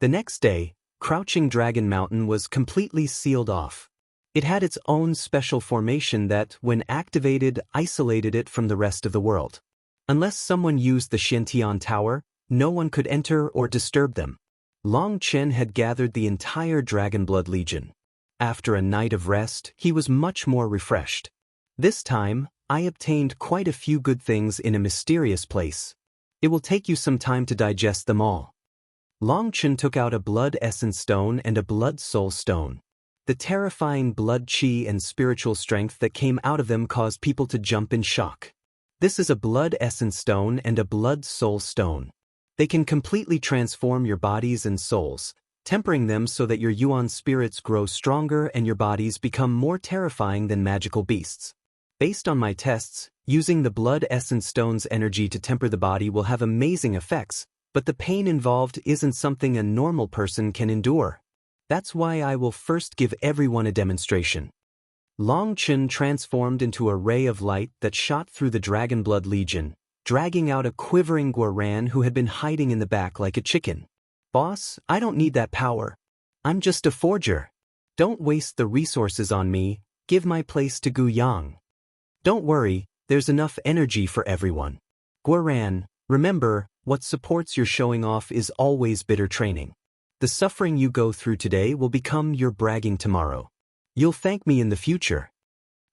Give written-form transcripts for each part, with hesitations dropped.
The next day, Crouching Dragon Mountain was completely sealed off. It had its own special formation that, when activated, isolated it from the rest of the world. Unless someone used the Shintian Tower, no one could enter or disturb them. Long Chen had gathered the entire Dragonblood Legion. After a night of rest, he was much more refreshed. This time, I obtained quite a few good things in a mysterious place. It will take you some time to digest them all. Long Chen took out a Blood Essence Stone and a Blood Soul Stone. The terrifying blood chi and spiritual strength that came out of them caused people to jump in shock. This is a Blood Essence Stone and a Blood Soul Stone. They can completely transform your bodies and souls, tempering them so that your Yuan spirits grow stronger and your bodies become more terrifying than magical beasts. Based on my tests, using the Blood Essence Stone's energy to temper the body will have amazing effects, but the pain involved isn't something a normal person can endure. That's why I will first give everyone a demonstration. Long Chen transformed into a ray of light that shot through the Dragonblood Legion, dragging out a quivering Guo Ran who had been hiding in the back like a chicken. Boss, I don't need that power. I'm just a forger. Don't waste the resources on me, give my place to Gu Yang. Don't worry, there's enough energy for everyone. Guo Ran, remember, what supports your showing off is always bitter training. The suffering you go through today will become your bragging tomorrow. You'll thank me in the future.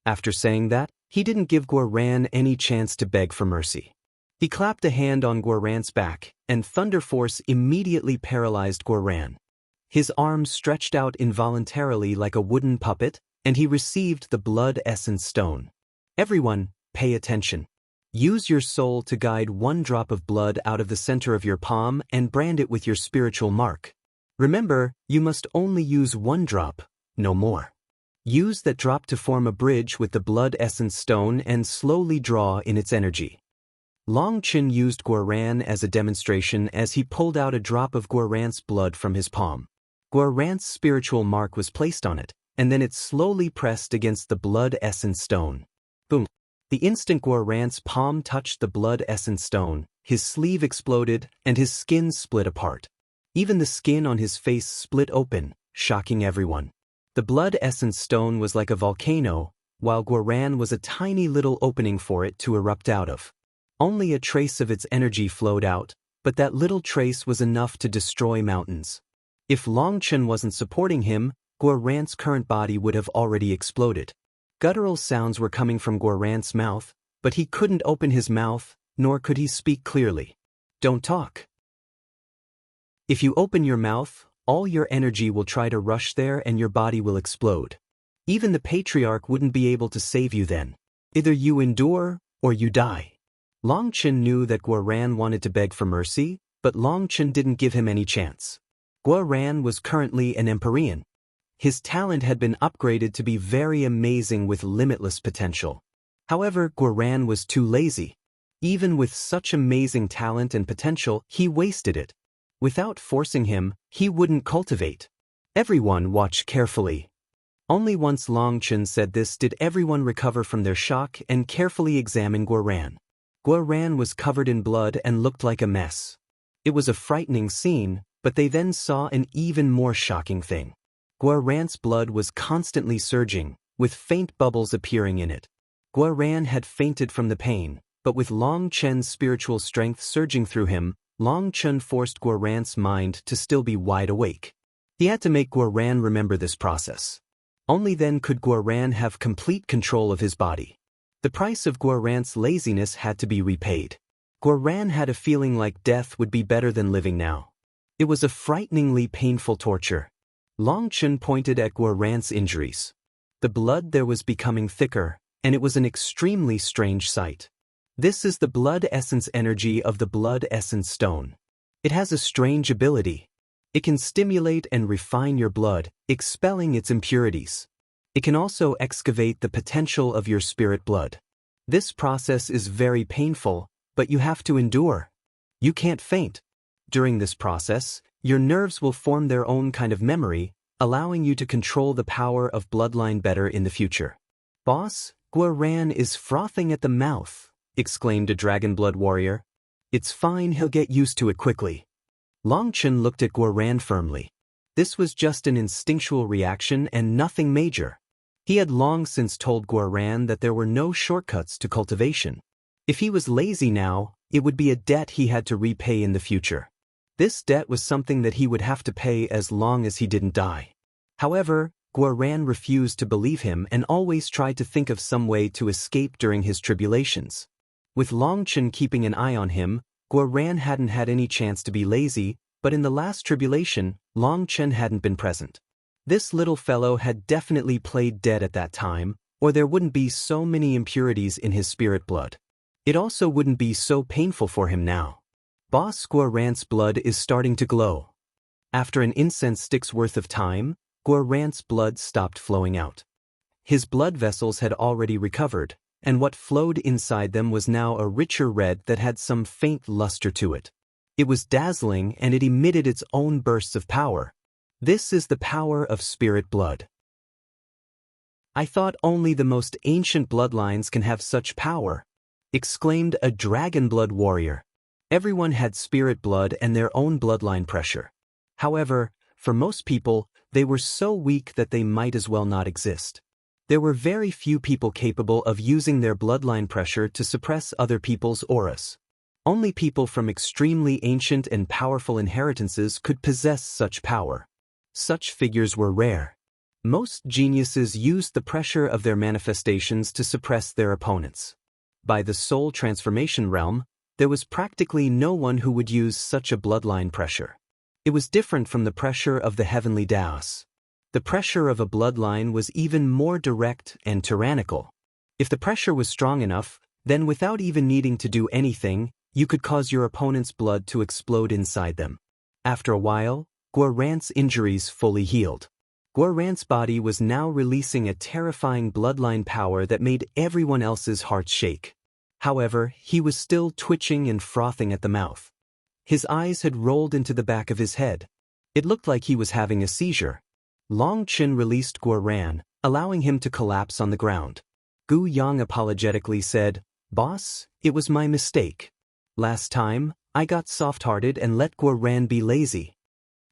After saying that, he didn't give Guo Ran any chance to beg for mercy. He clapped a hand on Guo Ran's back, and Thunder Force immediately paralyzed Guo Ran. His arms stretched out involuntarily like a wooden puppet, and he received the Blood Essence Stone. Everyone, pay attention. Use your soul to guide one drop of blood out of the center of your palm and brand it with your spiritual mark. Remember, you must only use one drop, no more. Use that drop to form a bridge with the Blood Essence Stone and slowly draw in its energy. Long Chen used Guo Ran as a demonstration as he pulled out a drop of Guo Ran's blood from his palm. Guo Ran's spiritual mark was placed on it, and then it slowly pressed against the Blood Essence Stone. Boom! The instant Guo Ran's palm touched the Blood Essence Stone, his sleeve exploded and his skin split apart. Even the skin on his face split open, shocking everyone. The Blood Essence Stone was like a volcano, while Guo Ran was a tiny little opening for it to erupt out of. Only a trace of its energy flowed out, but that little trace was enough to destroy mountains. If Long Chen wasn't supporting him, Guo Ran's current body would have already exploded. Guttural sounds were coming from Guo Ran's mouth, but he couldn't open his mouth, nor could he speak clearly. Don't talk. If you open your mouth, all your energy will try to rush there and your body will explode. Even the Patriarch wouldn't be able to save you then. Either you endure, or you die. Long Chen knew that Guo Ran wanted to beg for mercy, but Long Chen didn't give him any chance. Guo Ran was currently an Empyrean. His talent had been upgraded to be very amazing with limitless potential. However, Guo Ran was too lazy. Even with such amazing talent and potential, he wasted it. Without forcing him, he wouldn't cultivate. Everyone watched carefully. Only once Long Chen said this did everyone recover from their shock and carefully examine Guo Ran. Guo Ran was covered in blood and looked like a mess. It was a frightening scene, but they then saw an even more shocking thing. Guo Ran's blood was constantly surging, with faint bubbles appearing in it. Guo Ran had fainted from the pain, but with Long Chen's spiritual strength surging through him, Long Chen forced Guo Ran's mind to still be wide awake. He had to make Guo Ran remember this process. Only then could Guo Ran have complete control of his body. The price of Guo Ran's laziness had to be repaid. Guo Ran had a feeling like death would be better than living now. It was a frighteningly painful torture. Long Chen pointed at Guo Ran's injuries. The blood there was becoming thicker, and it was an extremely strange sight. This is the blood essence energy of the Blood Essence Stone. It has a strange ability. It can stimulate and refine your blood, expelling its impurities. It can also excavate the potential of your spirit blood. This process is very painful, but you have to endure. You can't faint. During this process, your nerves will form their own kind of memory, allowing you to control the power of bloodline better in the future. Boss, Guo Ran is frothing at the mouth, exclaimed a Dragonblood warrior. It's fine, he'll get used to it quickly. Long Chen looked at Guo Ran firmly. This was just an instinctual reaction and nothing major. He had long since told Guo Ran that there were no shortcuts to cultivation. If he was lazy now, it would be a debt he had to repay in the future. This debt was something that he would have to pay as long as he didn't die. However, Guo Ran refused to believe him and always tried to think of some way to escape during his tribulations. With Long Chen keeping an eye on him, Guo Ran hadn't had any chance to be lazy, but in the last tribulation, Long Chen hadn't been present. This little fellow had definitely played dead at that time, or there wouldn't be so many impurities in his spirit blood. It also wouldn't be so painful for him now. Boss Guo Ran's blood is starting to glow. After an incense stick's worth of time, Guo Ran's blood stopped flowing out. His blood vessels had already recovered, and what flowed inside them was now a richer red that had some faint luster to it. It was dazzling and it emitted its own bursts of power. This is the power of spirit blood. I thought only the most ancient bloodlines can have such power, exclaimed a dragon blood warrior. Everyone had spirit blood and their own bloodline pressure. However, for most people, they were so weak that they might as well not exist. There were very few people capable of using their bloodline pressure to suppress other people's auras. Only people from extremely ancient and powerful inheritances could possess such power. Such figures were rare. Most geniuses used the pressure of their manifestations to suppress their opponents. By the soul transformation realm, there was practically no one who would use such a bloodline pressure. It was different from the pressure of the heavenly Daos. The pressure of a bloodline was even more direct and tyrannical. If the pressure was strong enough, then without even needing to do anything, you could cause your opponent's blood to explode inside them. After a while, Guo Ran's injuries fully healed. Guo Ran's body was now releasing a terrifying bloodline power that made everyone else's hearts shake. However, he was still twitching and frothing at the mouth. His eyes had rolled into the back of his head. It looked like he was having a seizure. Long Chen released Guo Ran, allowing him to collapse on the ground. Gu Yang apologetically said, "Boss, it was my mistake. Last time, I got soft-hearted and let Guo Ran be lazy."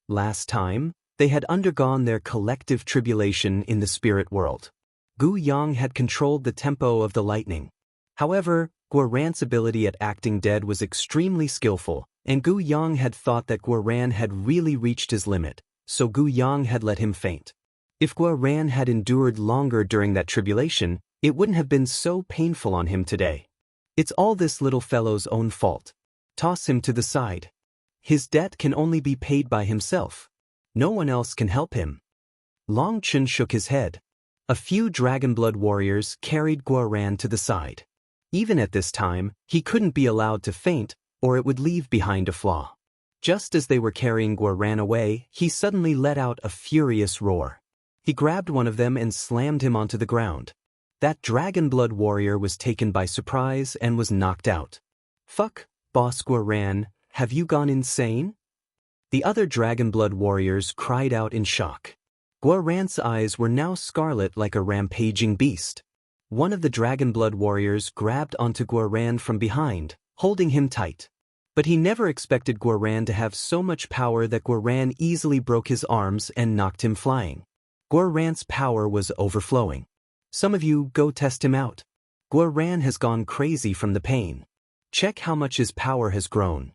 Last time, they had undergone their collective tribulation in the spirit world. Gu Yang had controlled the tempo of the lightning. However, Guo Ran's ability at acting dead was extremely skillful, and Gu Yang had thought that Guo Ran had really reached his limit, so Gu Yang had let him faint. If Guo Ran had endured longer during that tribulation, it wouldn't have been so painful on him today. It's all this little fellow's own fault. Toss him to the side. His debt can only be paid by himself. No one else can help him. Long Chen shook his head. A few dragon blood warriors carried Guo Ran to the side. Even at this time, he couldn't be allowed to faint, or it would leave behind a flaw. Just as they were carrying Guo Ran away, he suddenly let out a furious roar. He grabbed one of them and slammed him onto the ground. That dragon blood warrior was taken by surprise and was knocked out. "Fuck, Boss Guo Ran, have you gone insane?" The other dragon blood warriors cried out in shock. Guo Ran's eyes were now scarlet like a rampaging beast. One of the dragon blood warriors grabbed onto Guo Ran from behind, holding him tight. But he never expected Guo Ran to have so much power that Guo Ran easily broke his arms and knocked him flying. Guo Ran's power was overflowing. Some of you go test him out. Guo Ran has gone crazy from the pain. Check how much his power has grown.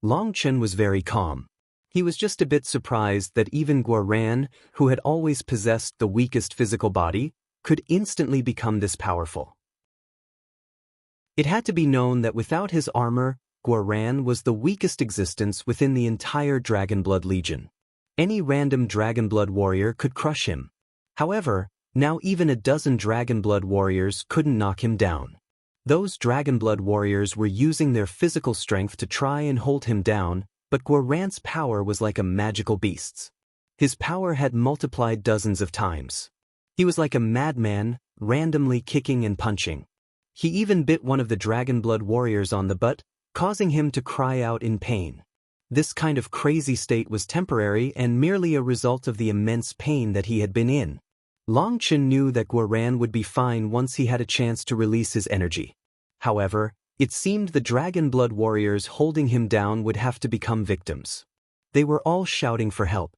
Long Chen was very calm. He was just a bit surprised that even Guo Ran, who had always possessed the weakest physical body, could instantly become this powerful. It had to be known that without his armor, Guo Ran was the weakest existence within the entire Dragon Blood Legion. Any random Dragon Blood warrior could crush him. However, now even a dozen Dragon Blood warriors couldn't knock him down. Those Dragon Blood warriors were using their physical strength to try and hold him down, but Guo Ran's power was like a magical beast's. His power had multiplied dozens of times. He was like a madman, randomly kicking and punching. He even bit one of the Dragon Blood warriors on the butt, causing him to cry out in pain. This kind of crazy state was temporary and merely a result of the immense pain that he had been in. Long Chen knew that Guo Ran would be fine once he had a chance to release his energy. However, it seemed the Dragon Blood warriors holding him down would have to become victims. They were all shouting for help.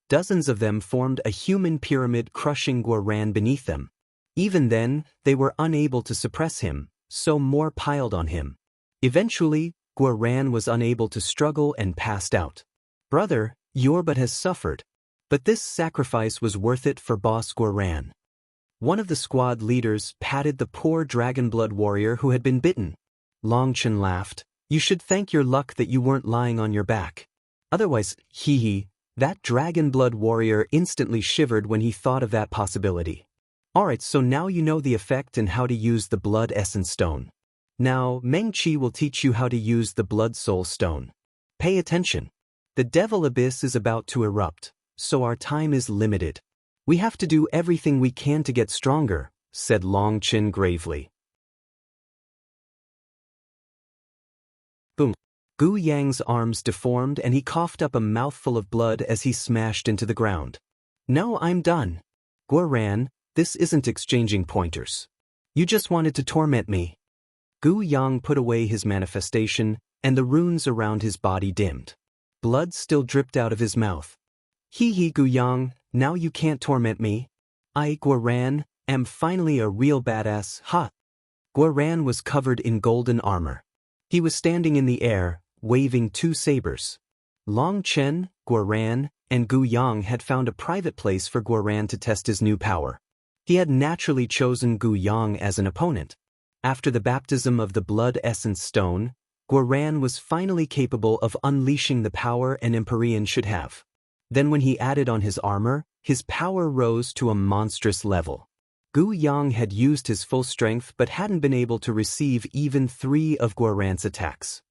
Dozens of them formed a human pyramid crushing Guo Ran beneath them. Even then, they were unable to suppress him, so more piled on him. Eventually, Guo Ran was unable to struggle and passed out. "Brother, your butt has suffered. But this sacrifice was worth it for Boss Guo Ran." One of the squad leaders patted the poor dragon-blood warrior who had been bitten. Long Chen laughed. "You should thank your luck that you weren't lying on your back. Otherwise, hee." That dragon-blood warrior instantly shivered when he thought of that possibility. "Alright, so now you know the effect and how to use the Blood Essence Stone. Now, Meng Qi will teach you how to use the Blood Soul Stone. Pay attention. The Devil Abyss is about to erupt, so our time is limited. We have to do everything we can to get stronger," said Long Chen gravely. Boom. Gu Yang's arms deformed and he coughed up a mouthful of blood as he smashed into the ground. "No, I'm done. Guo Ran, this isn't exchanging pointers. You just wanted to torment me." Gu Yang put away his manifestation, and the runes around his body dimmed. Blood still dripped out of his mouth. "Hee Gu Yang, now you can't torment me. I, Guo Ran, am finally a real badass, ha!" Guo Ran was covered in golden armor. He was standing in the air, waving two sabers. Long Chen, Guo Ran, and Gu Yang had found a private place for Guo Ran to test his new power. He had naturally chosen Gu Yang as an opponent. After the baptism of the Blood Essence Stone, Guo Ran was finally capable of unleashing the power an Empyrean should have. Then when he added on his armor, his power rose to a monstrous level. Gu Yang had used his full strength but hadn't been able to receive even 3 of Guo Ran's attacks.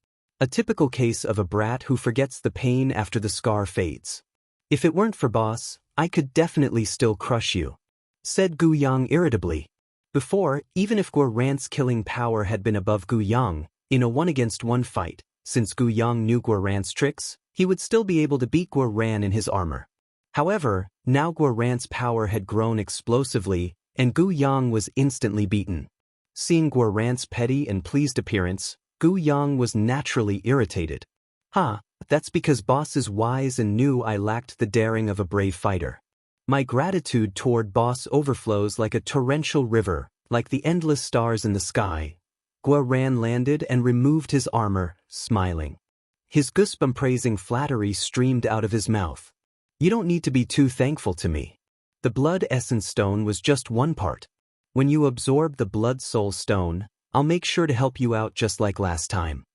A typical case of a brat who forgets the pain after the scar fades. "If it weren't for Boss, I could definitely still crush you," said Gu Yang irritably. Before, even if Guo Ran's killing power had been above Gu Yang, in a 1-against-1 fight, since Gu Yang knew Guo Ran's tricks, he would still be able to beat Guo Ran in his armor. However, now Guo Ran's power had grown explosively, and Gu Yang was instantly beaten. Seeing Guo Ran's petty and pleased appearance, Gu Yang was naturally irritated. That's because Boss is wise and knew I lacked the daring of a brave fighter. My gratitude toward Boss overflows like a torrential river, like the endless stars in the sky." Guo Ran landed and removed his armor, smiling. His goosebump-praising flattery streamed out of his mouth. "You don't need to be too thankful to me. The Blood Essence Stone was just one part. When you absorb the Blood Soul Stone, I'll make sure to help you out just like last time."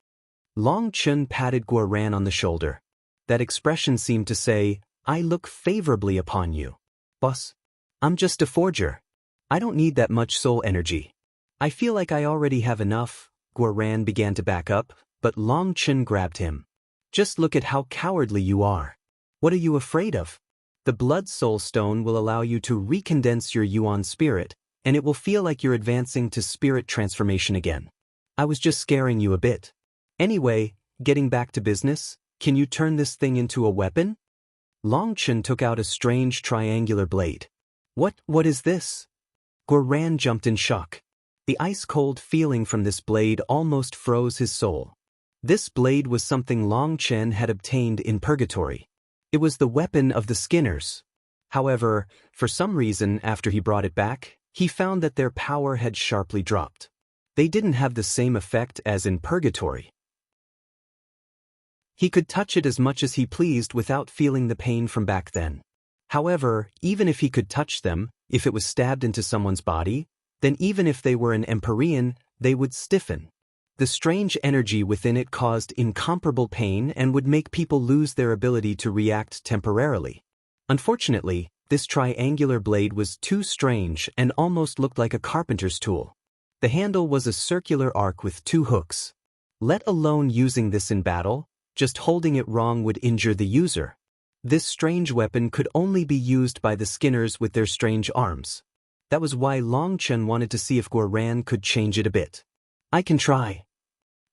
Long Chen patted Guo Ran on the shoulder. That expression seemed to say, "I look favorably upon you. Boss, I'm just a forger. I don't need that much soul energy. I feel like I already have enough." Guo Ran began to back up, but Long Chen grabbed him. "Just look at how cowardly you are. What are you afraid of? The Blood Soul Stone will allow you to recondense your Yuan spirit, and it will feel like you're advancing to spirit transformation again. I was just scaring you a bit. Anyway, getting back to business, can you turn this thing into a weapon?" Long Chen took out a strange triangular blade. What is this?" Guo Ran jumped in shock. The ice-cold feeling from this blade almost froze his soul. This blade was something Long Chen had obtained in purgatory. It was the weapon of the Skinners. However, for some reason after he brought it back, he found that their power had sharply dropped. They didn't have the same effect as in purgatory. He could touch it as much as he pleased without feeling the pain from back then. However, even if he could touch them, if it was stabbed into someone's body, then even if they were an Empyrean, they would stiffen. The strange energy within it caused incomparable pain and would make people lose their ability to react temporarily. Unfortunately, this triangular blade was too strange and almost looked like a carpenter's tool. The handle was a circular arc with 2 hooks. Let alone using this in battle, just holding it wrong would injure the user. This strange weapon could only be used by the Skinners with their strange arms. That was why Long Chen wanted to see if Guo Ran could change it a bit. "I can try."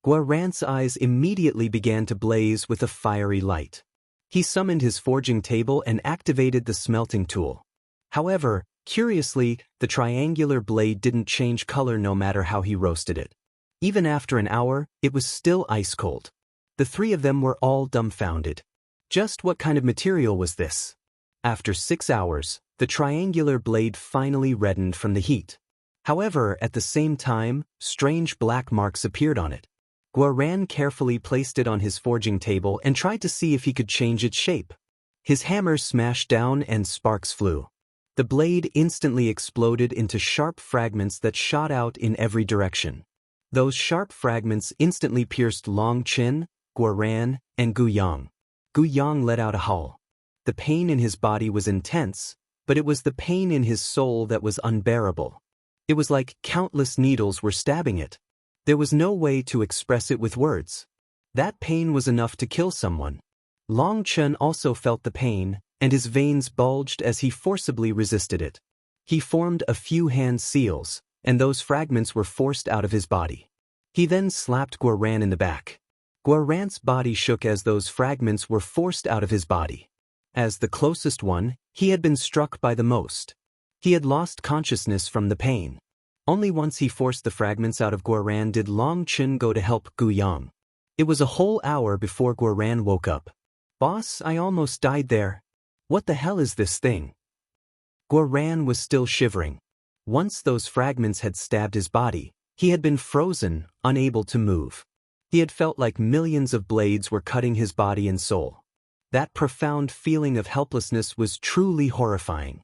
Guo Ran's eyes immediately began to blaze with a fiery light. He summoned his forging table and activated the smelting tool. However, curiously, the triangular blade didn't change color no matter how he roasted it. Even after an hour, it was still ice cold. The 3 of them were all dumbfounded. Just what kind of material was this? After 6 hours, the triangular blade finally reddened from the heat. However, at the same time, strange black marks appeared on it. Guo Ran carefully placed it on his forging table and tried to see if he could change its shape. His hammer smashed down and sparks flew. The blade instantly exploded into sharp fragments that shot out in every direction. Those sharp fragments instantly pierced Long Chen, Guo Ran, and Gu Yang. Gu Yang let out a howl. The pain in his body was intense, but it was the pain in his soul that was unbearable. It was like countless needles were stabbing it. There was no way to express it with words. That pain was enough to kill someone. Long Chen also felt the pain, and his veins bulged as he forcibly resisted it. He formed a few hand seals, and those fragments were forced out of his body. He then slapped Guo Ran in the back. Guo Ran's body shook as those fragments were forced out of his body. As the closest one, he had been struck by the most. He had lost consciousness from the pain. Only once he forced the fragments out of Guo Ran did Long Chen go to help Gu Yang. It was a whole hour before Guo Ran woke up. "Boss, I almost died there. What the hell is this thing?" Guo Ran was still shivering. Once those fragments had stabbed his body, he had been frozen, unable to move. He had felt like millions of blades were cutting his body and soul. That profound feeling of helplessness was truly horrifying.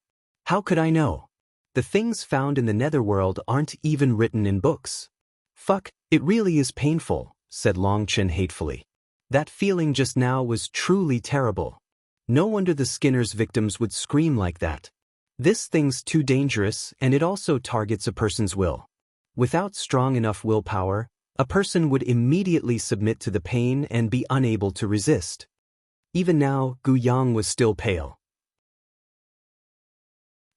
How could I know? The things found in the netherworld aren't even written in books. "Fuck, it really is painful," said Long Chen hatefully. That feeling just now was truly terrible. No wonder the Skinner's victims would scream like that. This thing's too dangerous, and it also targets a person's will. Without strong enough willpower, a person would immediately submit to the pain and be unable to resist. Even now, Gu Yang was still pale.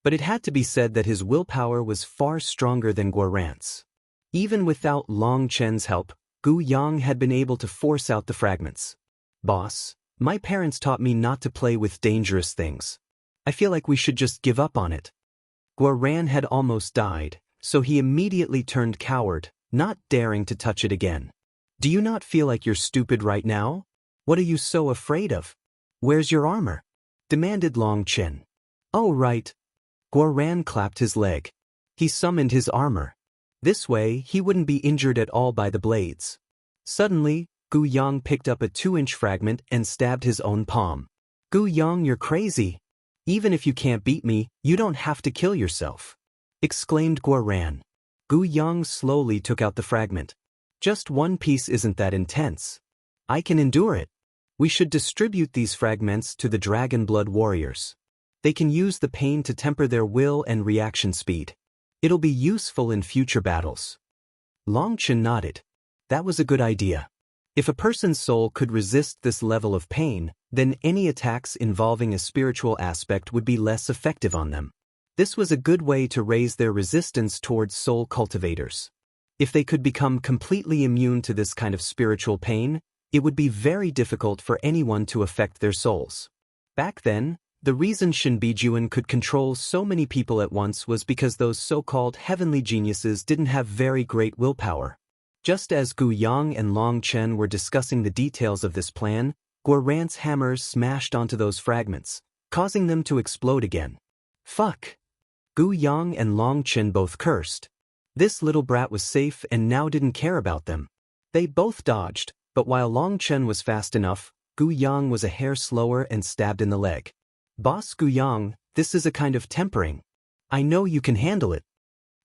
But it had to be said that his willpower was far stronger than Guo Ran's. Even without Long Chen's help, Gu Yang had been able to force out the fragments. "Boss, my parents taught me not to play with dangerous things. I feel like we should just give up on it." Guo Ran had almost died, so he immediately turned coward, not daring to touch it again. "Do you not feel like you're stupid right now? What are you so afraid of? Where's your armor?" demanded Long Chen. "Oh right." Guo Ran clapped his leg. He summoned his armor. This way, he wouldn't be injured at all by the blades. Suddenly, Gu Yang picked up a 2-inch fragment and stabbed his own palm. "Gu Yang, you're crazy. Even if you can't beat me, you don't have to kill yourself," exclaimed Guo Ran. Gu Yang slowly took out the fragment. "Just one piece isn't that intense. I can endure it. We should distribute these fragments to the Dragon Blood warriors. They can use the pain to temper their will and reaction speed. It'll be useful in future battles." Long Chen nodded. That was a good idea. If a person's soul could resist this level of pain, then any attacks involving a spiritual aspect would be less effective on them. This was a good way to raise their resistance towards soul cultivators. If they could become completely immune to this kind of spiritual pain, it would be very difficult for anyone to affect their souls. Back then, the reason Shinbijuan could control so many people at once was because those so-called heavenly geniuses didn't have very great willpower. Just as Gu Yang and Long Chen were discussing the details of this plan, Guo Ran's hammers smashed onto those fragments, causing them to explode again. "Fuck!" Gu Yang and Long Chen both cursed. This little brat was safe and now didn't care about them. They both dodged, but while Long Chen was fast enough, Gu Yang was a hair slower and stabbed in the leg. "Boss Gu Yang, this is a kind of tempering. I know you can handle it."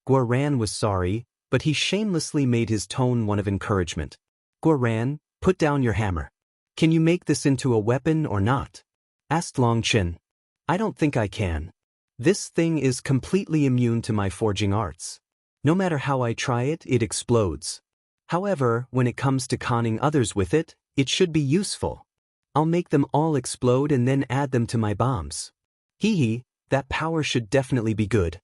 Guo Ran was sorry, but he shamelessly made his tone one of encouragement. "Guo Ran, put down your hammer. Can you make this into a weapon or not?" asked Long Chen. "I don't think I can. This thing is completely immune to my forging arts. No matter how I try it, it explodes. However, when it comes to conning others with it, it should be useful. I'll make them all explode and then add them to my bombs. Hee, that power should definitely be good.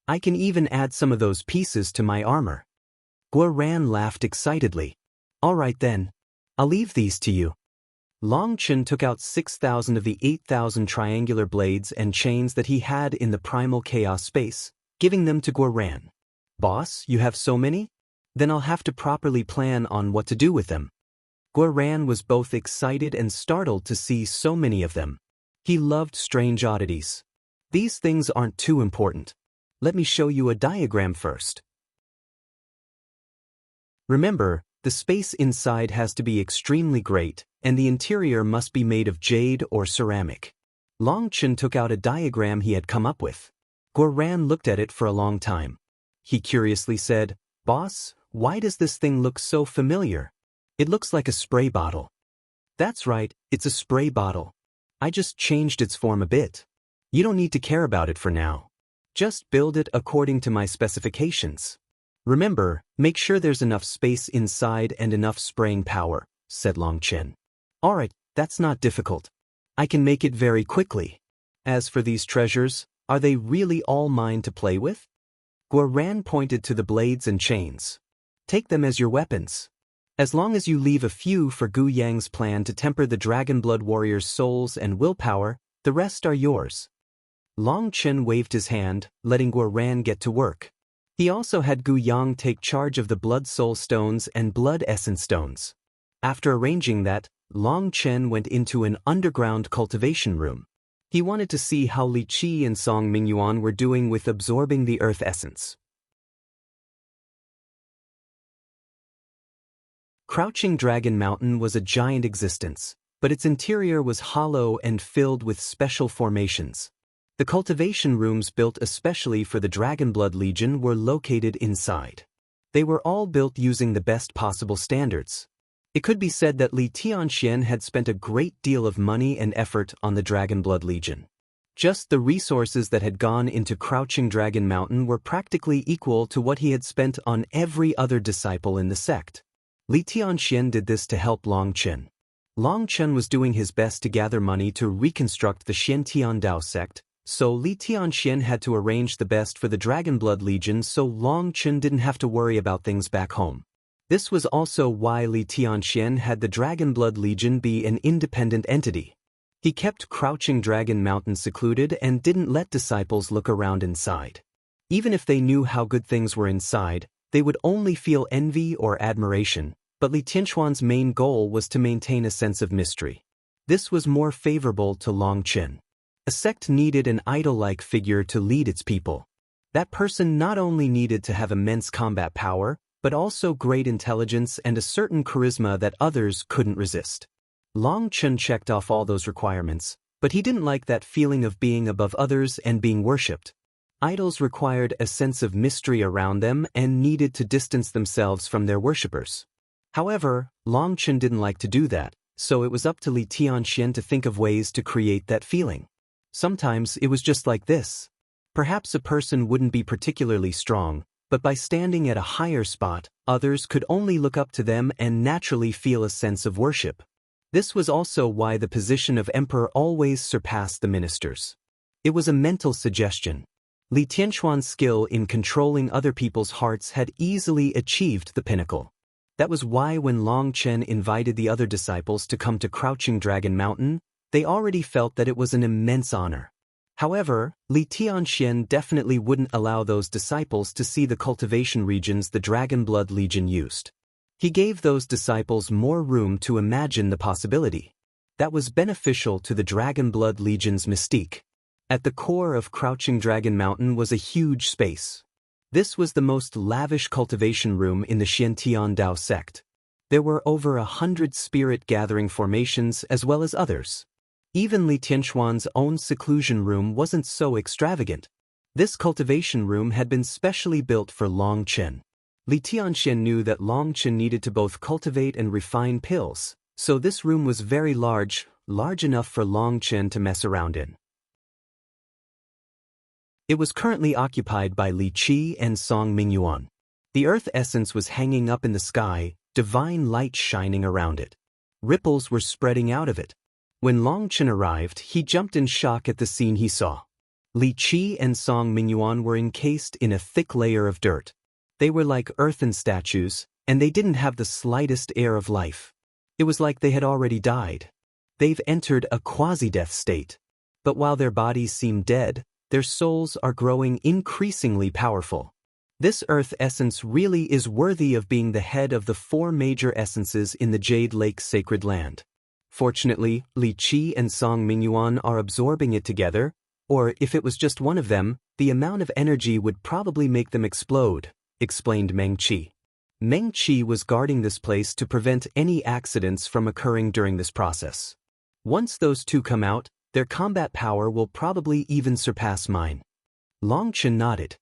I can even add some of those pieces to my armor." Guo Ran laughed excitedly. "All right then. I'll leave these to you." Long Chen took out 6,000 of the 8,000 triangular blades and chains that he had in the primal chaos space, giving them to Guo Ran. "Boss, you have so many? Then I'll have to properly plan on what to do with them." Guo Ran was both excited and startled to see so many of them. He loved strange oddities. These things aren't too important. Let me show you a diagram first. Remember, the space inside has to be extremely great, and the interior must be made of jade or ceramic. Long Chen took out a diagram he had come up with. Guo Ran looked at it for a long time. He curiously said, "Boss, why does this thing look so familiar? It looks like a spray bottle." "That's right, it's a spray bottle. I just changed its form a bit. You don't need to care about it for now. Just build it according to my specifications. Remember, make sure there's enough space inside and enough spraying power," said Long Chen. "Alright, that's not difficult. I can make it very quickly. As for these treasures, are they really all mine to play with?" Guo Ran pointed to the blades and chains. "Take them as your weapons. As long as you leave a few for Gu Yang's plan to temper the Dragon Blood Warrior's souls and willpower, the rest are yours." Long Chen waved his hand, letting Guo Ran get to work. He also had Gu Yang take charge of the Blood Soul Stones and Blood Essence Stones. After arranging that, Long Chen went into an underground cultivation room. He wanted to see how Li Qi and Song Mingyuan were doing with absorbing the Earth Essence. Crouching Dragon Mountain was a giant existence, but its interior was hollow and filled with special formations. The cultivation rooms built especially for the Dragonblood Legion were located inside. They were all built using the best possible standards. It could be said that Li Tianxian had spent a great deal of money and effort on the Dragonblood Legion. Just the resources that had gone into Crouching Dragon Mountain were practically equal to what he had spent on every other disciple in the sect. Li Tianxian did this to help Long Chen. Long Chen was doing his best to gather money to reconstruct the Xiantian Dao sect, so Li Tianxian had to arrange the best for the Dragonblood Legion so Long Chen didn't have to worry about things back home. This was also why Li Tianxian had the Dragonblood Legion be an independent entity. He kept Crouching Dragon Mountain secluded and didn't let disciples look around inside. Even if they knew how good things were inside, they would only feel envy or admiration, but Li Tianxuan's main goal was to maintain a sense of mystery. This was more favorable to Long Chen. A sect needed an idol-like figure to lead its people. That person not only needed to have immense combat power, but also great intelligence and a certain charisma that others couldn't resist. Long Chen checked off all those requirements, but he didn't like that feeling of being above others and being worshipped. Idols required a sense of mystery around them and needed to distance themselves from their worshippers. However, Long Chen didn't like to do that, so it was up to Li Tianxian to think of ways to create that feeling. Sometimes it was just like this. Perhaps a person wouldn't be particularly strong, but by standing at a higher spot, others could only look up to them and naturally feel a sense of worship. This was also why the position of emperor always surpassed the ministers. It was a mental suggestion. Li Tianxuan's skill in controlling other people's hearts had easily achieved the pinnacle. That was why when Long Chen invited the other disciples to come to Crouching Dragon Mountain, they already felt that it was an immense honor. However, Li Tianxian definitely wouldn't allow those disciples to see the cultivation regions the Dragonblood Legion used. He gave those disciples more room to imagine the possibility. That was beneficial to the Dragonblood Legion's mystique. At the core of Crouching Dragon Mountain was a huge space. This was the most lavish cultivation room in the Xiantian Dao sect. There were over 100 spirit-gathering formations as well as others. Even Li Tianxuan's own seclusion room wasn't so extravagant. This cultivation room had been specially built for Long Chen. Li Tianxian knew that Long Chen needed to both cultivate and refine pills, so this room was very large enough for Long Chen to mess around in. It was currently occupied by Li Qi and Song Mingyuan. The earth essence was hanging up in the sky, divine light shining around it. Ripples were spreading out of it. When Long Chen arrived, he jumped in shock at the scene he saw. Li Qi and Song Mingyuan were encased in a thick layer of dirt. They were like earthen statues, and they didn't have the slightest air of life. It was like they had already died. They've entered a quasi-death state. But while their bodies seem dead, their souls are growing increasingly powerful. This earth essence really is worthy of being the head of the 4 major essences in the Jade Lake's sacred land. Fortunately, Li Qi and Song Mingyuan are absorbing it together, or if it was just one of them, the amount of energy would probably make them explode, explained Meng Qi. Meng Qi was guarding this place to prevent any accidents from occurring during this process. Once those two come out, their combat power will probably even surpass mine. Long Chen nodded.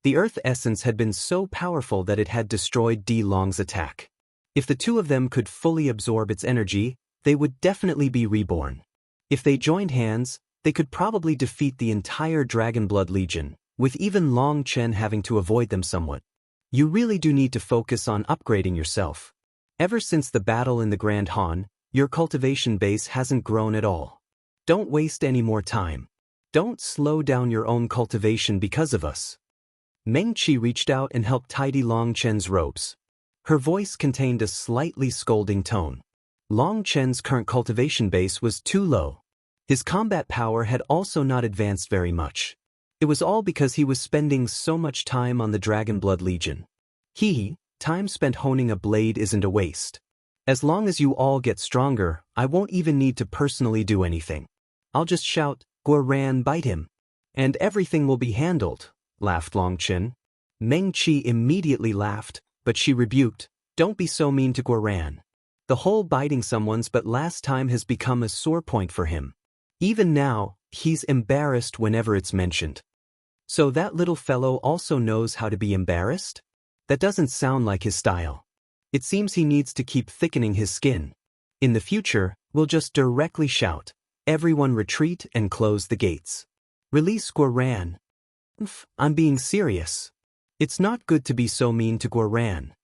The earth essence had been so powerful that it had destroyed Di Long's attack. If the two of them could fully absorb its energy, they would definitely be reborn. If they joined hands, they could probably defeat the entire Dragonblood Legion, with even Long Chen having to avoid them somewhat. You really do need to focus on upgrading yourself. Ever since the battle in the Grand Han, your cultivation base hasn't grown at all. Don't waste any more time. Don't slow down your own cultivation because of us. Meng Qi reached out and helped tidy Long Chen's robes. Her voice contained a slightly scolding tone. Long Chen's current cultivation base was too low. His combat power had also not advanced very much. It was all because he was spending so much time on the Dragonblood Legion. Time spent honing a blade isn't a waste. As long as you all get stronger, I won't even need to personally do anything. I'll just shout, "Guo Ran, bite him," and everything will be handled, laughed Long Chen. Meng Qi immediately laughed, but she rebuked, "Don't be so mean to Guo Ran. The whole biting someone's but last time has become a sore point for him. Even now, he's embarrassed whenever it's mentioned." So that little fellow also knows how to be embarrassed? That doesn't sound like his style. It seems he needs to keep thickening his skin. In the future, we'll just directly shout, "Everyone retreat and close the gates. Release Guo Ran." I'm being serious. It's not good to be so mean to Guo Ran.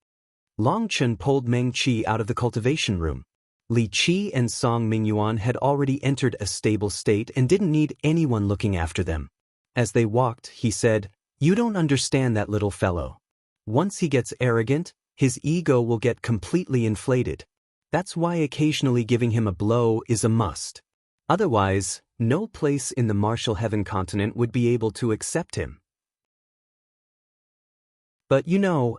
Long Chen pulled Meng Qi out of the cultivation room. Li Qi and Song Mingyuan had already entered a stable state and didn't need anyone looking after them. As they walked, he said, "You don't understand that little fellow. Once he gets arrogant, his ego will get completely inflated. That's why occasionally giving him a blow is a must. Otherwise, no place in the Martial Heaven continent would be able to accept him. But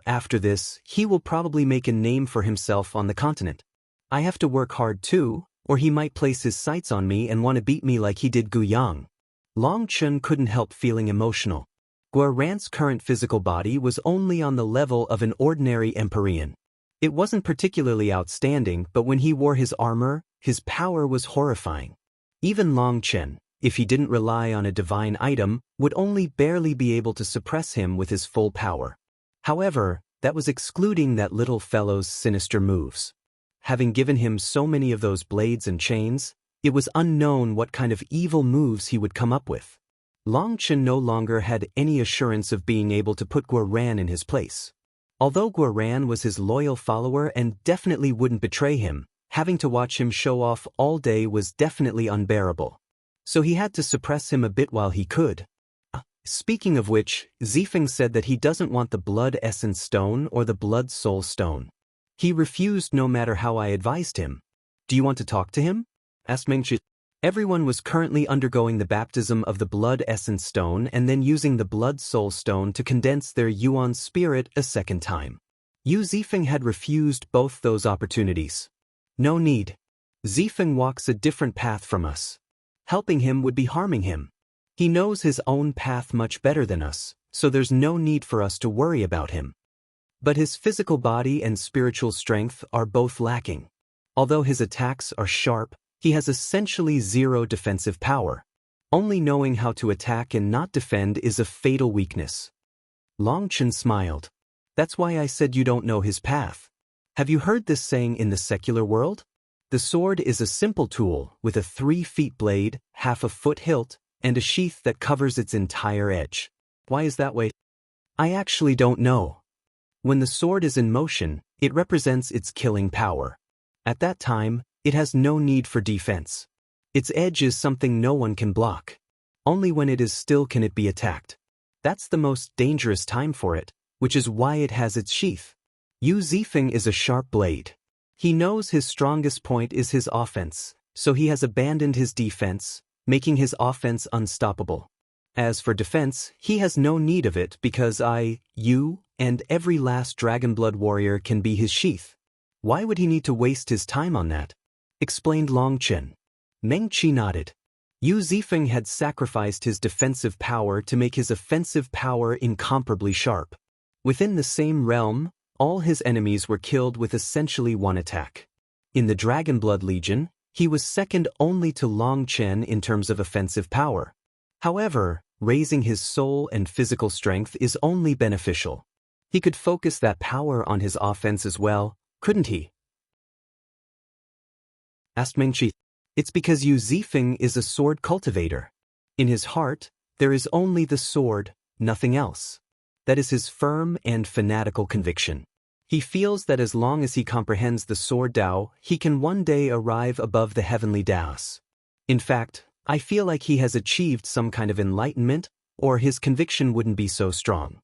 after this, he will probably make a name for himself on the continent. I have to work hard too, or he might place his sights on me and want to beat me like he did Gu Yang." Long Chen couldn't help feeling emotional. Guo Ran's current physical body was only on the level of an ordinary Empyrean. It wasn't particularly outstanding, but when he wore his armor, his power was horrifying. Even Long Chen, if he didn't rely on a divine item, would only barely be able to suppress him with his full power. However, that was excluding that little fellow's sinister moves. Having given him so many of those blades and chains, it was unknown what kind of evil moves he would come up with. Long Chen no longer had any assurance of being able to put Guo Ran in his place. Although Guo Ran was his loyal follower and definitely wouldn't betray him, having to watch him show off all day was definitely unbearable. So he had to suppress him a bit while he could. Speaking of which, Zifeng said that he doesn't want the Blood Essence Stone or the Blood Soul Stone. He refused no matter how I advised him. "Do you want to talk to him?" asked Meng Qi. Everyone was currently undergoing the baptism of the Blood Essence Stone and then using the Blood Soul Stone to condense their Yuan spirit a second time. Yu Zifeng had refused both those opportunities. No need. Zifeng walks a different path from us. Helping him would be harming him. He knows his own path much better than us, so there's no need for us to worry about him. But his physical body and spiritual strength are both lacking. Although his attacks are sharp, he has essentially zero defensive power. Only knowing how to attack and not defend is a fatal weakness. Long Chen smiled. "That's why I said you don't know his path. Have you heard this saying in the secular world? The sword is a simple tool with a 3-foot blade, half-a-foot hilt, and a sheath that covers its entire edge. Why is that way? I actually don't know. When the sword is in motion, it represents its killing power. At that time, it has no need for defense. Its edge is something no one can block. Only when it is still can it be attacked. That's the most dangerous time for it, which is why it has its sheath. Yu Zifeng is a sharp blade. He knows his strongest point is his offense, so he has abandoned his defense, making his offense unstoppable. As for defense, he has no need of it because and every last Dragonblood warrior can be his sheath. Why would he need to waste his time on that? Explained Long Chen. Meng Qi nodded. Yu Zifeng had sacrificed his defensive power to make his offensive power incomparably sharp. Within the same realm, all his enemies were killed with essentially one attack. In the Dragonblood Legion, he was second only to Long Chen in terms of offensive power. However, raising his soul and physical strength is only beneficial. He could focus that power on his offense as well, couldn't he? Asked Meng Qi. It's because Yu Zifeng is a sword cultivator. In his heart, there is only the sword, nothing else. That is his firm and fanatical conviction. He feels that as long as he comprehends the sword Dao, he can one day arrive above the heavenly Daos. In fact, I feel like he has achieved some kind of enlightenment, or his conviction wouldn't be so strong.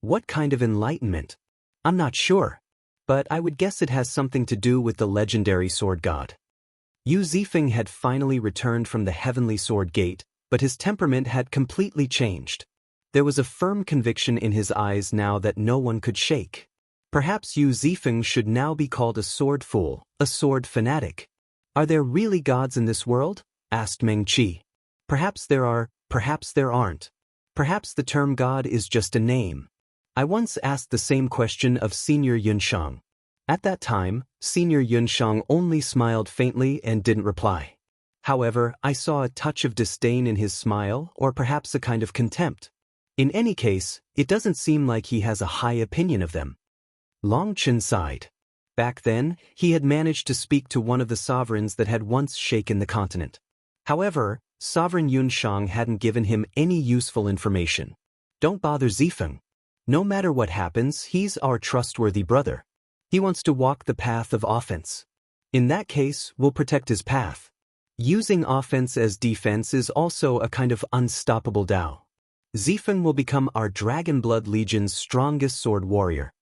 What kind of enlightenment? I'm not sure, but I would guess it has something to do with the legendary sword god. Yu Zifeng had finally returned from the heavenly sword gate, but his temperament had completely changed. There was a firm conviction in his eyes now that no one could shake. Perhaps Yu Zifeng should now be called a sword fool, a sword fanatic. Are there really gods in this world? Asked Meng Qi. Perhaps there are, perhaps there aren't. Perhaps the term god is just a name. I once asked the same question of Senior Yunshang. At that time, Senior Yunshang only smiled faintly and didn't reply. However, I saw a touch of disdain in his smile, or perhaps a kind of contempt. In any case, it doesn't seem like he has a high opinion of them. Long Chen sighed. Back then, he had managed to speak to one of the sovereigns that had once shaken the continent. However, Sovereign Yunshang hadn't given him any useful information. Don't bother Zifeng. No matter what happens, he's our trustworthy brother. He wants to walk the path of offense. In that case, we'll protect his path. Using offense as defense is also a kind of unstoppable Dao. Zifeng will become our Dragonblood Legion's strongest sword warrior.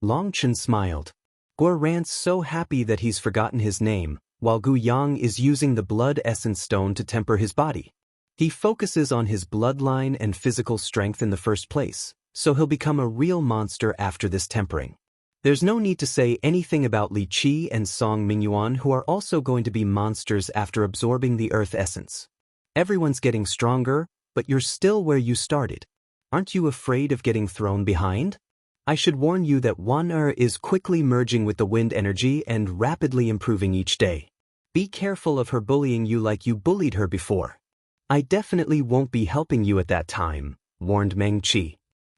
Long Chen smiled. Guo Ran's so happy that he's forgotten his name, while Gu Yang is using the blood essence stone to temper his body. He focuses on his bloodline and physical strength in the first place, so he'll become a real monster after this tempering. There's no need to say anything about Li Qi and Song Mingyuan, who are also going to be monsters after absorbing the earth essence. Everyone's getting stronger, but you're still where you started. Aren't you afraid of getting thrown behind? I should warn you that Wan is quickly merging with the wind energy and rapidly improving each day. Be careful of her bullying you like you bullied her before. I definitely won't be helping you at that time, warned Meng Qi.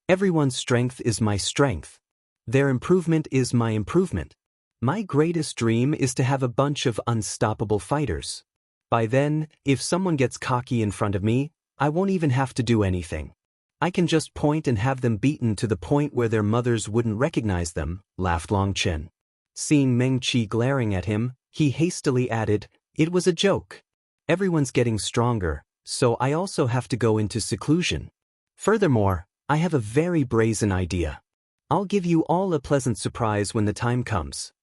Everyone's strength is my strength. Their improvement is my improvement. My greatest dream is to have a bunch of unstoppable fighters. By then, if someone gets cocky in front of me, I won't even have to do anything. I can just point and have them beaten to the point where their mothers wouldn't recognize them, laughed Long Chen. Seeing Meng Qi glaring at him, he hastily added, it was a joke. Everyone's getting stronger, so I also have to go into seclusion. Furthermore, I have a very brazen idea. I'll give you all a pleasant surprise when the time comes.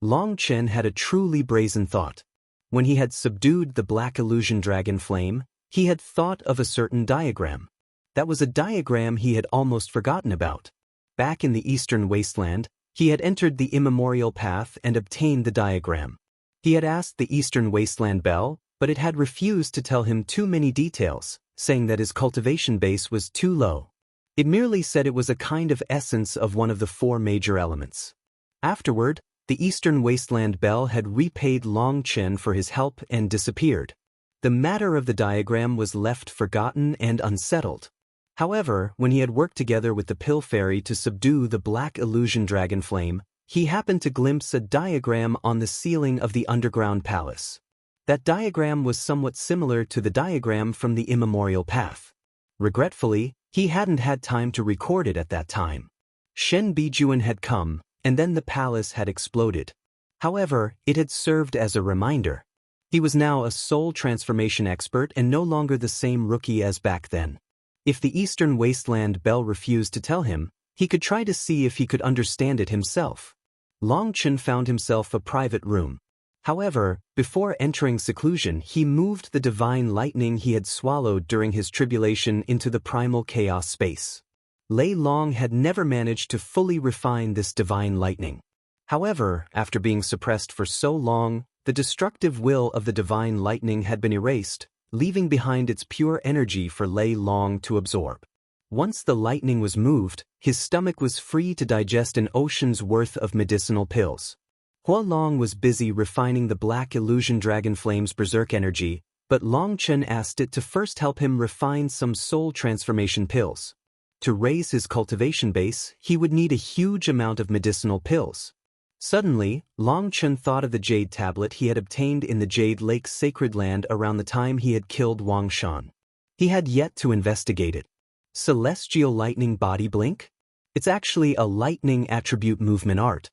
Long Chen had a truly brazen thought. When he had subdued the black illusion dragon flame, he had thought of a certain diagram. That was a diagram he had almost forgotten about. Back in the Eastern Wasteland, he had entered the immemorial path and obtained the diagram. He had asked the Eastern Wasteland Bell, but it had refused to tell him too many details, saying that his cultivation base was too low. It merely said it was a kind of essence of one of the four major elements. Afterward, the Eastern Wasteland Bell had repaid Long Chen for his help and disappeared. The matter of the diagram was left forgotten and unsettled. However, when he had worked together with the Pill Fairy to subdue the black illusion dragon flame, he happened to glimpse a diagram on the ceiling of the underground palace. That diagram was somewhat similar to the diagram from the immemorial path. Regretfully, he hadn't had time to record it at that time. Shen Bijuan had come, and then the palace had exploded. However, it had served as a reminder. He was now a soul transformation expert and no longer the same rookie as back then. If the Eastern Wasteland Bell refused to tell him, he could try to see if he could understand it himself. Long Chen found himself a private room. However, before entering seclusion, he moved the divine lightning he had swallowed during his tribulation into the primal chaos space. Lei Long had never managed to fully refine this divine lightning. However, after being suppressed for so long, the destructive will of the divine lightning had been erased, leaving behind its pure energy for Lei Long to absorb. Once the lightning was moved, his stomach was free to digest an ocean's worth of medicinal pills. Hua Long was busy refining the black illusion dragon flame's berserk energy, but Long Chen asked it to first help him refine some soul transformation pills. To raise his cultivation base, he would need a huge amount of medicinal pills. Suddenly, Long Chen thought of the jade tablet he had obtained in the Jade Lake's sacred land around the time he had killed Wang Shan. He had yet to investigate it. Celestial Lightning Body Blink? It's actually a lightning attribute movement art.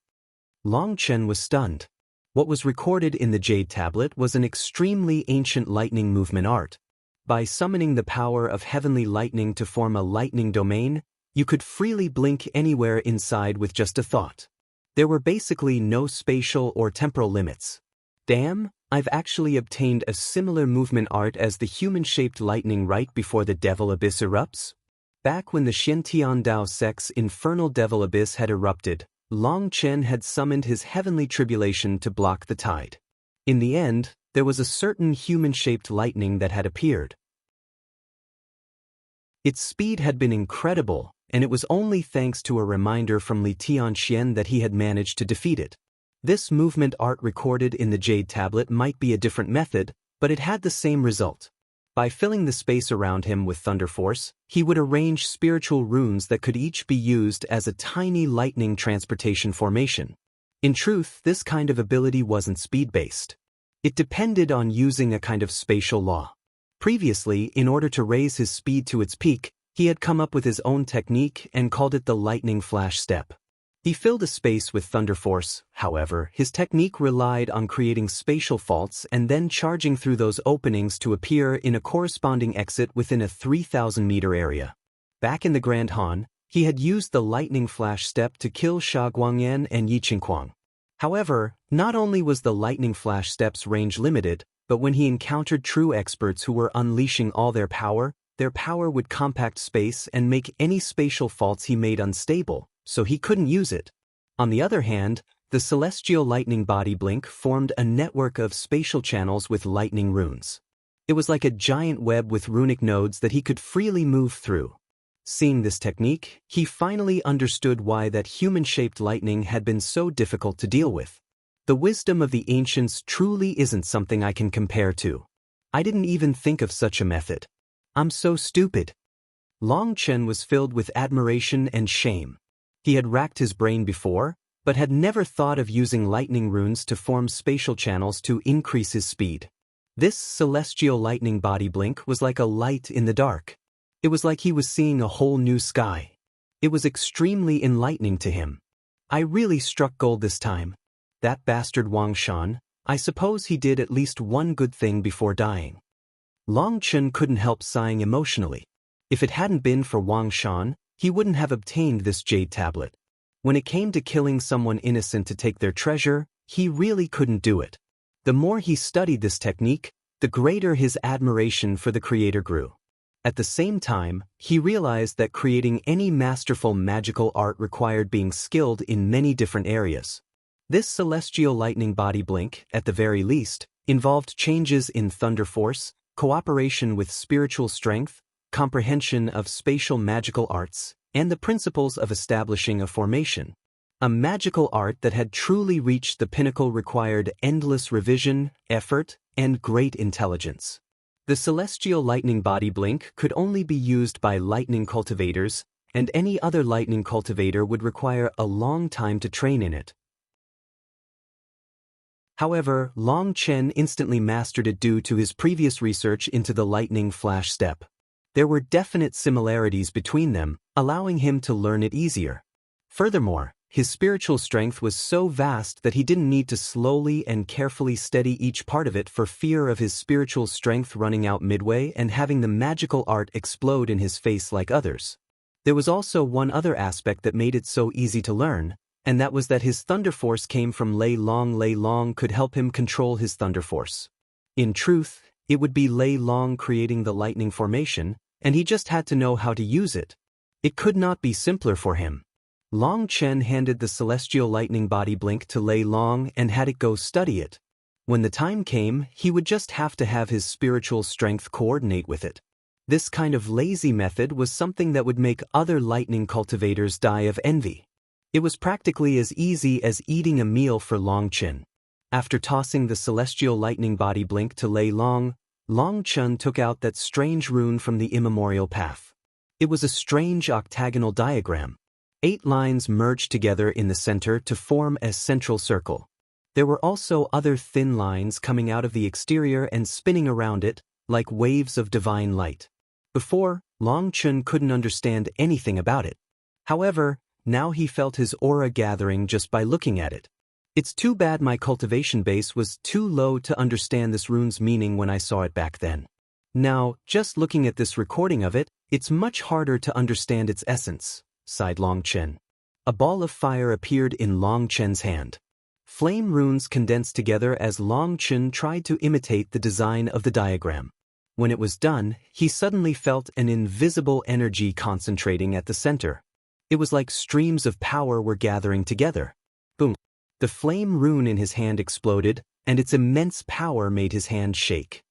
Long Chen was stunned. What was recorded in the jade tablet was an extremely ancient lightning movement art. By summoning the power of heavenly lightning to form a lightning domain, you could freely blink anywhere inside with just a thought. There were basically no spatial or temporal limits. Damn, I've actually obtained a similar movement art as the human-shaped lightning right before the Devil Abyss erupts. Back when the Xiantian Dao Sect's infernal Devil Abyss had erupted, Long Chen had summoned his heavenly tribulation to block the tide. In the end, there was a certain human-shaped lightning that had appeared. Its speed had been incredible, and it was only thanks to a reminder from Li Tianxian that he had managed to defeat it. This movement art recorded in the jade tablet might be a different method, but it had the same result. By filling the space around him with thunder force, he would arrange spiritual runes that could each be used as a tiny lightning transportation formation. In truth, this kind of ability wasn't speed-based. It depended on using a kind of spatial law. Previously, in order to raise his speed to its peak, he had come up with his own technique and called it the lightning flash step. He filled a space with thunder force. However, his technique relied on creating spatial faults and then charging through those openings to appear in a corresponding exit within a 3,000-meter area. Back in the Grand Han, he had used the lightning flash step to kill Sha Guangyan and Yi Qingquang. However, not only was the lightning flash step's range limited, but when he encountered true experts who were unleashing all their power would compact space and make any spatial faults he made unstable, so he couldn't use it. On the other hand, the celestial lightning body blink formed a network of spatial channels with lightning runes. It was like a giant web with runic nodes that he could freely move through. Seeing this technique, he finally understood why that human-shaped lightning had been so difficult to deal with. The wisdom of the ancients truly isn't something I can compare to. I didn't even think of such a method. I'm so stupid. Long Chen was filled with admiration and shame. He had racked his brain before, but had never thought of using lightning runes to form spatial channels to increase his speed. This celestial lightning body blink was like a light in the dark. It was like he was seeing a whole new sky. It was extremely enlightening to him. I really struck gold this time. That bastard Wang Shan, I suppose he did at least one good thing before dying. Long Chen couldn't help sighing emotionally. If it hadn't been for Wang Shan, he wouldn't have obtained this jade tablet. When it came to killing someone innocent to take their treasure, he really couldn't do it. The more he studied this technique, the greater his admiration for the creator grew. At the same time, he realized that creating any masterful magical art required being skilled in many different areas. This celestial lightning body blink, at the very least, involved changes in thunder force, cooperation with spiritual strength, comprehension of spatial magical arts, and the principles of establishing a formation. A magical art that had truly reached the pinnacle required endless revision, effort, and great intelligence. The celestial lightning body blink could only be used by lightning cultivators, and any other lightning cultivator would require a long time to train in it. However, Long Chen instantly mastered it due to his previous research into the lightning flash step. There were definite similarities between them, allowing him to learn it easier. Furthermore, his spiritual strength was so vast that he didn't need to slowly and carefully steady each part of it for fear of his spiritual strength running out midway and having the magical art explode in his face like others. There was also one other aspect that made it so easy to learn. and that was that his thunder force came from Lei Long. Lei Long could help him control his thunder force. In truth, it would be Lei Long creating the lightning formation, and he just had to know how to use it. It could not be simpler for him. Long Chen handed the celestial lightning body blink to Lei Long and had it go study it. When the time came, he would just have to have his spiritual strength coordinate with it. This kind of lazy method was something that would make other lightning cultivators die of envy. It was practically as easy as eating a meal for Long Chen. After tossing the celestial lightning body blink to Lei Long, Long Chen took out that strange rune from the immemorial path. It was a strange octagonal diagram. 8 lines merged together in the center to form a central circle. There were also other thin lines coming out of the exterior and spinning around it, like waves of divine light. Before, Long Chen couldn't understand anything about it. However, now he felt his aura gathering just by looking at it. It's too bad my cultivation base was too low to understand this rune's meaning when I saw it back then. Now, just looking at this recording of it, it's much harder to understand its essence, sighed Long Chen. A ball of fire appeared in Long Chen's hand. Flame runes condensed together as Long Chen tried to imitate the design of the diagram. When it was done, he suddenly felt an invisible energy concentrating at the center. It was like streams of power were gathering together. Boom! The flame rune in his hand exploded, and its immense power made his hand shake.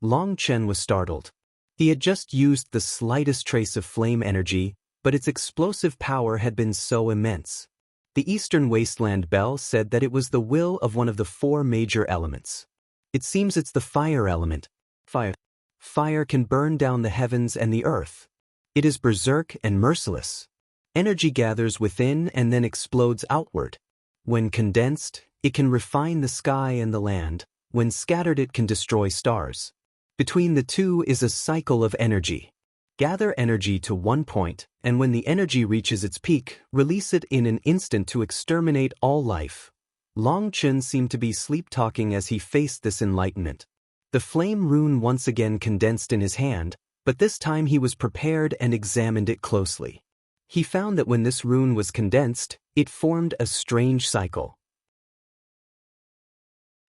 Long Chen was startled. He had just used the slightest trace of flame energy, but its explosive power had been so immense. The Eastern Wasteland Bell said that it was the will of one of the 4 major elements. It seems it's the fire element. Fire. Fire can burn down the heavens and the earth. It is berserk and merciless. Energy gathers within and then explodes outward. When condensed, it can refine the sky and the land. When scattered, it can destroy stars. Between the two is a cycle of energy. Gather energy to one point, and when the energy reaches its peak, release it in an instant to exterminate all life. Long Chen seemed to be sleep-talking as he faced this enlightenment. The flame rune once again condensed in his hand, but this time he was prepared and examined it closely. He found that when this rune was condensed, it formed a strange cycle.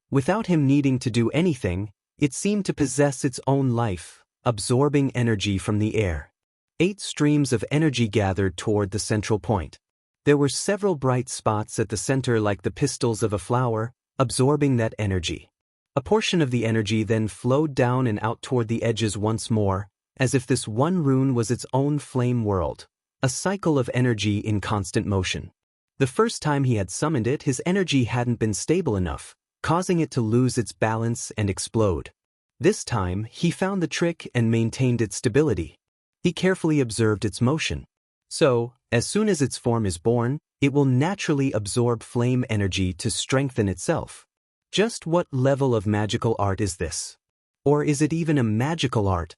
Without him needing to do anything, it seemed to possess its own life, absorbing energy from the air. 8 streams of energy gathered toward the central point. There were several bright spots at the center like the pistils of a flower, absorbing that energy. A portion of the energy then flowed down and out toward the edges once more, as if this one rune was its own flame world, a cycle of energy in constant motion. The first time he had summoned it, his energy hadn't been stable enough, causing it to lose its balance and explode. This time, he found the trick and maintained its stability. He carefully observed its motion. So, as soon as its form is born, it will naturally absorb flame energy to strengthen itself. Just what level of magical art is this? Or is it even a magical art?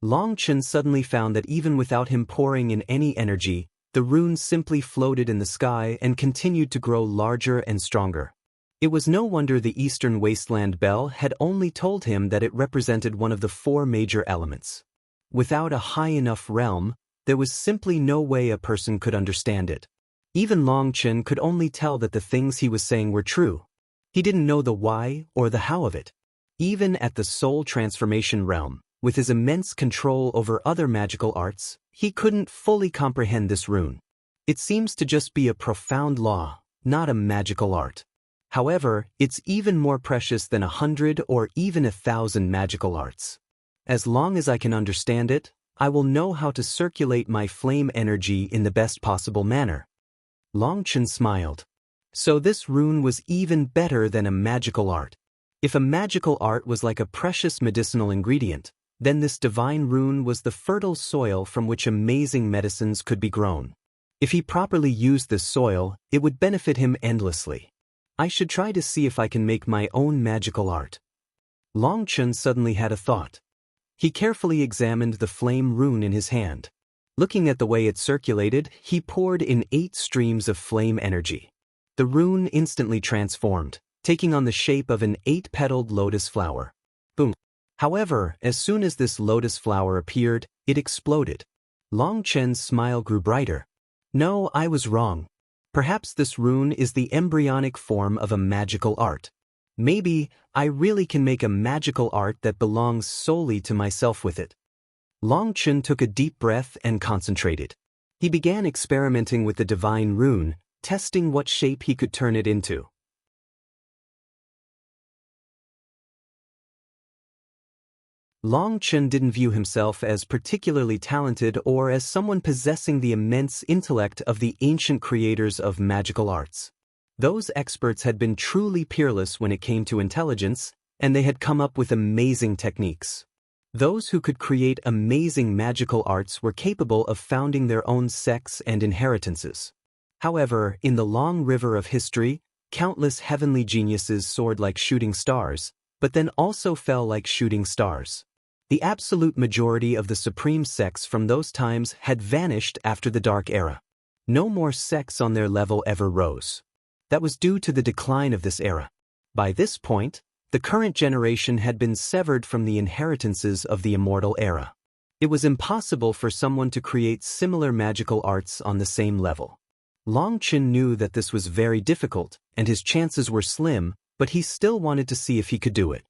Long Chen suddenly found that even without him pouring in any energy, the runes simply floated in the sky and continued to grow larger and stronger. It was no wonder the Eastern Wasteland Bell had only told him that it represented one of the 4 major elements. Without a high enough realm, there was simply no way a person could understand it. Even Long Chen could only tell that the things he was saying were true. He didn't know the why or the how of it. Even at the soul transformation realm, with his immense control over other magical arts, he couldn't fully comprehend this rune. It seems to just be a profound law, not a magical art. However, it's even more precious than 100 or even 1,000 magical arts. As long as I can understand it, I will know how to circulate my flame energy in the best possible manner. Long Chen smiled. So this rune was even better than a magical art. If a magical art was like a precious medicinal ingredient, then this divine rune was the fertile soil from which amazing medicines could be grown. If he properly used this soil, it would benefit him endlessly. I should try to see if I can make my own magical art. Long Chen suddenly had a thought. He carefully examined the flame rune in his hand. Looking at the way it circulated, he poured in 8 streams of flame energy. The rune instantly transformed, taking on the shape of an 8-petaled lotus flower. Boom! However, as soon as this lotus flower appeared, it exploded. Long Chen's smile grew brighter. No, I was wrong. Perhaps this rune is the embryonic form of a magical art. Maybe I really can make a magical art that belongs solely to myself with it. Long Chen took a deep breath and concentrated. He began experimenting with the divine rune, testing what shape he could turn it into. Long Chen didn't view himself as particularly talented or as someone possessing the immense intellect of the ancient creators of magical arts. Those experts had been truly peerless when it came to intelligence, and they had come up with amazing techniques. Those who could create amazing magical arts were capable of founding their own sects and inheritances. However, in the long river of history, countless heavenly geniuses soared like shooting stars, but then also fell like shooting stars. The absolute majority of the supreme sects from those times had vanished after the Dark Era. No more sects on their level ever rose. That was due to the decline of this era. By this point, the current generation had been severed from the inheritances of the immortal era. It was impossible for someone to create similar magical arts on the same level. Long Chen knew that this was very difficult, and his chances were slim, but he still wanted to see if he could do it.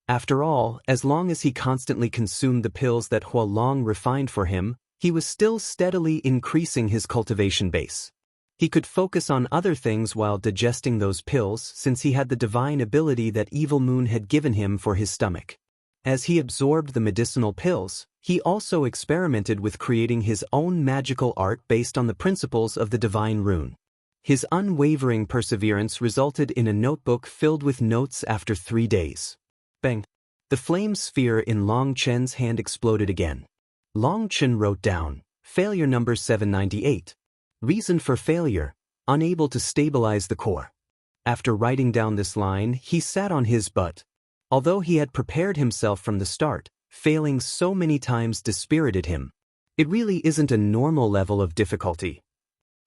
After all, as long as he constantly consumed the pills that Hualong refined for him, he was still steadily increasing his cultivation base. He could focus on other things while digesting those pills since he had the divine ability that Evil Moon had given him for his stomach. As he absorbed the medicinal pills, he also experimented with creating his own magical art based on the principles of the divine rune. His unwavering perseverance resulted in a notebook filled with notes after 3 days. Bang! The flame sphere in Long Chen's hand exploded again. Long Chen wrote down, failure number 798. Reason for failure, unable to stabilize the core. After writing down this line, he sat on his butt. Although he had prepared himself from the start, failing so many times dispirited him. It really isn't a normal level of difficulty.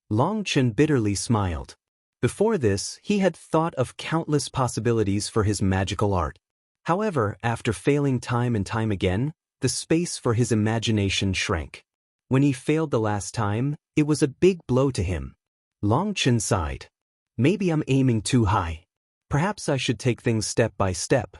Long Chen bitterly smiled. Before this, he had thought of countless possibilities for his magical art. However, after failing time and time again, the space for his imagination shrank. When he failed the last time, it was a big blow to him. Long Chen sighed. Maybe I'm aiming too high. Perhaps I should take things step by step.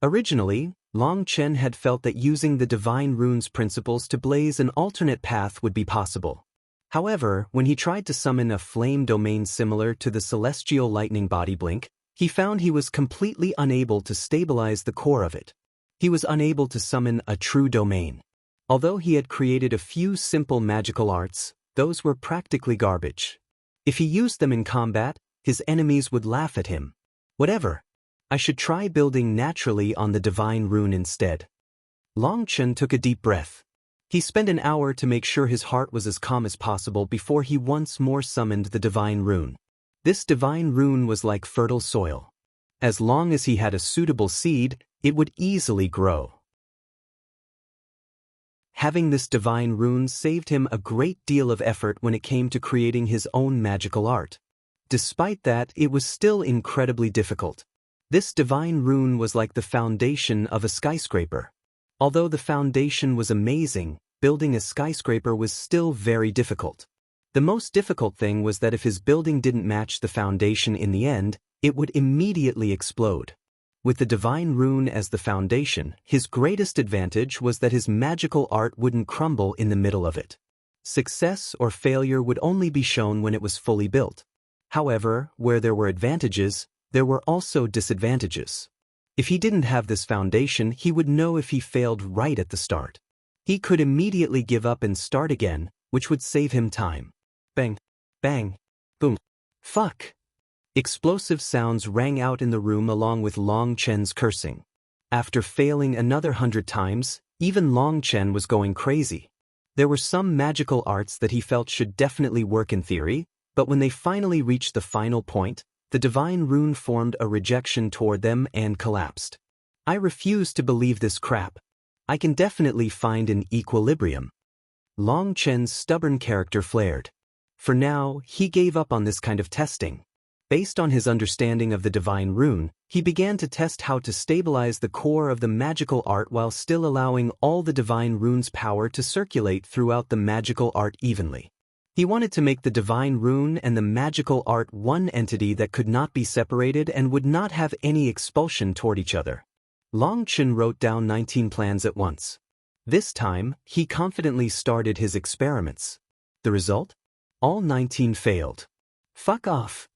Originally, Long Chen had felt that using the divine runes principles to blaze an alternate path would be possible. However, when he tried to summon a flame domain similar to the celestial lightning body blink, he found he was completely unable to stabilize the core of it. He was unable to summon a true domain. Although he had created a few simple magical arts, those were practically garbage. If he used them in combat, his enemies would laugh at him. Whatever. I should try building naturally on the divine rune instead. Long Chen took a deep breath. He spent an hour to make sure his heart was as calm as possible before he once more summoned the divine rune. This divine rune was like fertile soil. As long as he had a suitable seed, it would easily grow. Having this divine rune saved him a great deal of effort when it came to creating his own magical art. Despite that, it was still incredibly difficult. This divine rune was like the foundation of a skyscraper. Although the foundation was amazing, building a skyscraper was still very difficult. The most difficult thing was that if his building didn't match the foundation in the end, it would immediately explode. With the divine rune as the foundation, his greatest advantage was that his magical art wouldn't crumble in the middle of it. Success or failure would only be shown when it was fully built. However, where there were advantages, there were also disadvantages. If he didn't have this foundation, he would know if he failed right at the start. He could immediately give up and start again, which would save him time. Bang, bang, boom, fuck. Explosive sounds rang out in the room along with Long Chen's cursing. After failing another 100 times, even Long Chen was going crazy. There were some magical arts that he felt should definitely work in theory, but when they finally reached the final point, the divine rune formed a rejection toward them and collapsed. I refuse to believe this crap. I can definitely find an equilibrium. Long Chen's stubborn character flared. For now, he gave up on this kind of testing. Based on his understanding of the divine rune, he began to test how to stabilize the core of the magical art while still allowing all the divine rune's power to circulate throughout the magical art evenly. He wanted to make the divine rune and the magical art one entity that could not be separated and would not have any expulsion toward each other. Long Chen wrote down 19 plans at once. This time, he confidently started his experiments. The result? All 19 failed. Fuck off.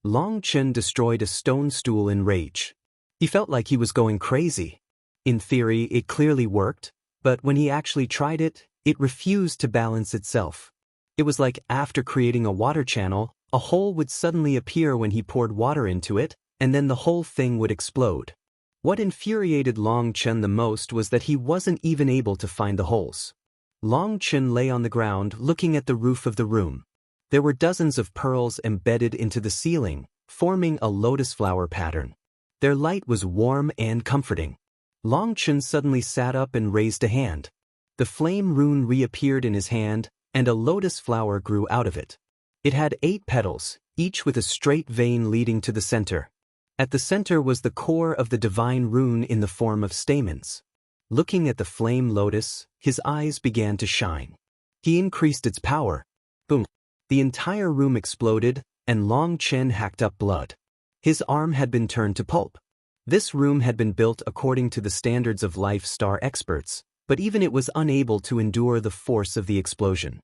Long Chen destroyed a stone stool in rage. He felt like he was going crazy. In theory, it clearly worked, but when he actually tried it, it refused to balance itself. It was like after creating a water channel, a hole would suddenly appear when he poured water into it, and then the whole thing would explode. What infuriated Long Chen the most was that he wasn't even able to find the holes. Long Chen lay on the ground looking at the roof of the room. There were dozens of pearls embedded into the ceiling, forming a lotus flower pattern. Their light was warm and comforting. Long Chen suddenly sat up and raised a hand. The flame rune reappeared in his hand, and a lotus flower grew out of it. It had 8 petals, each with a straight vein leading to the center. At the center was the core of the divine rune in the form of stamens. Looking at the flame lotus, his eyes began to shine. He increased its power. Boom! The entire room exploded, and Long Chen hacked up blood. His arm had been turned to pulp. This room had been built according to the standards of life star experts, but even it was unable to endure the force of the explosion.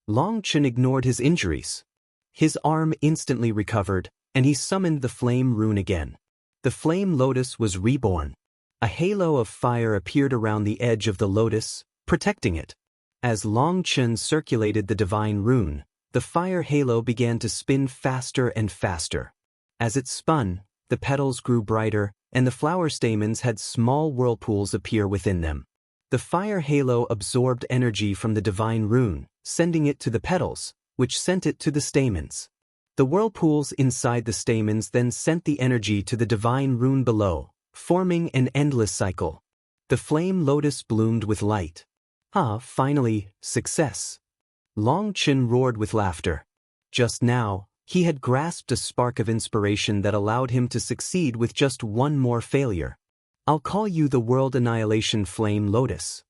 Long Chen ignored his injuries. His arm instantly recovered, and he summoned the flame rune again. The flame lotus was reborn. A halo of fire appeared around the edge of the lotus, protecting it. As Long Chen circulated the divine rune, the fire halo began to spin faster and faster. As it spun, the petals grew brighter, and the flower stamens had small whirlpools appear within them. The fire halo absorbed energy from the divine rune, sending it to the petals, which sent it to the stamens. The whirlpools inside the stamens then sent the energy to the divine rune below, forming an endless cycle. The flame lotus bloomed with light. Finally, success. Long Chen roared with laughter. Just now, he had grasped a spark of inspiration that allowed him to succeed with just one more failure. I'll call you the World Annihilation Flame Lotus.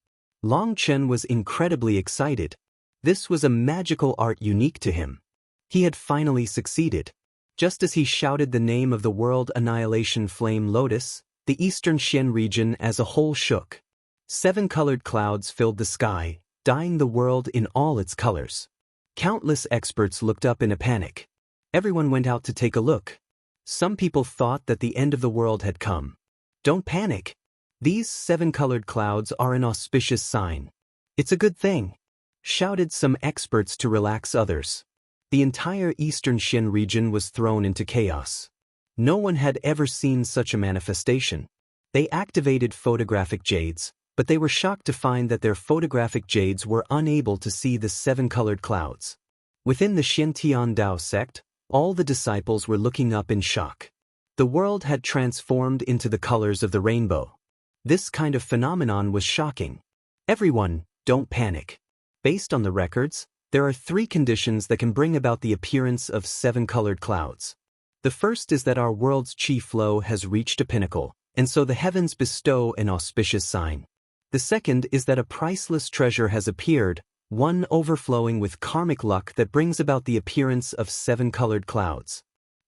Long Chen was incredibly excited. This was a magical art unique to him. He had finally succeeded. Just as he shouted the name of the World Annihilation Flame Lotus, the eastern Xian region as a whole shook. 7 colored clouds filled the sky, dyeing the world in all its colors. Countless experts looked up in a panic. Everyone went out to take a look. Some people thought that the end of the world had come. Don't panic. These 7 colored clouds are an auspicious sign. It's a good thing, shouted some experts to relax others. The entire eastern Xian region was thrown into chaos. No one had ever seen such a manifestation. They activated photographic jades, but they were shocked to find that their photographic jades were unable to see the 7 colored clouds. Within the Xiantian Dao sect, all the disciples were looking up in shock. The world had transformed into the colors of the rainbow. This kind of phenomenon was shocking. Everyone, don't panic. Based on the records, there are 3 conditions that can bring about the appearance of 7 colored clouds. The first is that our world's chi flow has reached a pinnacle, and so the heavens bestow an auspicious sign. The second is that a priceless treasure has appeared, one overflowing with karmic luck that brings about the appearance of 7 colored clouds.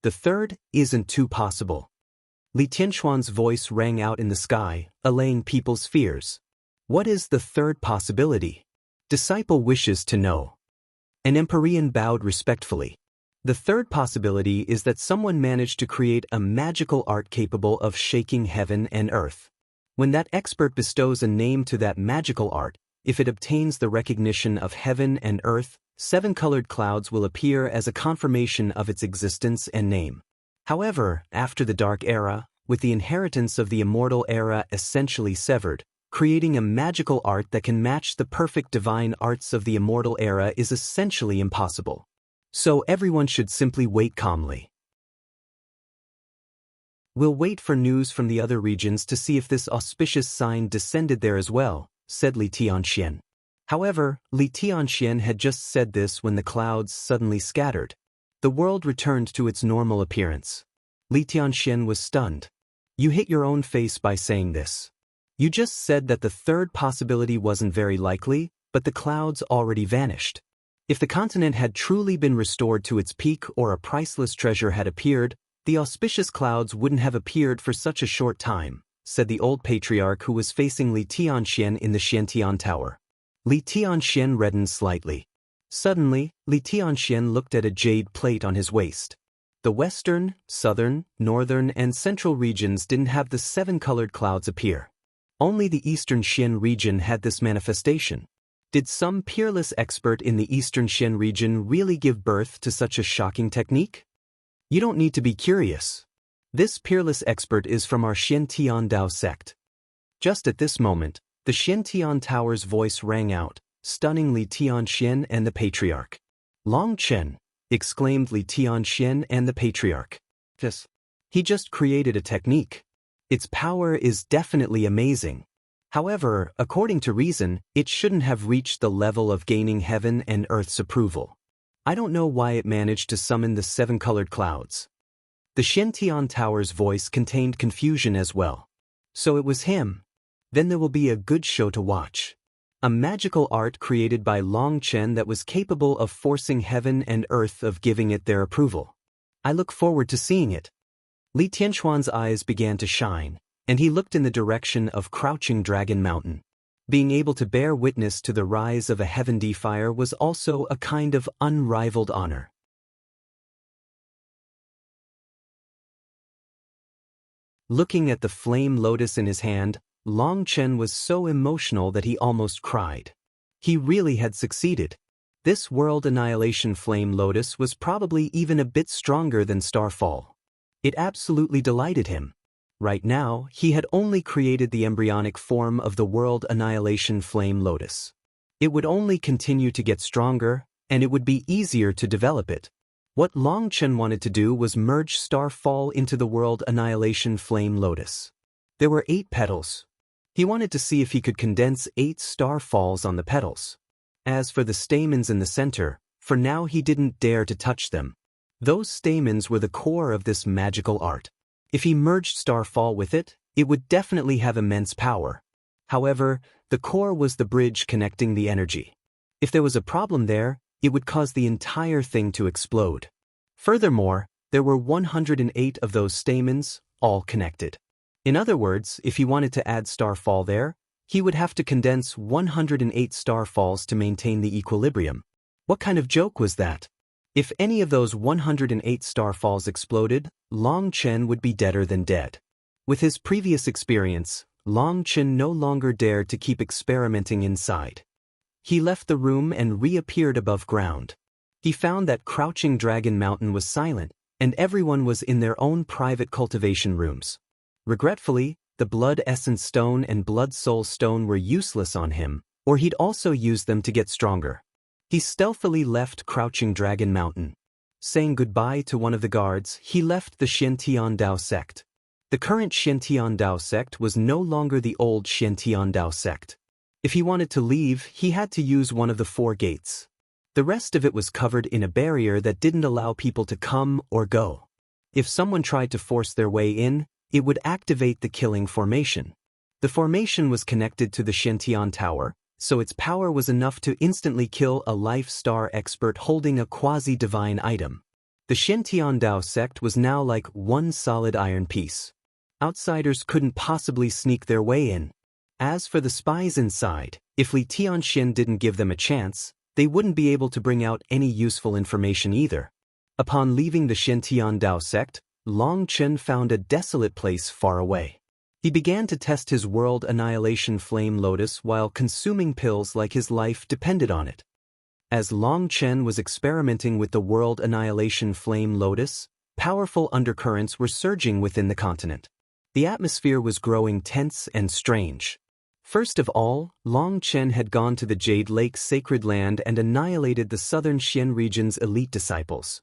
The third isn't too possible. Li Tianxuan's voice rang out in the sky, allaying people's fears. What is the third possibility? Disciple wishes to know. An Empyrean bowed respectfully. The third possibility is that someone managed to create a magical art capable of shaking heaven and earth. When that expert bestows a name to that magical art, if it obtains the recognition of heaven and earth, 7 colored clouds will appear as a confirmation of its existence and name. However, after the Dark Era, with the inheritance of the Immortal Era essentially severed, creating a magical art that can match the perfect divine arts of the Immortal Era is essentially impossible. So everyone should simply wait calmly. We'll wait for news from the other regions to see if this auspicious sign descended there as well, said Li Tianxian. However, Li Tianxian had just said this when the clouds suddenly scattered. The world returned to its normal appearance. Li Tianxian was stunned. You hit your own face by saying this. You just said that the third possibility wasn't very likely, but the clouds already vanished. If the continent had truly been restored to its peak or a priceless treasure had appeared, the auspicious clouds wouldn't have appeared for such a short time, said the old patriarch who was facing Li Tianxian in the Xiantian Tower. Li Tianxian reddened slightly. Suddenly, Li Tianxian looked at a jade plate on his waist. The western, southern, northern, and central regions didn't have the 7-colored clouds appear. Only the eastern Xian region had this manifestation. Did some peerless expert in the eastern Xian region really give birth to such a shocking technique? You don't need to be curious. This peerless expert is from our Xiantian Dao sect. Just at this moment, the Xiantian Tower's voice rang out, stunning Li Tianxian and the patriarch. Long Chen, exclaimed Li Tianxian and the patriarch. He just created a technique. Its power is definitely amazing. However, according to reason, it shouldn't have reached the level of gaining heaven and earth's approval. I don't know why it managed to summon the 7-colored clouds. The Xiantian Tower's voice contained confusion as well. So it was him. Then there will be a good show to watch. A magical art created by Long Chen that was capable of forcing heaven and earth of giving it their approval. I look forward to seeing it. Li Tianxuan's eyes began to shine, and he looked in the direction of Crouching Dragon Mountain. Being able to bear witness to the rise of a heaven defier was also a kind of unrivaled honor. Looking at the flame lotus in his hand, Long Chen was so emotional that he almost cried. He really had succeeded. This world annihilation flame lotus was probably even a bit stronger than Starfall. It absolutely delighted him. Right now, he had only created the embryonic form of the world annihilation flame lotus. It would only continue to get stronger, and it would be easier to develop it. What Long Chen wanted to do was merge Starfall into the world annihilation flame lotus. There were 8 petals. He wanted to see if he could condense 8 starfalls on the petals. As for the stamens in the center, for now he didn't dare to touch them. Those stamens were the core of this magical art. If he merged Starfall with it, it would definitely have immense power. However, the core was the bridge connecting the energy. If there was a problem there, it would cause the entire thing to explode. Furthermore, there were 108 of those stamens, all connected. In other words, if he wanted to add Starfall there, he would have to condense 108 Starfalls to maintain the equilibrium. What kind of joke was that? If any of those 108 Starfalls exploded, Long Chen would be deader than dead. With his previous experience, Long Chen no longer dared to keep experimenting inside. He left the room and reappeared above ground. He found that Crouching Dragon Mountain was silent, and everyone was in their own private cultivation rooms. Regretfully, the Blood Essence Stone and Blood Soul Stone were useless on him, or he'd also use them to get stronger. He stealthily left Crouching Dragon Mountain. Saying goodbye to one of the guards, he left the Xiantian Dao sect. The current Xiantian Dao sect was no longer the old Xiantian Dao sect. If he wanted to leave, he had to use one of the 4 gates. The rest of it was covered in a barrier that didn't allow people to come or go. If someone tried to force their way in, it would activate the killing formation. The formation was connected to the Xiantian Tower, so its power was enough to instantly kill a life star expert holding a quasi-divine item. The Xiantian Dao sect was now like one solid iron piece. Outsiders couldn't possibly sneak their way in. As for the spies inside, if Li Tianxian didn't give them a chance, they wouldn't be able to bring out any useful information either. Upon leaving the Xiantian Dao sect, Long Chen found a desolate place far away. He began to test his world annihilation flame lotus while consuming pills like his life depended on it. As Long Chen was experimenting with the world annihilation flame lotus, powerful undercurrents were surging within the continent. The atmosphere was growing tense and strange. First of all, Long Chen had gone to the Jade Lake Sacred Land and annihilated the southern Xian region's elite disciples.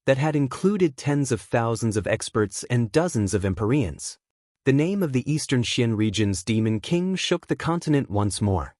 That had included tens of thousands of experts and dozens of Empyreans. The name of the eastern Xian region's Demon King shook the continent once more.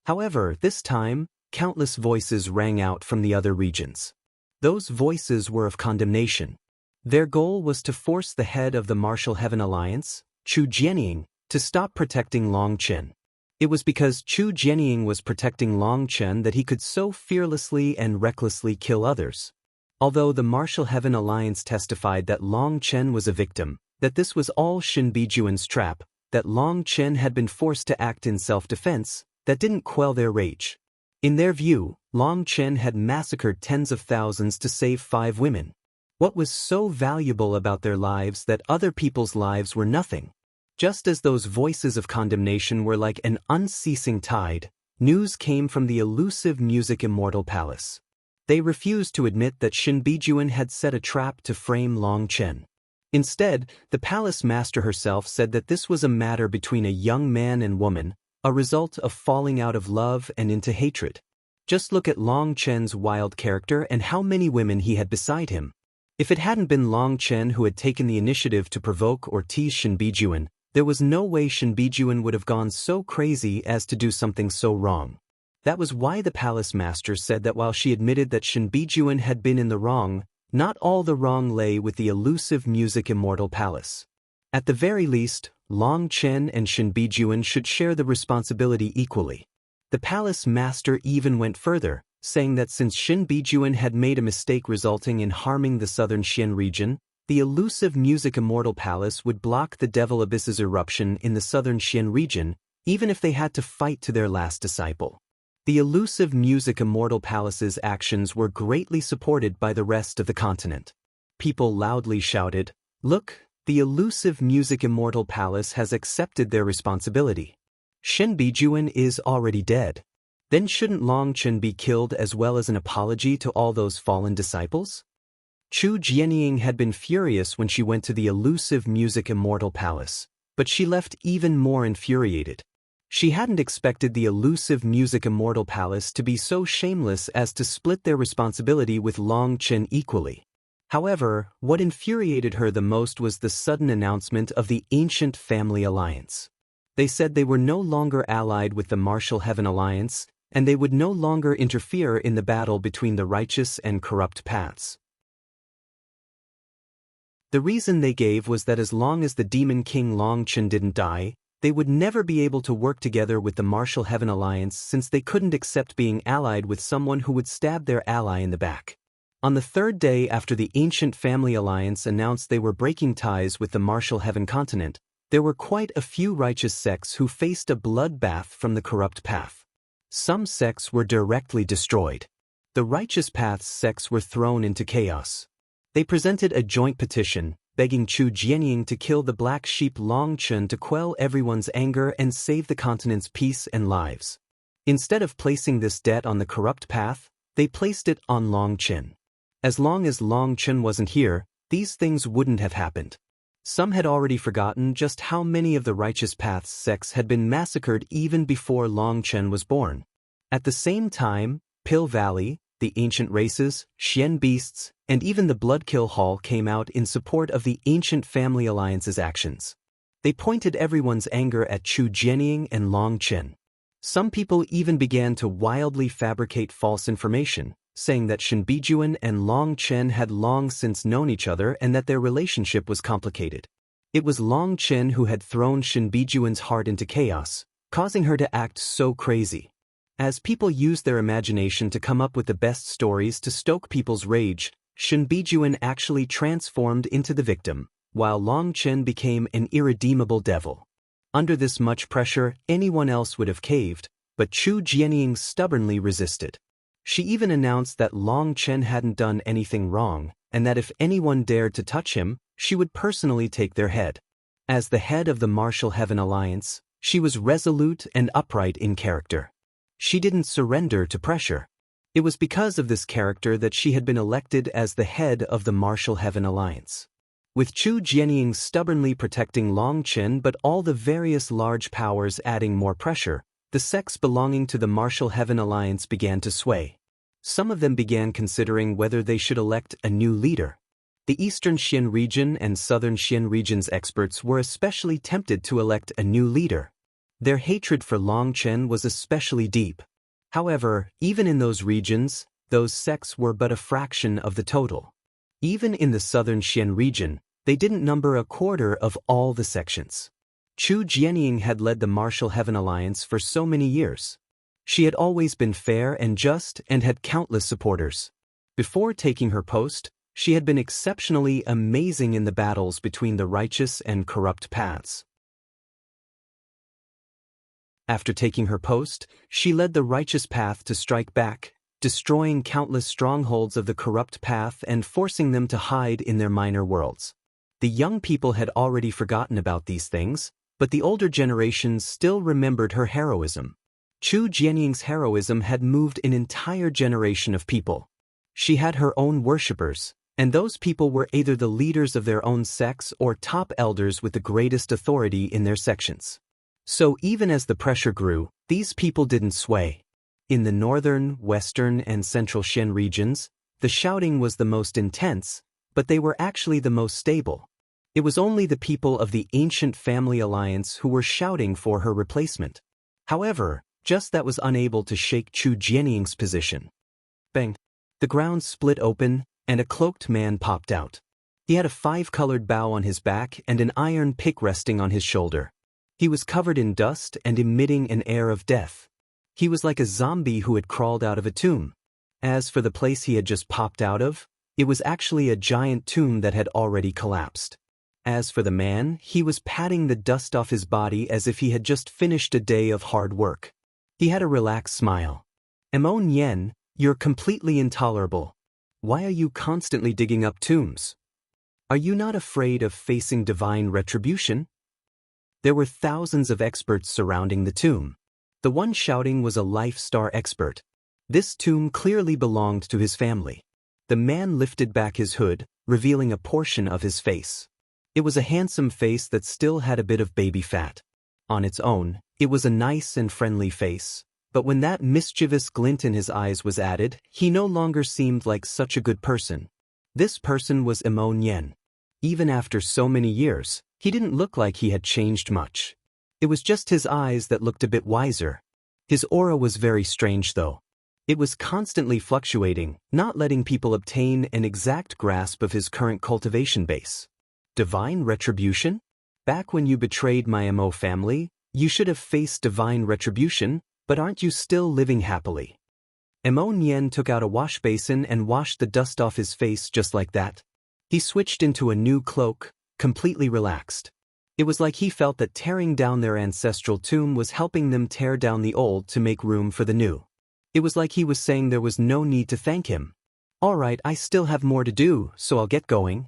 However, this time, countless voices rang out from the other regions. Those voices were of condemnation. Their goal was to force the head of the Martial Heaven Alliance, Chu Jianying, to stop protecting Long Chen. It was because Chu Jianying was protecting Long Chen that he could so fearlessly and recklessly kill others. Although the Martial Heaven Alliance testified that Long Chen was a victim, that this was all Shin Bijuan's trap, that Long Chen had been forced to act in self-defense, that didn't quell their rage. In their view, Long Chen had massacred tens of thousands to save 5 women. What was so valuable about their lives that other people's lives were nothing? Just as those voices of condemnation were like an unceasing tide, news came from the elusive Music Immortal Palace. They refused to admit that Shin Bijuan had set a trap to frame Long Chen. Instead, the palace master herself said that this was a matter between a young man and woman, a result of falling out of love and into hatred. Just look at Long Chen's wild character and how many women he had beside him. If it hadn't been Long Chen who had taken the initiative to provoke or tease Shin Bijuan, there was no way Shin Bijuan would have gone so crazy as to do something so wrong. That was why the palace master said that while she admitted that Shin Bijuan had been in the wrong, not all the wrong lay with the elusive Music Immortal Palace. At the very least, Long Chen and Shin Bijuan should share the responsibility equally. The palace master even went further, saying that since Shin Bijuan had made a mistake resulting in harming the southern Xian region, the elusive Music Immortal Palace would block the Devil Abyss's eruption in the southern Xian region, even if they had to fight to their last disciple. The elusive Music Immortal Palace's actions were greatly supported by the rest of the continent. People loudly shouted, "Look, the elusive Music Immortal Palace has accepted their responsibility. Shin Bijuan is already dead. Then shouldn't Long Chen be killed as well as an apology to all those fallen disciples?" Chu Jianying had been furious when she went to the elusive Music Immortal Palace, but she left even more infuriated. She hadn't expected the elusive Music Immortal Palace to be so shameless as to split their responsibility with Long Chen equally. However, what infuriated her the most was the sudden announcement of the Ancient Family Alliance. They said they were no longer allied with the Martial Heaven Alliance, and they would no longer interfere in the battle between the righteous and corrupt paths. The reason they gave was that as long as the Demon King Long Chen didn't die, they would never be able to work together with the Martial Heaven Alliance since they couldn't accept being allied with someone who would stab their ally in the back. On the 3rd day after the Ancient Family Alliance announced they were breaking ties with the Martial Heaven continent, there were quite a few righteous sects who faced a bloodbath from the corrupt path. Some sects were directly destroyed. The righteous path's sects were thrown into chaos. They presented a joint petition, begging Chu Jianying to kill the black sheep Long Chen to quell everyone's anger and save the continent's peace and lives. Instead of placing this debt on the corrupt path, they placed it on Long Chen. As long as Long Chen wasn't here, these things wouldn't have happened. Some had already forgotten just how many of the righteous path's sects had been massacred even before Long Chen was born. At the same time, Pill Valley, the ancient races, Xian beasts, and even the Bloodkill Hall came out in support of the Ancient Family Alliance's actions. They pointed everyone's anger at Chu Jianying and Long Chen. Some people even began to wildly fabricate false information, saying that Shin Bijuan and Long Chen had long since known each other and that their relationship was complicated. It was Long Chen who had thrown Shin Bijuan's heart into chaos, causing her to act so crazy. As people used their imagination to come up with the best stories to stoke people's rage, Shin Bijuan actually transformed into the victim, while Long Chen became an irredeemable devil. Under this much pressure, anyone else would have caved, but Chu Jianying stubbornly resisted. She even announced that Long Chen hadn't done anything wrong, and that if anyone dared to touch him, she would personally take their head. As the head of the Martial Heaven Alliance, she was resolute and upright in character. She didn't surrender to pressure. It was because of this character that she had been elected as the head of the Martial Heaven Alliance. With Chu Jianying stubbornly protecting Long Chen but all the various large powers adding more pressure, the sects belonging to the Martial Heaven Alliance began to sway. Some of them began considering whether they should elect a new leader. The Eastern Xian region and Southern Xian region's experts were especially tempted to elect a new leader. Their hatred for Long Chen was especially deep. However, even in those regions, those sects were but a fraction of the total. Even in the Southern Xian region, they didn't number a quarter of all the sections. Chu Jianying had led the Martial Heaven Alliance for so many years. She had always been fair and just and had countless supporters. Before taking her post, she had been exceptionally amazing in the battles between the righteous and corrupt paths. After taking her post, she led the righteous path to strike back, destroying countless strongholds of the corrupt path and forcing them to hide in their minor worlds. The young people had already forgotten about these things, but the older generations still remembered her heroism. Chu Jianying's heroism had moved an entire generation of people. She had her own worshippers, and those people were either the leaders of their own sects or top elders with the greatest authority in their sections. So even as the pressure grew, these people didn't sway. In the northern, western, and central Shen regions, the shouting was the most intense, but they were actually the most stable. It was only the people of the ancient family alliance who were shouting for her replacement. However, just that was unable to shake Chu Jianying's position. Bang! The ground split open, and a cloaked man popped out. He had a 5-colored bow on his back and an iron pick resting on his shoulder. He was covered in dust and emitting an air of death. He was like a zombie who had crawled out of a tomb. As for the place he had just popped out of, it was actually a giant tomb that had already collapsed. As for the man, he was patting the dust off his body as if he had just finished a day of hard work. He had a relaxed smile. "Emon Yen, you're completely intolerable. Why are you constantly digging up tombs? Are you not afraid of facing divine retribution?" There were thousands of experts surrounding the tomb. The one shouting was a life-star expert. This tomb clearly belonged to his family. The man lifted back his hood, revealing a portion of his face. It was a handsome face that still had a bit of baby fat. On its own, it was a nice and friendly face, but when that mischievous glint in his eyes was added, he no longer seemed like such a good person. This person was Emon Yen. Even after so many years, he didn't look like he had changed much. It was just his eyes that looked a bit wiser. His aura was very strange though. It was constantly fluctuating, not letting people obtain an exact grasp of his current cultivation base. Divine retribution? Back when you betrayed my Mo family, you should have faced divine retribution, but aren't you still living happily? Emon Yen took out a wash basin and washed the dust off his face just like that. He switched into a new cloak, completely relaxed. It was like he felt that tearing down their ancestral tomb was helping them tear down the old to make room for the new. It was like he was saying there was no need to thank him. "Alright, I still have more to do, so I'll get going."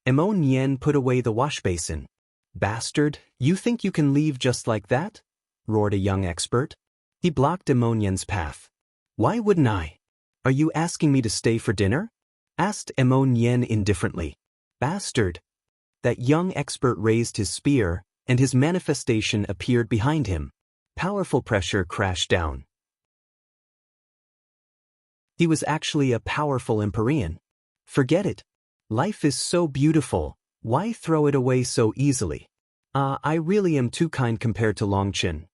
Emon Yen put away the wash basin. "Bastard, you think you can leave just like that?" roared a young expert. He blocked Emon Yen's path. "Why wouldn't I? Are you asking me to stay for dinner?" asked Emon Yen indifferently. "Bastard." That young expert raised his spear, and his manifestation appeared behind him. Powerful pressure crashed down. He was actually a powerful Empyrean. Forget it. Life is so beautiful, why throw it away so easily? I really am too kind compared to Longchen.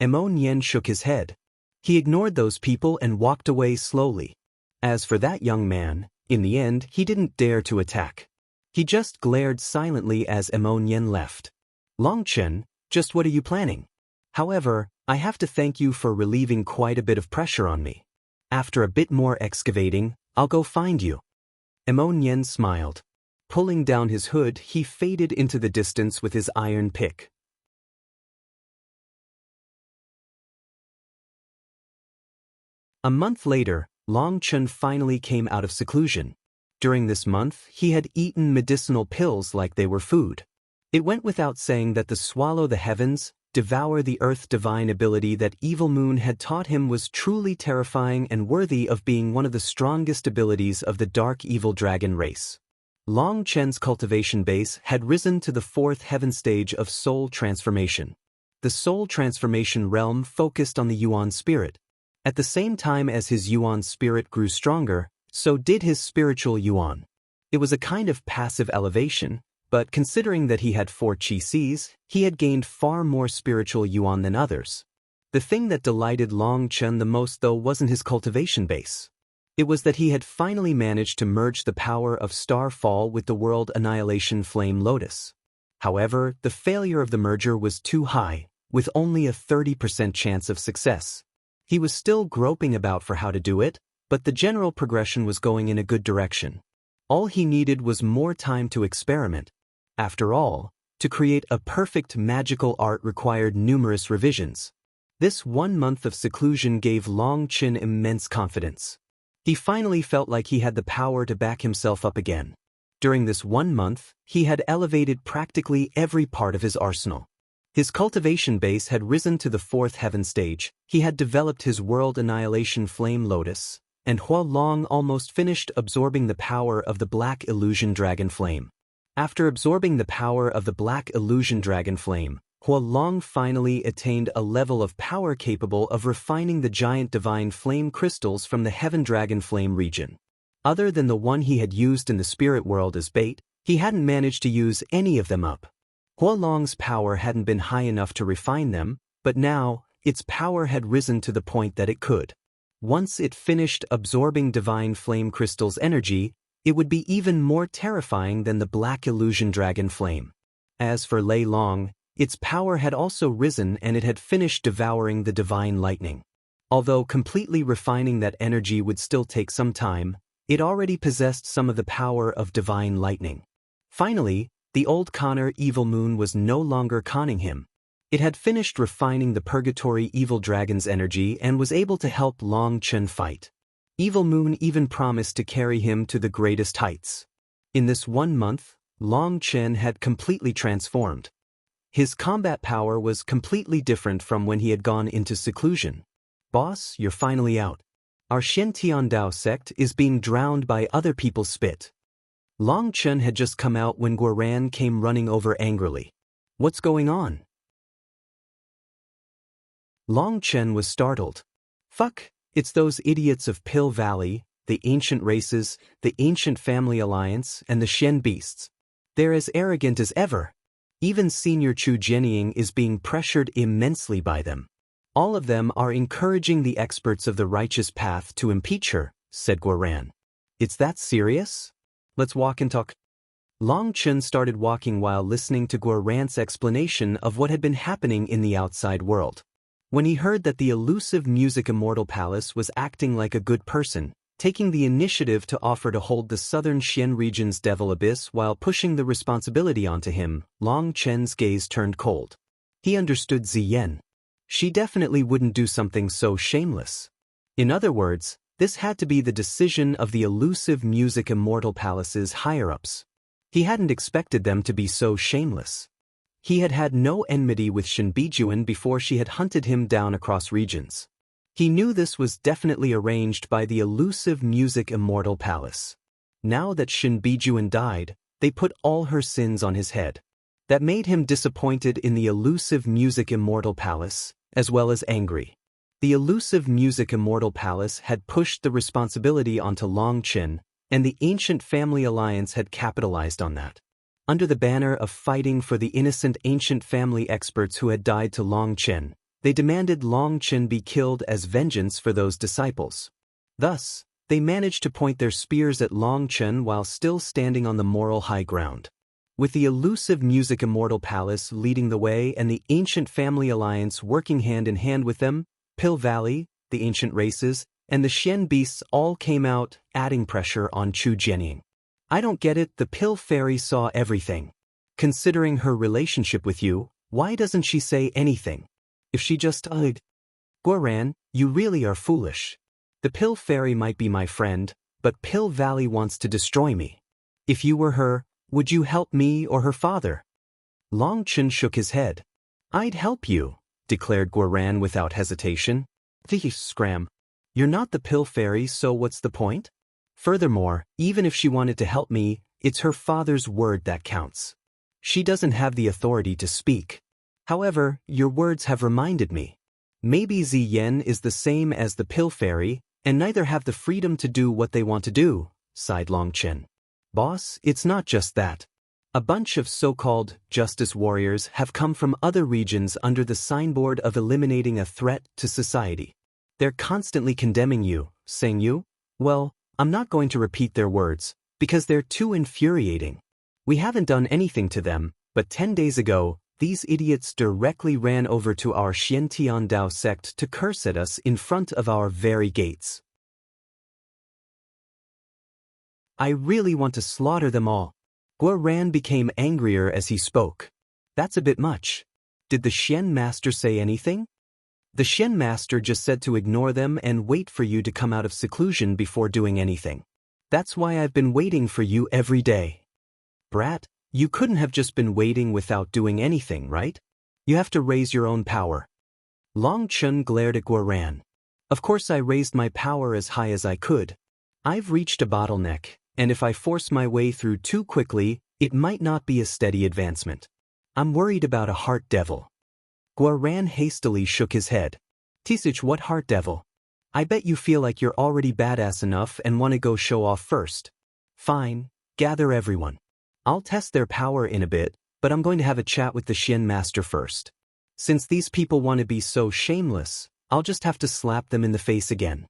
Emon Yen shook his head. He ignored those people and walked away slowly. As for that young man, in the end he didn't dare to attack. He just glared silently as Emon Yen left. "Longchen, just what are you planning? However, I have to thank you for relieving quite a bit of pressure on me. After a bit more excavating, I'll go find you." Emon Yen smiled. Pulling down his hood, he faded into the distance with his iron pick. A month later, Longchen finally came out of seclusion. During this month, he had eaten medicinal pills like they were food. It went without saying that the swallow the heavens, devour the earth divine ability that Evil Moon had taught him was truly terrifying and worthy of being one of the strongest abilities of the dark evil dragon race. Long Chen's cultivation base had risen to the 4th heaven stage of soul transformation. The soul transformation realm focused on the Yuan spirit. At the same time as his Yuan spirit grew stronger, so did his spiritual Yuan. It was a kind of passive elevation, but considering that he had 4 Qi Cs, he had gained far more spiritual Yuan than others. The thing that delighted Long Chen the most though wasn't his cultivation base. It was that he had finally managed to merge the power of Starfall with the world Annihilation Flame Lotus. However, the failure of the merger was too high, with only a 30% chance of success. He was still groping about for how to do it, but the general progression was going in a good direction. All he needed was more time to experiment. After all, to create a perfect magical art required numerous revisions. This 1 month of seclusion gave Long Chen immense confidence. He finally felt like he had the power to back himself up again. During this 1 month, he had elevated practically every part of his arsenal. His cultivation base had risen to the 4th heaven stage, he had developed his world annihilation flame Lotus, and Hua Long almost finished absorbing the power of the Black Illusion Dragon Flame. After absorbing the power of the Black Illusion Dragon Flame, Hua Long finally attained a level of power capable of refining the giant divine flame crystals from the Heaven Dragon Flame region. Other than the one he had used in the spirit world as bait, he hadn't managed to use any of them up. Hua Long's power hadn't been high enough to refine them, but now, its power had risen to the point that it could. Once it finished absorbing divine flame crystals' energy, it would be even more terrifying than the Black Illusion Dragon Flame. As for Lei Long, its power had also risen and it had finished devouring the divine lightning. Although completely refining that energy would still take some time, it already possessed some of the power of divine lightning. Finally, the old conner Evil Moon was no longer conning him. It had finished refining the Purgatory Evil Dragon's energy and was able to help Long Chen fight. Evil Moon even promised to carry him to the greatest heights. In this 1 month, Long Chen had completely transformed. His combat power was completely different from when he had gone into seclusion. "Boss, you're finally out. Our Shen Tiandao sect is being drowned by other people's spit." Long Chen had just come out when Guo Ran came running over angrily. "What's going on?" Long Chen was startled. "Fuck, it's those idiots of Pill Valley, the ancient races, the ancient family alliance, and the Shen beasts. They're as arrogant as ever. Even Senior Chu Jianying is being pressured immensely by them. All of them are encouraging the experts of the righteous path to impeach her," said Guo Ran. "It's that serious? Let's walk and talk." Long Chen started walking while listening to Guo Ran's explanation of what had been happening in the outside world. When he heard that the elusive Music Immortal Palace was acting like a good person, taking the initiative to offer to hold the southern Xian region's Devil Abyss while pushing the responsibility onto him, Long Chen's gaze turned cold. He understood Ziyen. She definitely wouldn't do something so shameless. In other words, this had to be the decision of the elusive Music Immortal Palace's higher-ups. He hadn't expected them to be so shameless. He had had no enmity with Shen Bijuan before she had hunted him down across regions. He knew this was definitely arranged by the elusive Music Immortal Palace. Now that Shen Bijuan died, they put all her sins on his head. That made him disappointed in the elusive Music Immortal Palace, as well as angry. The elusive Music Immortal Palace had pushed the responsibility onto Long Chen, and the ancient family alliance had capitalized on that. Under the banner of fighting for the innocent ancient family experts who had died to Long Chen, they demanded Long Chen be killed as vengeance for those disciples. Thus, they managed to point their spears at Long Chen while still standing on the moral high ground. With the elusive Music Immortal Palace leading the way and the ancient family alliance working hand in hand with them, Pill Valley, the ancient races, and the Xian beasts all came out, adding pressure on Chu Jianying. "I don't get it, the Pill Fairy saw everything. Considering her relationship with you, why doesn't she say anything? If she just Guo Ran, you really are foolish. The Pill Fairy might be my friend, but Pill Valley wants to destroy me. If you were her, would you help me or her father?" Long Chen shook his head. "I'd help you," declared Guo Ran without hesitation. "Scram. You're not the Pill Fairy, so what's the point? Furthermore, even if she wanted to help me, it's her father's word that counts. She doesn't have the authority to speak. However, your words have reminded me. Maybe Ziyen is the same as the Pill Fairy, and neither have the freedom to do what they want to do," sighed Long Chen. "Boss, it's not just that. A bunch of so-called justice warriors have come from other regions under the signboard of eliminating a threat to society. They're constantly condemning you, saying you, well, I'm not going to repeat their words, because they're too infuriating. We haven't done anything to them, But 10 days ago, these idiots directly ran over to our Xiantian Dao sect to curse at us in front of our very gates. I really want to slaughter them all. Guo Ran became angrier as he spoke. That's a bit much. Did the Xian master say anything? The Xian master just said to ignore them and wait for you to come out of seclusion before doing anything. That's why I've been waiting for you every day. Brat, you couldn't have just been waiting without doing anything, right? You have to raise your own power. Long Chun glared at Guo Ran. Of course I raised my power as high as I could. I've reached a bottleneck, and if I force my way through too quickly, it might not be a steady advancement. I'm worried about a heart devil. Guo Ran hastily shook his head. Tisich, what heart devil? I bet you feel like you're already badass enough and want to go show off first. Fine, gather everyone. I'll test their power in a bit, but I'm going to have a chat with the Xian master first. Since these people want to be so shameless, I'll just have to slap them in the face again.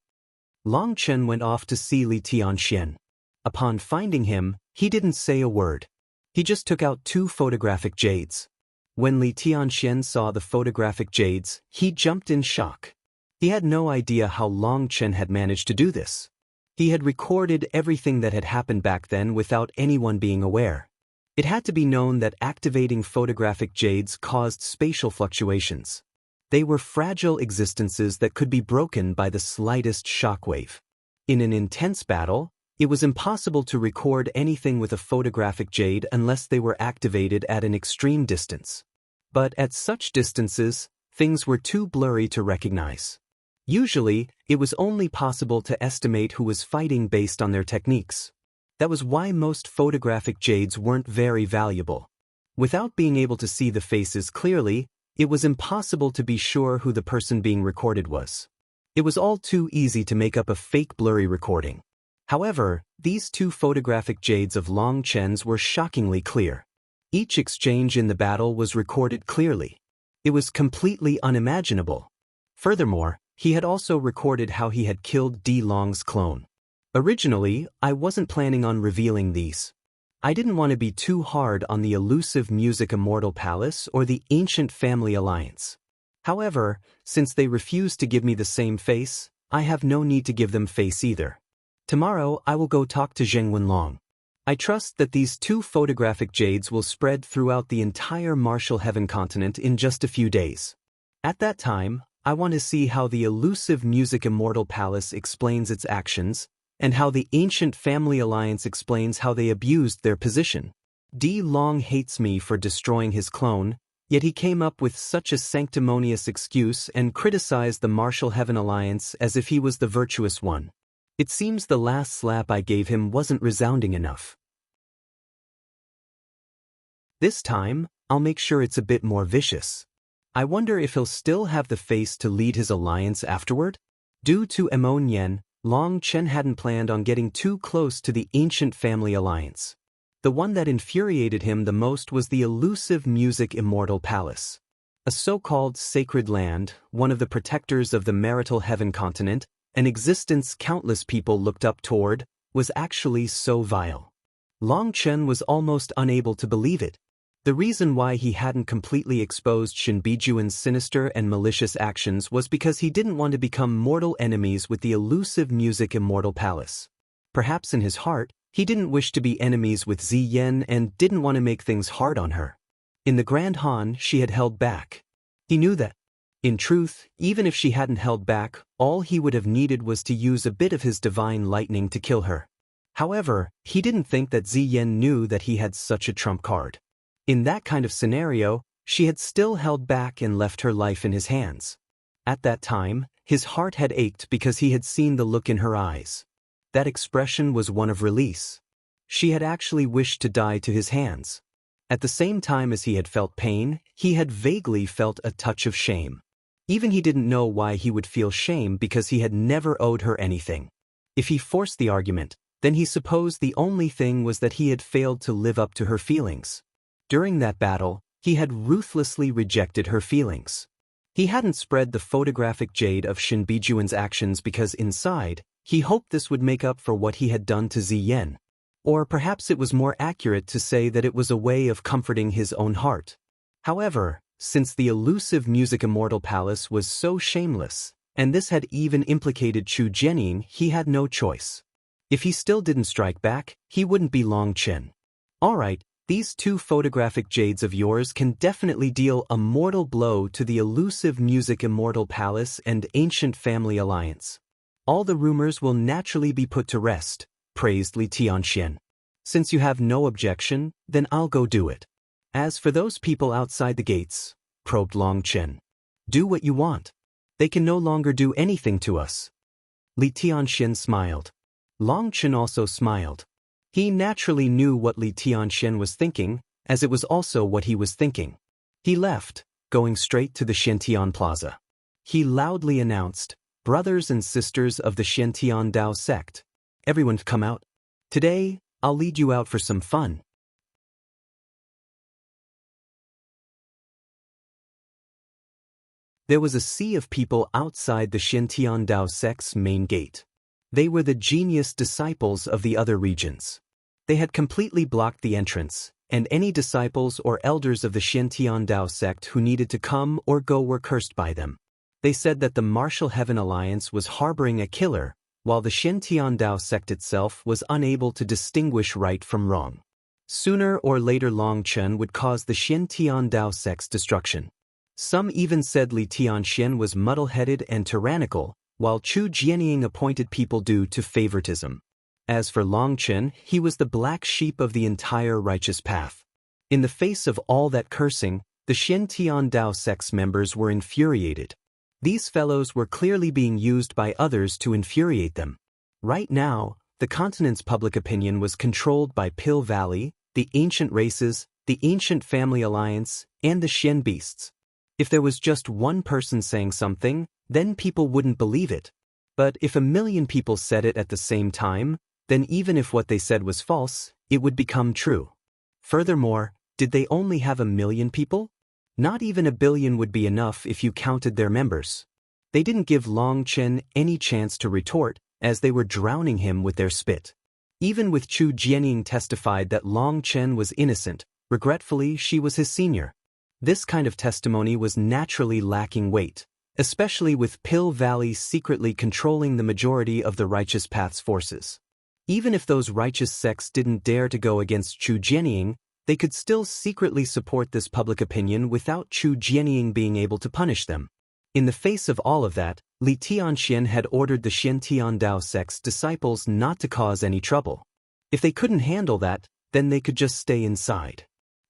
Long Chen went off to see Li Tianxian. Upon finding him, he didn't say a word. He just took out 2 photographic jades. When Li Tianxian saw the photographic jades, he jumped in shock. He had no idea how Long Chen had managed to do this. He had recorded everything that had happened back then without anyone being aware. It had to be known that activating photographic jades caused spatial fluctuations. They were fragile existences that could be broken by the slightest shockwave. In an intense battle, it was impossible to record anything with a photographic jade unless they were activated at an extreme distance. But at such distances, things were too blurry to recognize. Usually, it was only possible to estimate who was fighting based on their techniques. That was why most photographic jades weren't very valuable. Without being able to see the faces clearly, it was impossible to be sure who the person being recorded was. It was all too easy to make up a fake blurry recording. However, these 2 photographic jades of Long Chen's were shockingly clear. Each exchange in the battle was recorded clearly. It was completely unimaginable. Furthermore, he had also recorded how he had killed Di Long's clone. Originally, I wasn't planning on revealing these. I didn't want to be too hard on the elusive Music Immortal Palace or the Ancient Family Alliance. However, since they refused to give me the same face, I have no need to give them face either. Tomorrow I will go talk to Zheng Wenlong. I trust that these 2 photographic jades will spread throughout the entire Martial Heaven continent in just a few days. At that time, I want to see how the elusive Music Immortal Palace explains its actions, and how the Ancient Family Alliance explains how they abused their position. Di Long hates me for destroying his clone, yet he came up with such a sanctimonious excuse and criticized the Martial Heaven Alliance as if he was the virtuous one. It seems the last slap I gave him wasn't resounding enough. This time, I'll make sure it's a bit more vicious. I wonder if he'll still have the face to lead his alliance afterward? Due to Amonian, Long Chen hadn't planned on getting too close to the Ancient Family Alliance. The one that infuriated him the most was the elusive Music Immortal Palace. A so-called sacred land, one of the protectors of the marital heaven continent, an existence countless people looked up toward, was actually so vile. Long Chen was almost unable to believe it. The reason why he hadn't completely exposed Shinbijuan's sinister and malicious actions was because he didn't want to become mortal enemies with the elusive Music Immortal Palace. Perhaps in his heart, he didn't wish to be enemies with Ziyen and didn't want to make things hard on her. In the Grand Han, she had held back. He knew that. In truth, even if she hadn't held back, all he would have needed was to use a bit of his divine lightning to kill her. However, he didn't think that Ziyen knew that he had such a trump card. In that kind of scenario, she had still held back and left her life in his hands. At that time, his heart had ached because he had seen the look in her eyes. That expression was one of release. She had actually wished to die to his hands. At the same time as he had felt pain, he had vaguely felt a touch of shame. Even he didn't know why he would feel shame because he had never owed her anything. If he forced the argument, then he supposed the only thing was that he had failed to live up to her feelings. During that battle, he had ruthlessly rejected her feelings. He hadn't spread the photographic jade of Shinbijuan's actions because inside, he hoped this would make up for what he had done to Ziyen. Or perhaps it was more accurate to say that it was a way of comforting his own heart. However, since the elusive Music Immortal Palace was so shameless, and this had even implicated Chu Jianying, he had no choice. If he still didn't strike back, he wouldn't be Long Chen. Alright, these two photographic jades of yours can definitely deal a mortal blow to the elusive Music Immortal Palace and ancient family alliance. All the rumors will naturally be put to rest, praised Li Tianxian. Since you have no objection, then I'll go do it. As for those people outside the gates, probed Long Chen. Do what you want. They can no longer do anything to us. Li Tianxian smiled. Long Chen also smiled. He naturally knew what Li Tianxian was thinking, as it was also what he was thinking. He left, going straight to the Xiantian Plaza. He loudly announced, "Brothers and sisters of the Xiantian Dao sect, everyone come out. Today, I'll lead you out for some fun." There was a sea of people outside the Xiantian Dao sect's main gate. They were the genius disciples of the other regions. They had completely blocked the entrance, and any disciples or elders of the Xiantian Dao sect who needed to come or go were cursed by them. They said that the Martial Heaven Alliance was harboring a killer, while the Xiantian Dao sect itself was unable to distinguish right from wrong. Sooner or later Long Chen would cause the Xiantian Dao sect's destruction. Some even said Li Tianxian was muddle-headed and tyrannical, while Chu Jianying appointed people due to favoritism. As for Long Chen, he was the black sheep of the entire righteous path. In the face of all that cursing, the Xiantian Dao sect's members were infuriated. These fellows were clearly being used by others to infuriate them. Right now, the continent's public opinion was controlled by Pill Valley, the ancient races, the ancient family alliance, and the Xian beasts. If there was just one person saying something, then people wouldn't believe it. But if 1,000,000 people said it at the same time, then even if what they said was false, it would become true. Furthermore, did they only have 1,000,000 people? Not even 1,000,000,000 would be enough if you counted their members. They didn't give Long Chen any chance to retort, as they were drowning him with their spit. Even with Chu Jianying testified that Long Chen was innocent, regretfully she was his senior. This kind of testimony was naturally lacking weight, especially with Pill Valley secretly controlling the majority of the Righteous Path's forces. Even if those righteous sects didn't dare to go against Chu Jianying, they could still secretly support this public opinion without Chu Jianying being able to punish them. In the face of all of that, Li Tianxian had ordered the Xiantian Dao sect's disciples not to cause any trouble. If they couldn't handle that, then they could just stay inside.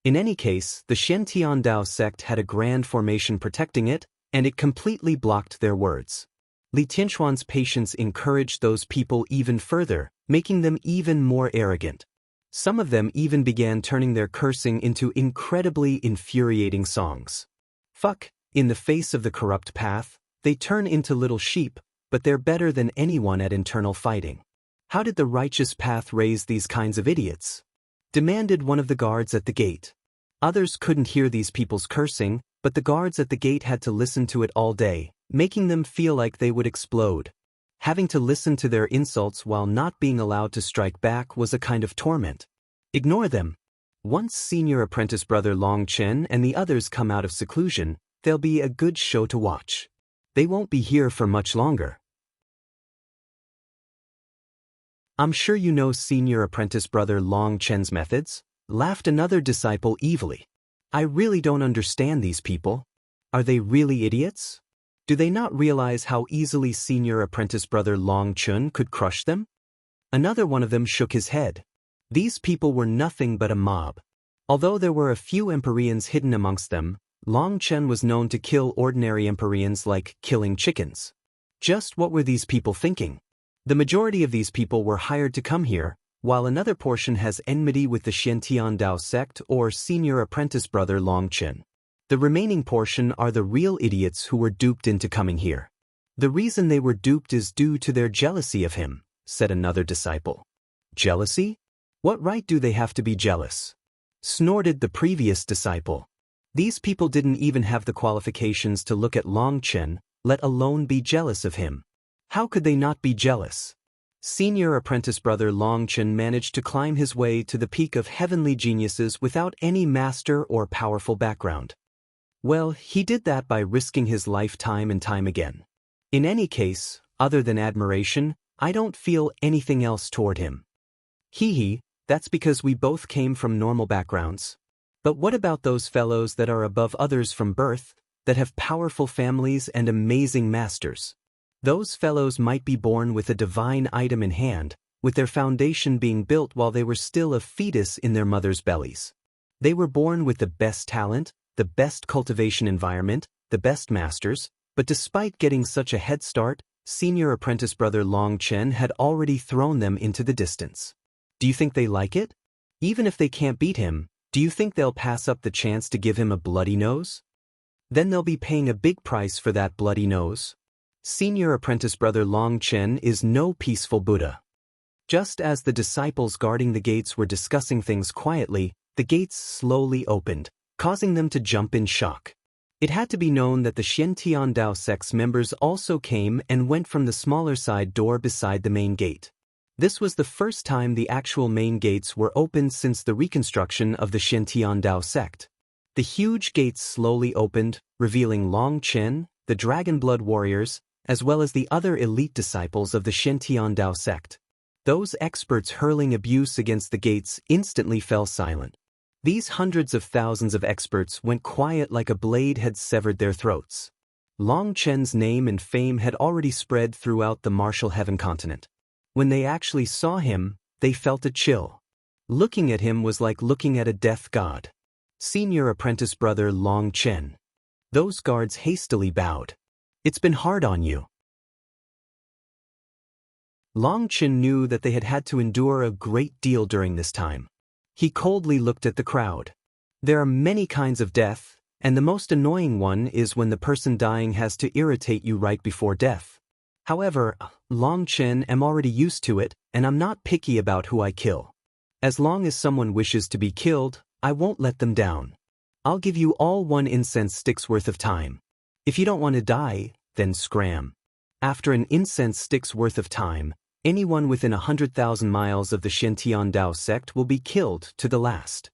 In any case, the Xiantian Dao sect had a grand formation protecting it, and it completely blocked their words. Li Tianxuan's patience encouraged those people even further, making them even more arrogant. Some of them even began turning their cursing into incredibly infuriating songs. Fuck, in the face of the corrupt path, they turn into little sheep, but they're better than anyone at internal fighting. How did the righteous path raise these kinds of idiots? Demanded one of the guards at the gate. Others couldn't hear these people's cursing, but the guards at the gate had to listen to it all day, making them feel like they would explode. Having to listen to their insults while not being allowed to strike back was a kind of torment. Ignore them. Once senior apprentice brother Long Chen and the others come out of seclusion, there'll be a good show to watch. They won't be here for much longer. I'm sure you know senior apprentice brother Long Chen's methods, laughed another disciple evilly. I really don't understand these people. Are they really idiots? Do they not realize how easily senior apprentice brother Long Chen could crush them? Another one of them shook his head. These people were nothing but a mob. Although there were a few Empyreans hidden amongst them, Long Chen was known to kill ordinary Empyreans like killing chickens. Just what were these people thinking? The majority of these people were hired to come here, while another portion has enmity with the Xiantian Dao sect or senior apprentice brother Long Chen. The remaining portion are the real idiots who were duped into coming here. The reason they were duped is due to their jealousy of him, said another disciple. Jealousy? What right do they have to be jealous? Snorted the previous disciple. These people didn't even have the qualifications to look at Long Chen, let alone be jealous of him. How could they not be jealous? Senior apprentice brother Long Chen managed to climb his way to the peak of heavenly geniuses without any master or powerful background. Well, he did that by risking his life time and time again. In any case, other than admiration, I don't feel anything else toward him. Hee, that's because we both came from normal backgrounds. But what about those fellows that are above others from birth, that have powerful families and amazing masters? Those fellows might be born with a divine item in hand, with their foundation being built while they were still a fetus in their mother's bellies. They were born with the best talent, the best cultivation environment, the best masters, but despite getting such a head start, senior apprentice brother Long Chen had already thrown them into the distance. Do you think they like it? Even if they can't beat him, do you think they'll pass up the chance to give him a bloody nose? Then they'll be paying a big price for that bloody nose. Senior apprentice brother Long Chen is no peaceful Buddha. Just as the disciples guarding the gates were discussing things quietly, the gates slowly opened, causing them to jump in shock. It had to be known that the Xiantian Dao sect's members also came and went from the smaller side door beside the main gate. This was the first time the actual main gates were opened since the reconstruction of the Xiantian Dao sect. The huge gates slowly opened, revealing Long Chen, the Dragon Blood warriors, as well as the other elite disciples of the Xiantian Dao sect. Those experts hurling abuse against the gates instantly fell silent. These hundreds of thousands of experts went quiet like a blade had severed their throats. Long Chen's name and fame had already spread throughout the martial heaven continent. When they actually saw him, they felt a chill. Looking at him was like looking at a death god. Senior apprentice brother Long Chen. Those guards hastily bowed. It's been hard on you. Long Chen knew that they had had to endure a great deal during this time. He coldly looked at the crowd. There are many kinds of death, and the most annoying one is when the person dying has to irritate you right before death. However, Long Chen am already used to it, and I'm not picky about who I kill. As long as someone wishes to be killed, I won't let them down. I'll give you all 1 incense stick's worth of time. If you don't want to die, then scram. After an incense stick's worth of time, anyone within 100,000 miles of the Xiantian Dao sect will be killed to the last.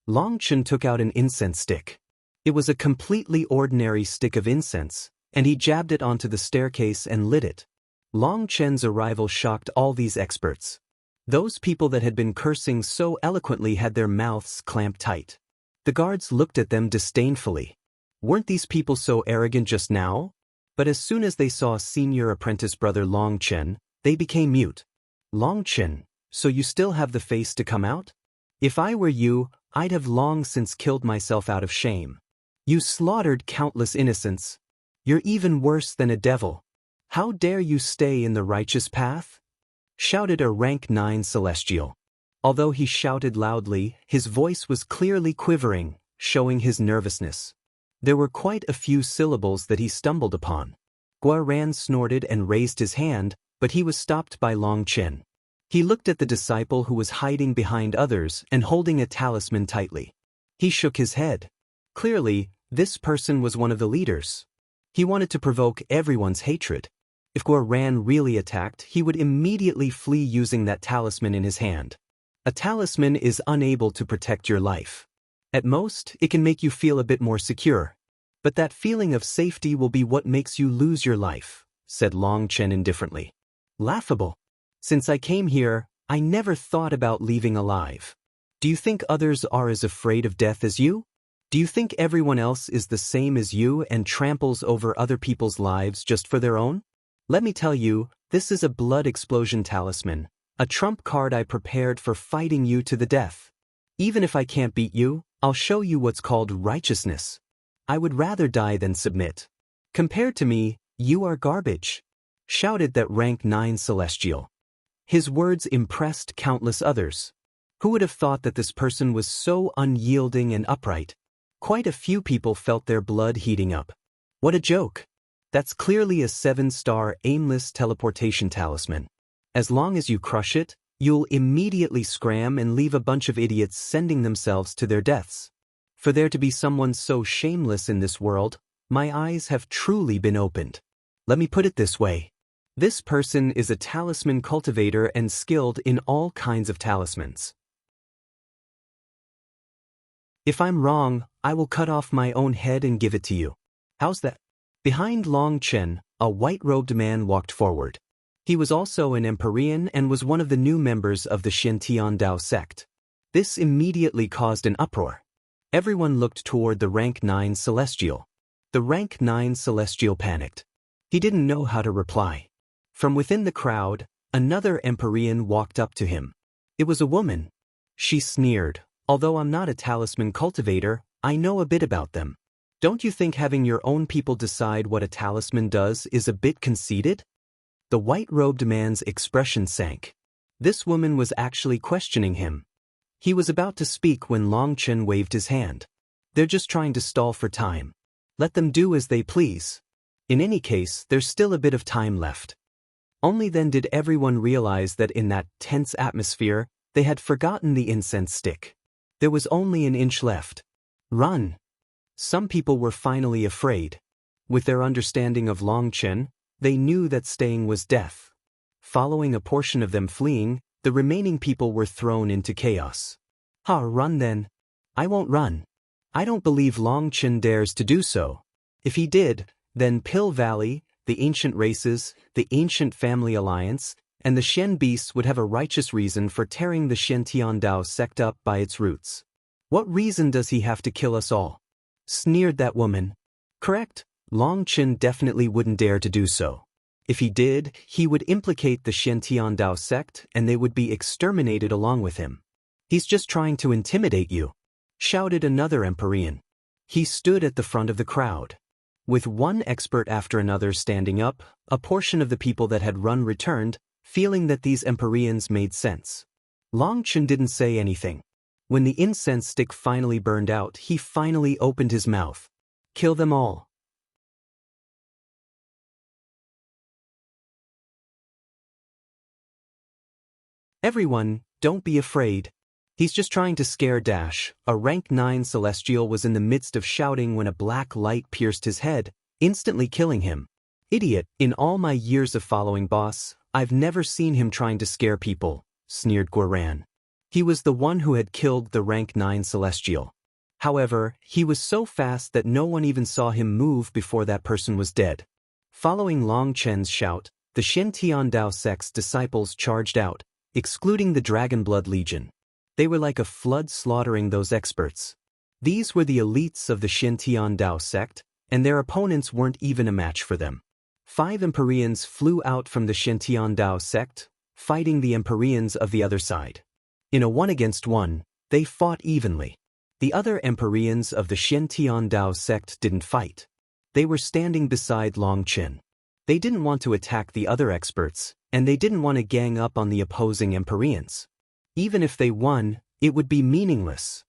Long Chen took out an incense stick. It was a completely ordinary stick of incense, and he jabbed it onto the staircase and lit it. Long Chen's arrival shocked all these experts. Those people that had been cursing so eloquently had their mouths clamped tight. The guards looked at them disdainfully. Weren't these people so arrogant just now? But as soon as they saw senior apprentice brother Long Chen, they became mute. Long Chen, so you still have the face to come out? If I were you, I'd have long since killed myself out of shame. You slaughtered countless innocents. You're even worse than a devil. How dare you stay in the righteous path? Shouted a rank 9 celestial. Although he shouted loudly, his voice was clearly quivering, showing his nervousness. There were quite a few syllables that he stumbled upon. Guo Ran snorted and raised his hand, but he was stopped by Long Chen. He looked at the disciple who was hiding behind others and holding a talisman tightly. He shook his head. Clearly, this person was one of the leaders. He wanted to provoke everyone's hatred. If Guo Ran really attacked, he would immediately flee using that talisman in his hand. A talisman is unable to protect your life. At most, it can make you feel a bit more secure. But that feeling of safety will be what makes you lose your life, said Long Chen indifferently. Laughable. Since I came here, I never thought about leaving alive. Do you think others are as afraid of death as you? Do you think everyone else is the same as you and tramples over other people's lives just for their own? Let me tell you, this is a blood explosion talisman, a trump card I prepared for fighting you to the death. Even if I can't beat you, I'll show you what's called righteousness. I would rather die than submit. Compared to me, you are garbage. Shouted that rank 9 celestial. His words impressed countless others. Who would have thought that this person was so unyielding and upright? Quite a few people felt their blood heating up. What a joke. That's clearly a 7-star aimless teleportation talisman. As long as you crush it, you'll immediately scram and leave a bunch of idiots sending themselves to their deaths. For there to be someone so shameless in this world, my eyes have truly been opened. Let me put it this way. This person is a talisman cultivator and skilled in all kinds of talismans. If I'm wrong, I will cut off my own head and give it to you. How's that? Behind Long Chen, a white-robed man walked forward. He was also an Empyrean and was one of the new members of the Shintian Dao sect. This immediately caused an uproar. Everyone looked toward the rank 9 Celestial. The rank 9 Celestial panicked. He didn't know how to reply. From within the crowd, another Empyrean walked up to him. It was a woman. She sneered, "Although I'm not a talisman cultivator, I know a bit about them. Don't you think having your own people decide what a talisman does is a bit conceited?" The white-robed man's expression sank. This woman was actually questioning him. He was about to speak when Long Chen waved his hand. "They're just trying to stall for time. Let them do as they please. In any case, there's still a bit of time left." Only then did everyone realize that in that tense atmosphere, they had forgotten the incense stick. There was only an inch left. Run! Some people were finally afraid. With their understanding of Long Chen, they knew that staying was death. Following a portion of them fleeing, the remaining people were thrown into chaos. Run then. I won't run. I don't believe Long Chen dares to do so. If he did, then Pill Valley, the ancient races, the ancient family alliance, and the Shen beasts would have a righteous reason for tearing the Shintian Dao sect up by its roots. What reason does he have to kill us all? Sneered that woman. Correct, Long Chen definitely wouldn't dare to do so. If he did, he would implicate the Shintian Dao sect and they would be exterminated along with him. He's just trying to intimidate you, shouted another Empyrean. He stood at the front of the crowd. With one expert after another standing up, a portion of the people that had run returned, feeling that these Empyreans made sense. Long Chen didn't say anything. When the incense stick finally burned out, he finally opened his mouth. Kill them all. Everyone, don't be afraid. He's just trying to scare Dash. A rank 9 Celestial was in the midst of shouting when a black light pierced his head, instantly killing him. Idiot, in all my years of following Boss, I've never seen him trying to scare people, sneered Guo Ran. He was the one who had killed the rank 9 Celestial. However, he was so fast that no one even saw him move before that person was dead. Following Long Chen's shout, the Shintian Dao sect's disciples charged out, excluding the Dragonblood Legion. They were like a flood slaughtering those experts. These were the elites of the Shintian Dao sect, and their opponents weren't even a match for them. 5 Empyreans flew out from the Shintian Dao sect, fighting the Empyreans of the other side. In a 1-against-1, they fought evenly. The other Empyreans of the Shintian Dao sect didn't fight. They were standing beside Long Chen. They didn't want to attack the other experts, and they didn't want to gang up on the opposing Empyreans. Even if they won, it would be meaningless.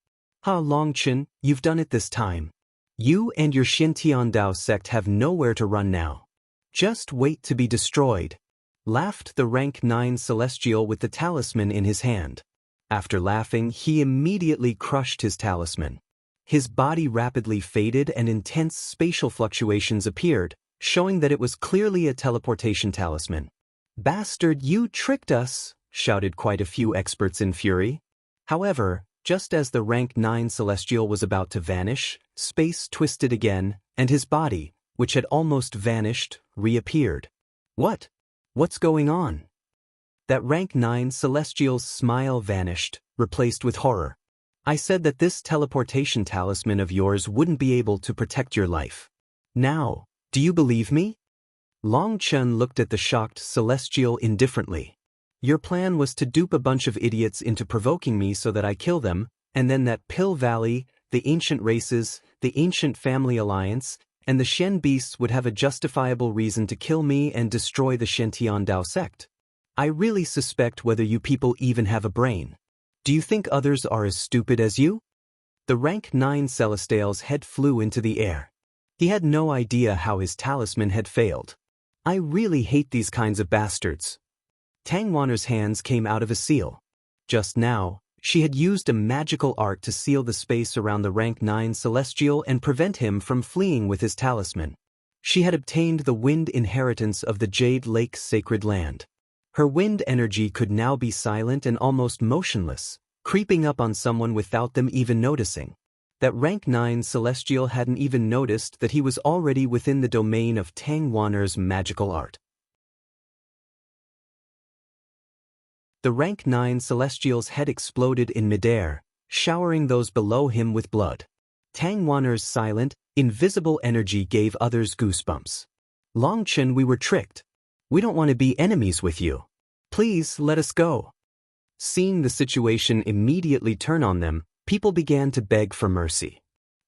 Long Chen, you've done it this time. You and your Shintian Dao sect have nowhere to run now. Just wait to be destroyed. Laughed the rank 9 Celestial with the talisman in his hand. After laughing, he immediately crushed his talisman. His body rapidly faded and intense spatial fluctuations appeared, showing that it was clearly a teleportation talisman. Bastard, you tricked us, shouted quite a few experts in fury. However, just as the rank 9 Celestial was about to vanish, space twisted again, and his body, which had almost vanished, reappeared. What? What's going on? That rank 9 Celestial's smile vanished, replaced with horror. I said that this teleportation talisman of yours wouldn't be able to protect your life. Now, do you believe me? Long Chen looked at the shocked Celestial indifferently. Your plan was to dupe a bunch of idiots into provoking me so that I kill them, and then that Pill Valley, the ancient races, the ancient family alliance, and the Shen beasts would have a justifiable reason to kill me and destroy the Shintian Dao sect. I really suspect whether you people even have a brain. Do you think others are as stupid as you? The rank 9 Celestial's head flew into the air. He had no idea how his talisman had failed. I really hate these kinds of bastards. Tang Wanner's hands came out of a seal. Just now, she had used a magical art to seal the space around the rank 9 Celestial and prevent him from fleeing with his talisman. She had obtained the wind inheritance of the Jade Lake's sacred land. Her wind energy could now be silent and almost motionless, creeping up on someone without them even noticing. That rank 9 Celestial hadn't even noticed that he was already within the domain of Tang Wan'er's magical art. The rank 9 Celestial's head exploded in midair, showering those below him with blood. Tang Wan'er's silent, invisible energy gave others goosebumps. Long Chen, we were tricked. We don't want to be enemies with you. Please let us go. Seeing the situation immediately turn on them, people began to beg for mercy.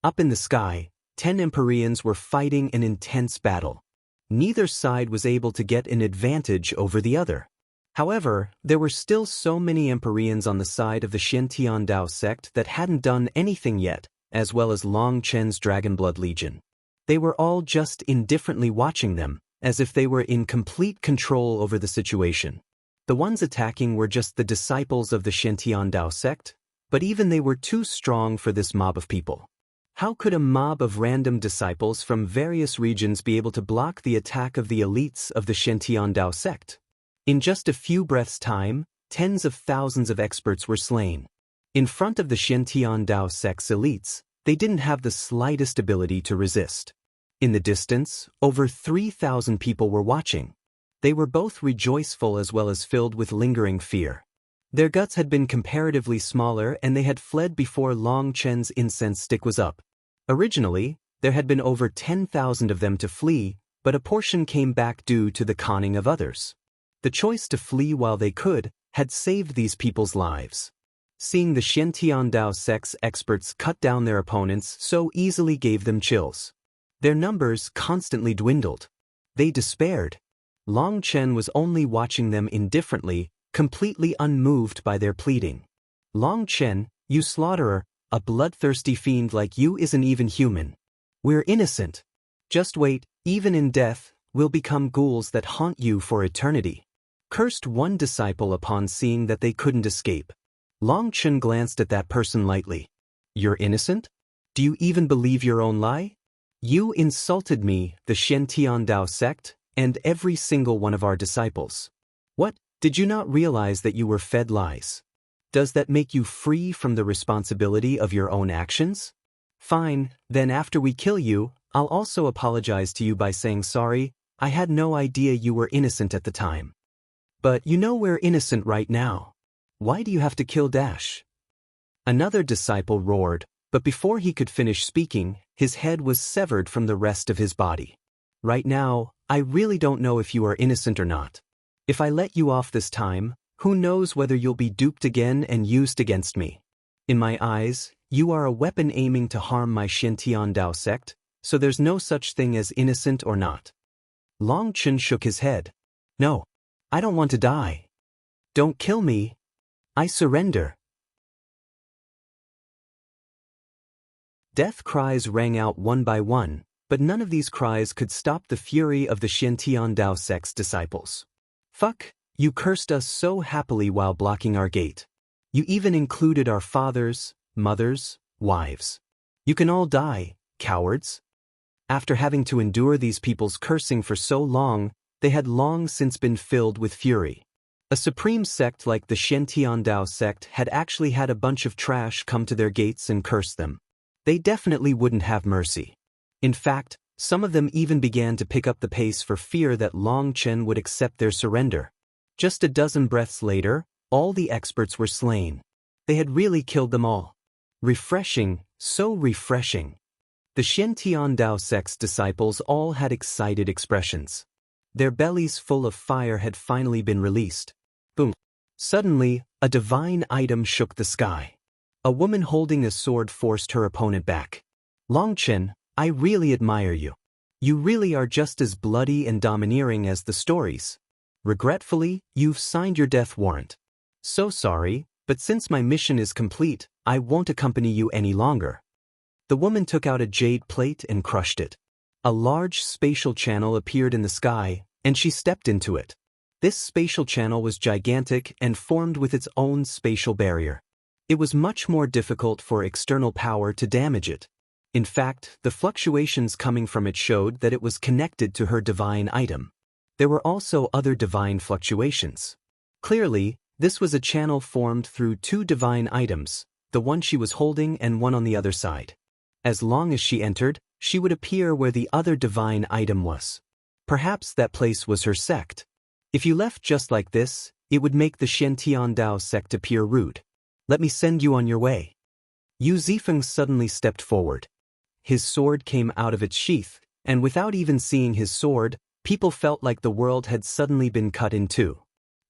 Up in the sky, 10 Empyreans were fighting an intense battle. Neither side was able to get an advantage over the other. However, there were still so many Empyreans on the side of the Shen Dao sect that hadn't done anything yet, as well as Long Chen's Dragonblood Legion. They were all just indifferently watching them, as if they were in complete control over the situation. The ones attacking were just the disciples of the Shen Dao sect, but even they were too strong for this mob of people. How could a mob of random disciples from various regions be able to block the attack of the elites of the Shen Dao sect? In just a few breaths' time, tens of thousands of experts were slain. In front of the Shen Dao sect's elites, they didn't have the slightest ability to resist. In the distance, over 3,000 people were watching. They were both rejoiceful as well as filled with lingering fear. Their guts had been comparatively smaller and they had fled before Long Chen's incense stick was up. Originally, there had been over 10,000 of them to flee, but a portion came back due to the conning of others. The choice to flee while they could had saved these people's lives. Seeing the Shen Dao sect's experts cut down their opponents so easily gave them chills. Their numbers constantly dwindled. They despaired. Long Chen was only watching them indifferently, completely unmoved by their pleading. Long Chen, you slaughterer, a bloodthirsty fiend like you isn't even human. We're innocent. Just wait, even in death, we'll become ghouls that haunt you for eternity. Cursed one disciple upon seeing that they couldn't escape. Long Chen glanced at that person lightly. You're innocent? Do you even believe your own lie? You insulted me, the Shen Dao sect, and every single one of our disciples. What, did you not realize that you were fed lies? Does that make you free from the responsibility of your own actions? Fine, then after we kill you, I'll also apologize to you by saying sorry, I had no idea you were innocent at the time. But you know we're innocent right now. Why do you have to kill Dash? Another disciple roared, but before he could finish speaking, his head was severed from the rest of his body. Right now, I really don't know if you are innocent or not. If I let you off this time, who knows whether you'll be duped again and used against me. In my eyes, you are a weapon aiming to harm my Shen Dao sect, so there's no such thing as innocent or not. Long Chen shook his head. No, I don't want to die. Don't kill me. I surrender. Death cries rang out one by one, but none of these cries could stop the fury of the Shen Dao sect's disciples. Fuck, you cursed us so happily while blocking our gate. You even included our fathers, mothers, wives. You can all die, cowards. After having to endure these people's cursing for so long, they had long since been filled with fury. A supreme sect like the Shen Dao sect had actually had a bunch of trash come to their gates and curse them. They definitely wouldn't have mercy. In fact, some of them even began to pick up the pace for fear that Long Chen would accept their surrender. Just a dozen breaths later, all the experts were slain. They had really killed them all. Refreshing, so refreshing. The Shen Dao sect's disciples all had excited expressions. Their bellies full of fire had finally been released. Boom. Suddenly, a divine item shook the sky. A woman holding a sword forced her opponent back. Long Chen, I really admire you. You really are just as bloody and domineering as the stories. Regretfully, you've signed your death warrant. So sorry, but since my mission is complete, I won't accompany you any longer. The woman took out a jade plate and crushed it. A large spatial channel appeared in the sky, and she stepped into it. This spatial channel was gigantic and formed with its own spatial barrier. It was much more difficult for external power to damage it. In fact, the fluctuations coming from it showed that it was connected to her divine item. There were also other divine fluctuations. Clearly, this was a channel formed through two divine items, the one she was holding and one on the other side. As long as she entered, she would appear where the other divine item was. Perhaps that place was her sect. If you left just like this, it would make the Shen Dao sect appear rude. Let me send you on your way. Yu Zifeng suddenly stepped forward. His sword came out of its sheath, and without even seeing his sword, people felt like the world had suddenly been cut in two.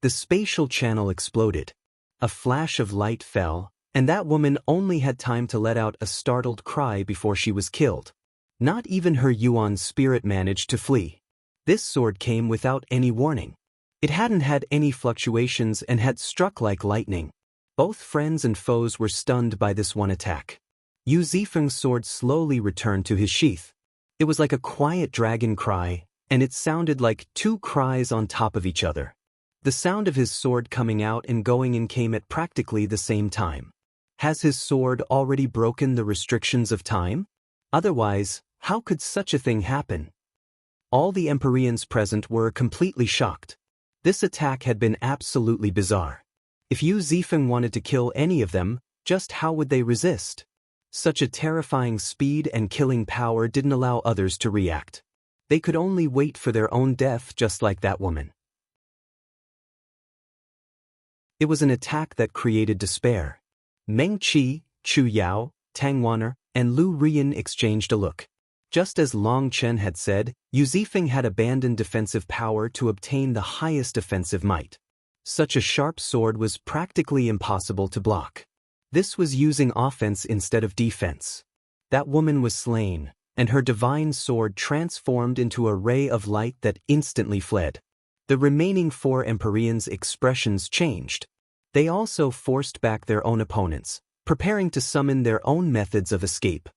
The spatial channel exploded. A flash of light fell, and that woman only had time to let out a startled cry before she was killed. Not even her Yuan spirit managed to flee. This sword came without any warning. It hadn't had any fluctuations and had struck like lightning. Both friends and foes were stunned by this one attack. Yu Zifeng's sword slowly returned to his sheath. It was like a quiet dragon cry, and it sounded like two cries on top of each other. The sound of his sword coming out and going in came at practically the same time. Has his sword already broken the restrictions of time? Otherwise, how could such a thing happen? All the Empyreans present were completely shocked. This attack had been absolutely bizarre. If Yu Zifeng wanted to kill any of them, just how would they resist? Such a terrifying speed and killing power didn't allow others to react. They could only wait for their own death just like that woman. It was an attack that created despair. Meng Qi, Chu Yao, Tang Wan'er, and Lu Rian exchanged a look. Just as Long Chen had said, Yu Zifeng had abandoned defensive power to obtain the highest offensive might. Such a sharp sword was practically impossible to block. This was using offense instead of defense. That woman was slain, and her divine sword transformed into a ray of light that instantly fled. The remaining four Empyreans' expressions changed. They also forced back their own opponents, preparing to summon their own methods of escape.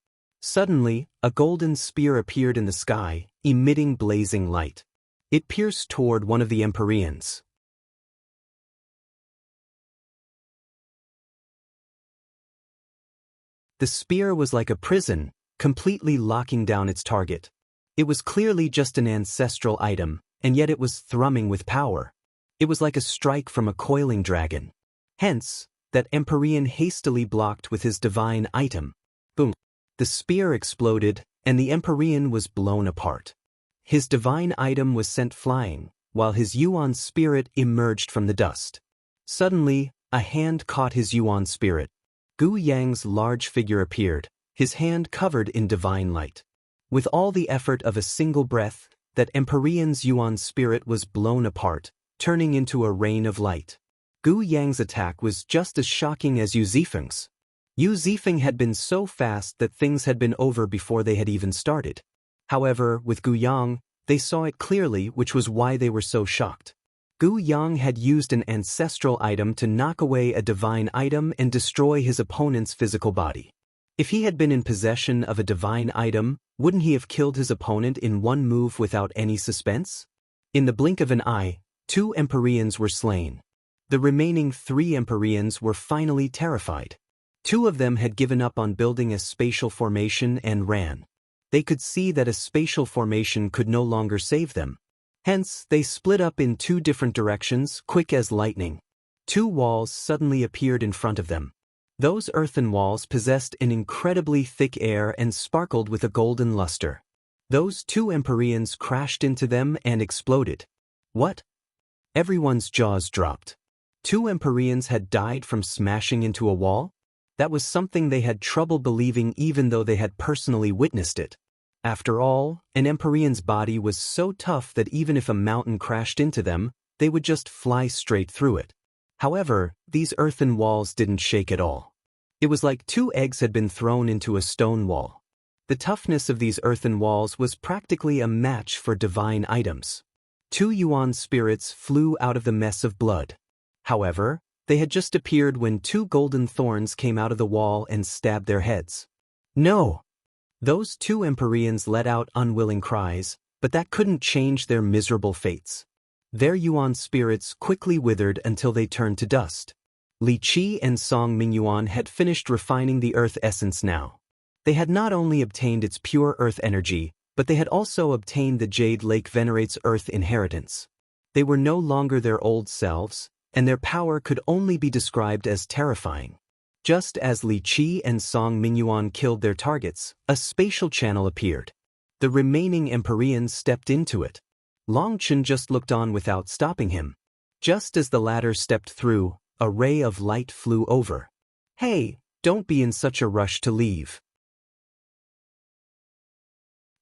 Suddenly, a golden spear appeared in the sky, emitting blazing light. It pierced toward one of the Empyreans. The spear was like a prison, completely locking down its target. It was clearly just an ancestral item, and yet it was thrumming with power. It was like a strike from a coiling dragon. Hence, that Empyrean hastily blocked with his divine item. Boom! The spear exploded, and the Empyrean was blown apart. His divine item was sent flying, while his Yuan spirit emerged from the dust. Suddenly, a hand caught his Yuan spirit. Gu Yang's large figure appeared, his hand covered in divine light. With all the effort of a single breath, that Empyrean's Yuan spirit was blown apart, turning into a rain of light. Gu Yang's attack was just as shocking as Yu Zifeng's. Yu Zifeng had been so fast that things had been over before they had even started. However, with Gu Yang, they saw it clearly, which was why they were so shocked. Gu Yang had used an ancestral item to knock away a divine item and destroy his opponent's physical body. If he had been in possession of a divine item, wouldn't he have killed his opponent in one move without any suspense? In the blink of an eye, 2 Empyreans were slain. The remaining 3 Empyreans were finally terrified. 2 of them had given up on building a spatial formation and ran. They could see that a spatial formation could no longer save them. Hence, they split up in 2 different directions, quick as lightning. 2 walls suddenly appeared in front of them. Those earthen walls possessed an incredibly thick air and sparkled with a golden luster. Those 2 Empyreans crashed into them and exploded. What? Everyone's jaws dropped. 2 Empyreans had died from smashing into a wall? That was something they had trouble believing even though they had personally witnessed it. After all, an Empyrean's body was so tough that even if a mountain crashed into them, they would just fly straight through it. However, these earthen walls didn't shake at all. It was like 2 eggs had been thrown into a stone wall. The toughness of these earthen walls was practically a match for divine items. 2 Yuan spirits flew out of the mess of blood. However, they had just appeared when 2 golden thorns came out of the wall and stabbed their heads. No! Those 2 Empyreans let out unwilling cries, but that couldn't change their miserable fates. Their Yuan spirits quickly withered until they turned to dust. Li Qi and Song Mingyuan had finished refining the earth essence now. They had not only obtained its pure earth energy, but they had also obtained the Jade Lake Venerate's earth inheritance. They were no longer their old selves, and their power could only be described as terrifying. Just as Li Qi and Song Mingyuan killed their targets, a spatial channel appeared. The remaining Empyreans stepped into it. Long Chen just looked on without stopping him. Just as the latter stepped through, a ray of light flew over. "Hey, don't be in such a rush to leave.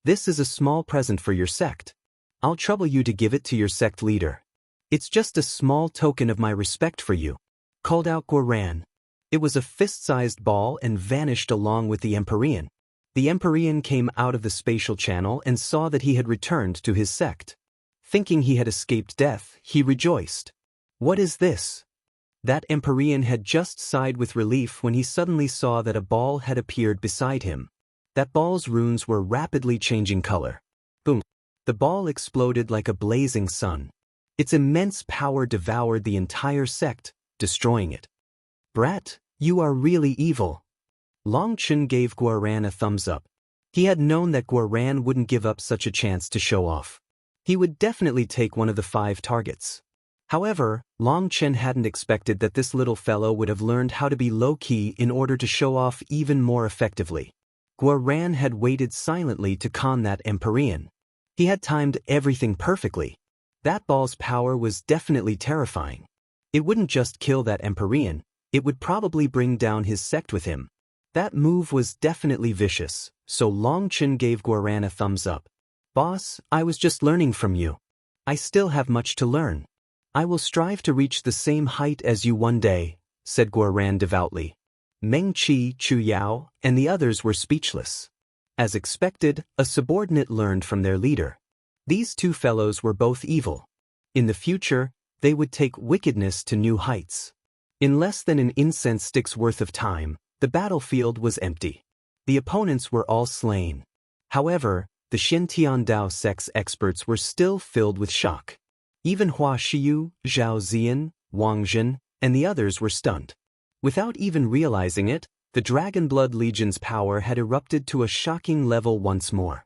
This is a small present for your sect. I'll trouble you to give it to your sect leader. It's just a small token of my respect for you," called out Guo Ran. It was a fist-sized ball and vanished along with the Empyrean. The Empyrean came out of the spatial channel and saw that he had returned to his sect. Thinking he had escaped death, he rejoiced. "What is this?" That Empyrean had just sighed with relief when he suddenly saw that a ball had appeared beside him. That ball's runes were rapidly changing color. Boom! The ball exploded like a blazing sun. Its immense power devoured the entire sect, destroying it. "Brat, you are really evil." Long Chen gave Guo Ran a thumbs up. He had known that Guo Ran wouldn't give up such a chance to show off. He would definitely take one of the 5 targets. However, Long Chen hadn't expected that this little fellow would have learned how to be low-key in order to show off even more effectively. Guo Ran had waited silently to con that Empyrean. He had timed everything perfectly. That ball's power was definitely terrifying. It wouldn't just kill that Empyrean, it would probably bring down his sect with him. That move was definitely vicious, so Long Chen gave Guo Ran a thumbs up. "Boss, I was just learning from you. I still have much to learn. I will strive to reach the same height as you one day," said Guo Ran devoutly. Meng Qi, Chu Yao, and the others were speechless. As expected, a subordinate learned from their leader. These 2 fellows were both evil. In the future, they would take wickedness to new heights. In less than an incense stick's worth of time, the battlefield was empty. The opponents were all slain. However, the Xiantian Dao sect's experts were still filled with shock. Even Hua Shiyu, Zhao Ziyan, Wang Zhen, and the others were stunned. Without even realizing it, the Dragon Blood Legion's power had erupted to a shocking level once more.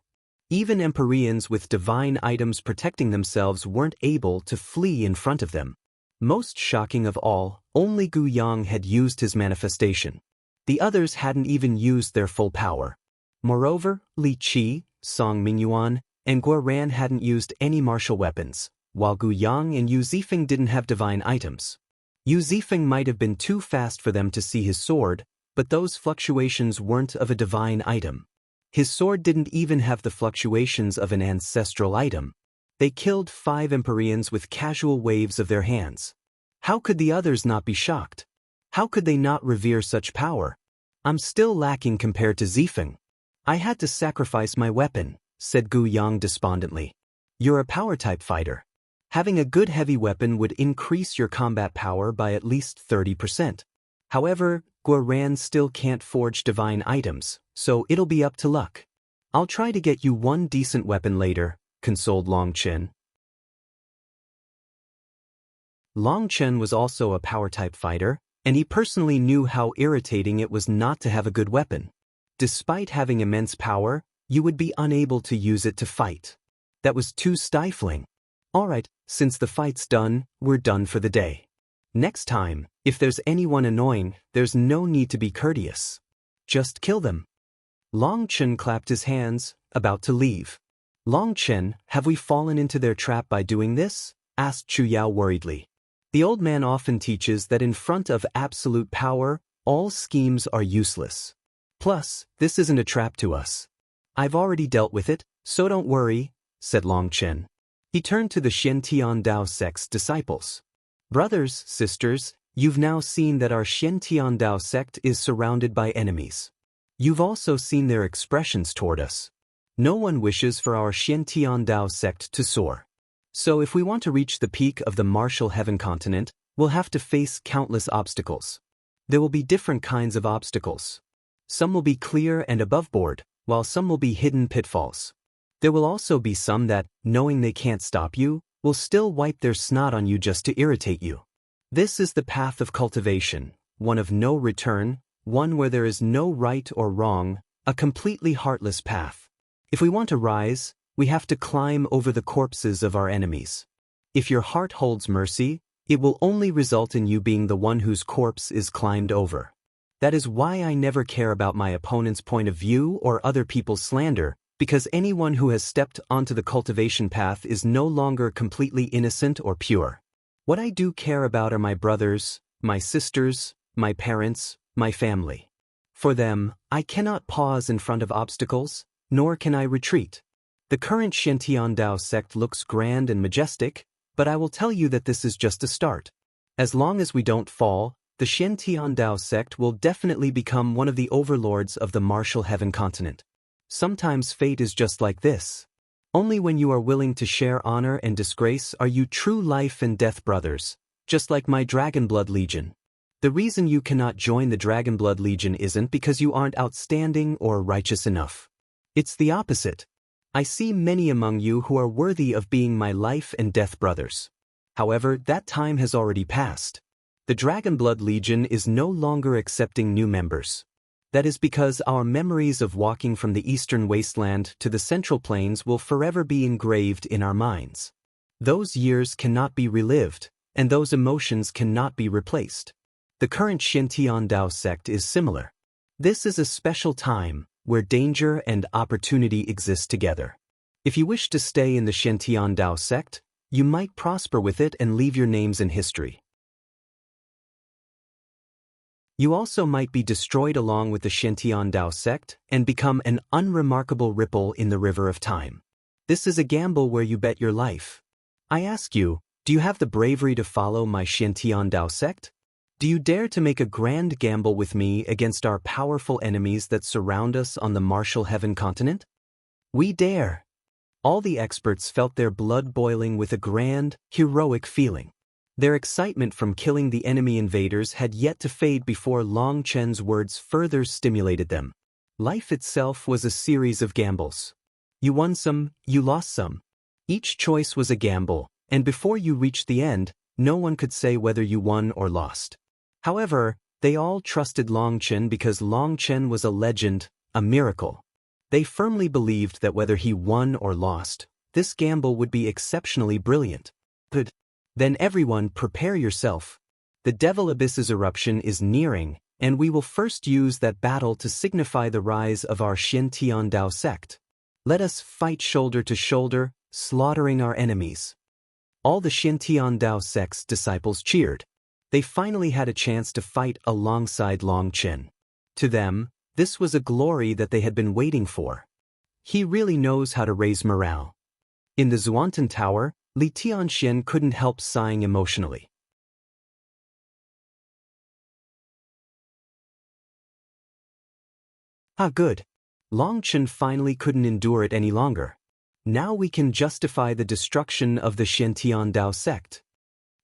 Even Empyreans with divine items protecting themselves weren't able to flee in front of them. Most shocking of all, only Gu Yang had used his manifestation. The others hadn't even used their full power. Moreover, Li Qi, Song Mingyuan, and Guo Ran hadn't used any martial weapons, while Gu Yang and Yu Zifeng didn't have divine items. Yu Zifeng might have been too fast for them to see his sword, but those fluctuations weren't of a divine item. His sword didn't even have the fluctuations of an ancestral item. They killed 5 Empyreans with casual waves of their hands. How could the others not be shocked? How could they not revere such power? "I'm still lacking compared to Zifeng. I had to sacrifice my weapon," said Gu Yang despondently. "You're a power-type fighter. Having a good heavy weapon would increase your combat power by at least 30%. However, Guo Ran still can't forge divine items, so it'll be up to luck. I'll try to get you one decent weapon later," consoled Long Chen. Long Chen was also a power-type fighter, and he personally knew how irritating it was not to have a good weapon. Despite having immense power, you would be unable to use it to fight. That was too stifling. "Alright, since the fight's done, we're done for the day. Next time, if there's anyone annoying, there's no need to be courteous. Just kill them." Long Chen clapped his hands, about to leave. "Long Chen, have we fallen into their trap by doing this?" asked Chu Yao worriedly. The old man often teaches that in front of absolute power, all schemes are useless. Plus, this isn't a trap to us. "I've already dealt with it, so don't worry," said Long Chen. He turned to the Xiantian Dao sect's disciples. "Brothers, sisters, you've now seen that our Xiantian Dao sect is surrounded by enemies. You've also seen their expressions toward us. No one wishes for our Xiantian Dao sect to soar. So if we want to reach the peak of the martial heaven continent, we'll have to face countless obstacles. There will be different kinds of obstacles. Some will be clear and above board, while some will be hidden pitfalls. There will also be some that, knowing they can't stop you, will still wipe their snot on you just to irritate you. This is the path of cultivation, one of no return, one where there is no right or wrong, a completely heartless path. If we want to rise, we have to climb over the corpses of our enemies. If your heart holds mercy, it will only result in you being the one whose corpse is climbed over. That is why I never care about my opponent's point of view or other people's slander, because anyone who has stepped onto the cultivation path is no longer completely innocent or pure. What I do care about are my brothers, my sisters, my parents, my family. For them, I cannot pause in front of obstacles, nor can I retreat. The current Xiantian Dao sect looks grand and majestic, but I will tell you that this is just a start. As long as we don't fall, the Xiantian Dao sect will definitely become one of the overlords of the martial heaven continent. Sometimes fate is just like this. Only when you are willing to share honor and disgrace are you true life and death brothers, just like my Dragonblood Legion. The reason you cannot join the Dragonblood Legion isn't because you aren't outstanding or righteous enough. It's the opposite. I see many among you who are worthy of being my life and death brothers. However, that time has already passed. The Dragonblood Legion is no longer accepting new members. That is because our memories of walking from the eastern wasteland to the central plains will forever be engraved in our minds. Those years cannot be relived, and those emotions cannot be replaced. The current Xiantian Dao sect is similar. This is a special time where danger and opportunity exist together. If you wish to stay in the Xiantian Dao sect, you might prosper with it and leave your names in history. You also might be destroyed along with the Xiantian Dao sect and become an unremarkable ripple in the river of time. This is a gamble where you bet your life. I ask you, do you have the bravery to follow my Xiantian Dao sect? Do you dare to make a grand gamble with me against our powerful enemies that surround us on the martial heaven continent? We dare. All the experts felt their blood boiling with a grand, heroic feeling. Their excitement from killing the enemy invaders had yet to fade before Long Chen's words further stimulated them. Life itself was a series of gambles. You won some, you lost some. Each choice was a gamble, and before you reached the end, no one could say whether you won or lost. However, they all trusted Long Chen because Long Chen was a legend, a miracle. They firmly believed that whether he won or lost, this gamble would be exceptionally brilliant. Good. Then everyone prepare yourself. The Devil Abyss's eruption is nearing, and we will first use that battle to signify the rise of our Xiantian Dao sect. Let us fight shoulder to shoulder, slaughtering our enemies. All the Xiantian Dao sect's disciples cheered. They finally had a chance to fight alongside Long Chen. To them, this was a glory that they had been waiting for. He really knows how to raise morale. In the Zuantan Tower, Li Tianxian couldn't help sighing emotionally. Ah, good. Long Chen finally couldn't endure it any longer. Now we can justify the destruction of the Xiantian Dao sect.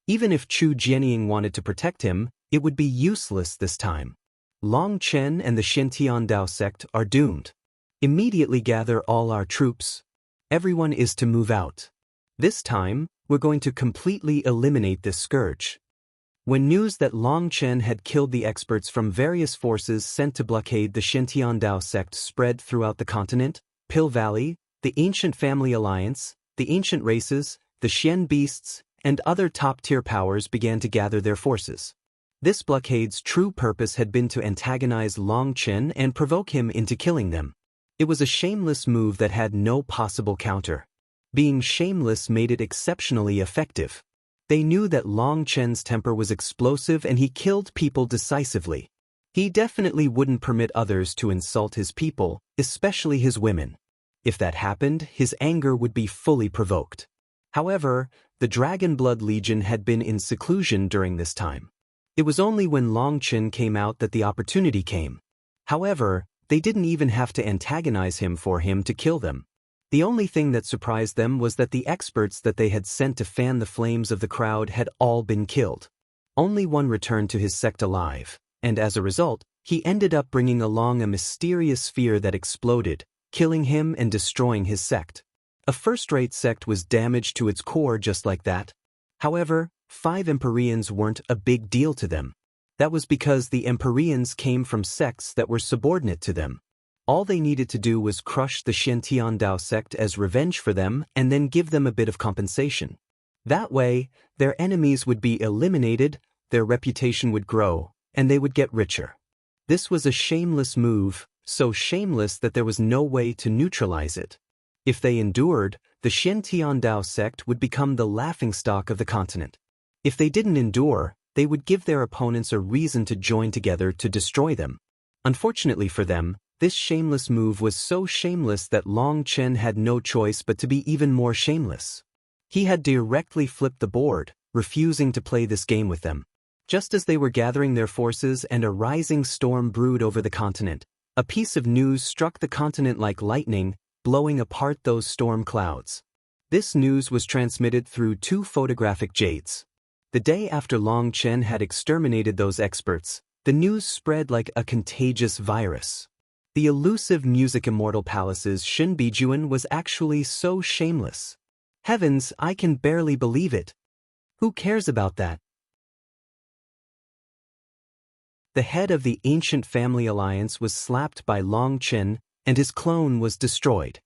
Even if Chu Jianying wanted to protect him, it would be useless this time. Long Chen and the Xiantian Dao sect are doomed. Immediately gather all our troops. Everyone is to move out. This time, we're going to completely eliminate this scourge. When news that Long Chen had killed the experts from various forces sent to blockade the Xiantian Dao sect spread throughout the continent, Pill Valley, the Ancient Family Alliance, the Ancient Races, the Xian Beasts, and other top-tier powers began to gather their forces. This blockade's true purpose had been to antagonize Long Chen and provoke him into killing them. It was a shameless move that had no possible counter. Being shameless made it exceptionally effective. They knew that Long Chen's temper was explosive and he killed people decisively. He definitely wouldn't permit others to insult his people, especially his women. If that happened, his anger would be fully provoked. However, the Dragonblood Legion had been in seclusion during this time. It was only when Long Chen came out that the opportunity came. However, they didn't even have to antagonize him for him to kill them. The only thing that surprised them was that the experts that they had sent to fan the flames of the crowd had all been killed. Only one returned to his sect alive, and as a result, he ended up bringing along a mysterious sphere that exploded, killing him and destroying his sect. A first-rate sect was damaged to its core just like that. However, 5 Empyreans weren't a big deal to them. That was because the Empyreans came from sects that were subordinate to them. All they needed to do was crush the Xiantiandao sect as revenge for them and then give them a bit of compensation. That way, their enemies would be eliminated, their reputation would grow, and they would get richer. This was a shameless move, so shameless that there was no way to neutralize it. If they endured, the Xiantiandao sect would become the laughingstock of the continent. If they didn't endure, they would give their opponents a reason to join together to destroy them. Unfortunately for them, this shameless move was so shameless that Long Chen had no choice but to be even more shameless. He had directly flipped the board, refusing to play this game with them. Just as they were gathering their forces and a rising storm brewed over the continent, a piece of news struck the continent like lightning, blowing apart those storm clouds. This news was transmitted through 2 photographic jades. The day after Long Chen had exterminated those experts, the news spread like a contagious virus. The elusive music immortal palace's Shin Bijuan was actually so shameless. Heavens, I can barely believe it. Who cares about that? The head of the ancient family alliance was slapped by Long Chen, and his clone was destroyed.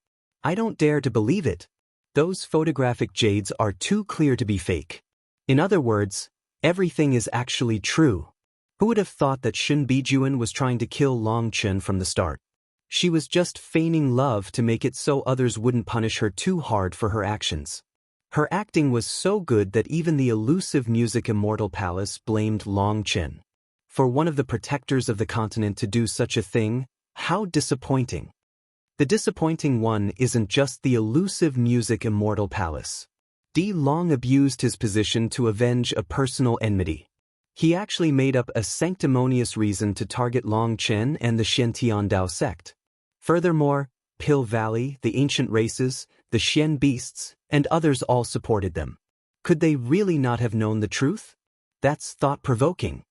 I don't dare to believe it. Those photographic jades are too clear to be fake. In other words, everything is actually true. Who would have thought that Shin Bijuan was trying to kill Long Chen from the start? She was just feigning love to make it so others wouldn't punish her too hard for her actions. Her acting was so good that even the elusive music immortal palace blamed Long Chen. For one of the protectors of the continent to do such a thing, how disappointing. The disappointing one isn't just the elusive music immortal palace. Di Long abused his position to avenge a personal enmity. He actually made up a sanctimonious reason to target Long Chen and the Xiantiandao sect. Furthermore, Pill Valley, the ancient races, the Xian beasts, and others all supported them. Could they really not have known the truth? That's thought-provoking.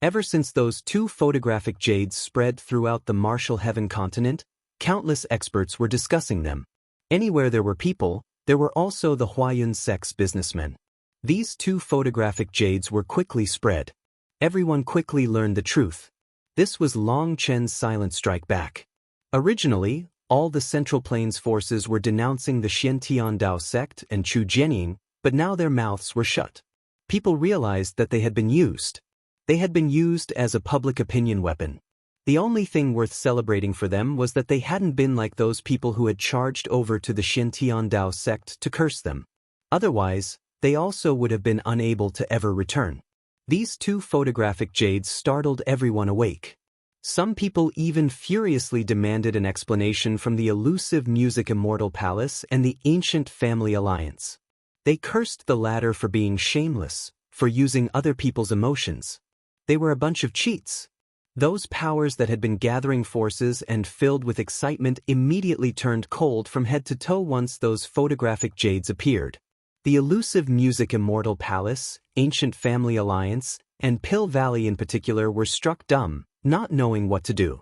Ever since those 2 photographic jades spread throughout the martial heaven continent, countless experts were discussing them. Anywhere there were people, there were also the Huayun sect's businessmen. These 2 photographic jades were quickly spread. Everyone quickly learned the truth. This was Long Chen's silent strike back. Originally, all the Central Plains forces were denouncing the Xiantiandao sect and Chu Jianying, but now their mouths were shut. People realized that they had been used. They had been used as a public opinion weapon. The only thing worth celebrating for them was that they hadn't been like those people who had charged over to the Xiantiandao sect to curse them. Otherwise, they also would have been unable to ever return. These 2 photographic jades startled everyone awake. Some people even furiously demanded an explanation from the elusive music immortal palace and the ancient family alliance. They cursed the latter for being shameless, for using other people's emotions. They were a bunch of cheats. Those powers that had been gathering forces and filled with excitement immediately turned cold from head to toe once those photographic jades appeared. The elusive music immortal palace, ancient family alliance, and Pill Valley in particular were struck dumb, not knowing what to do.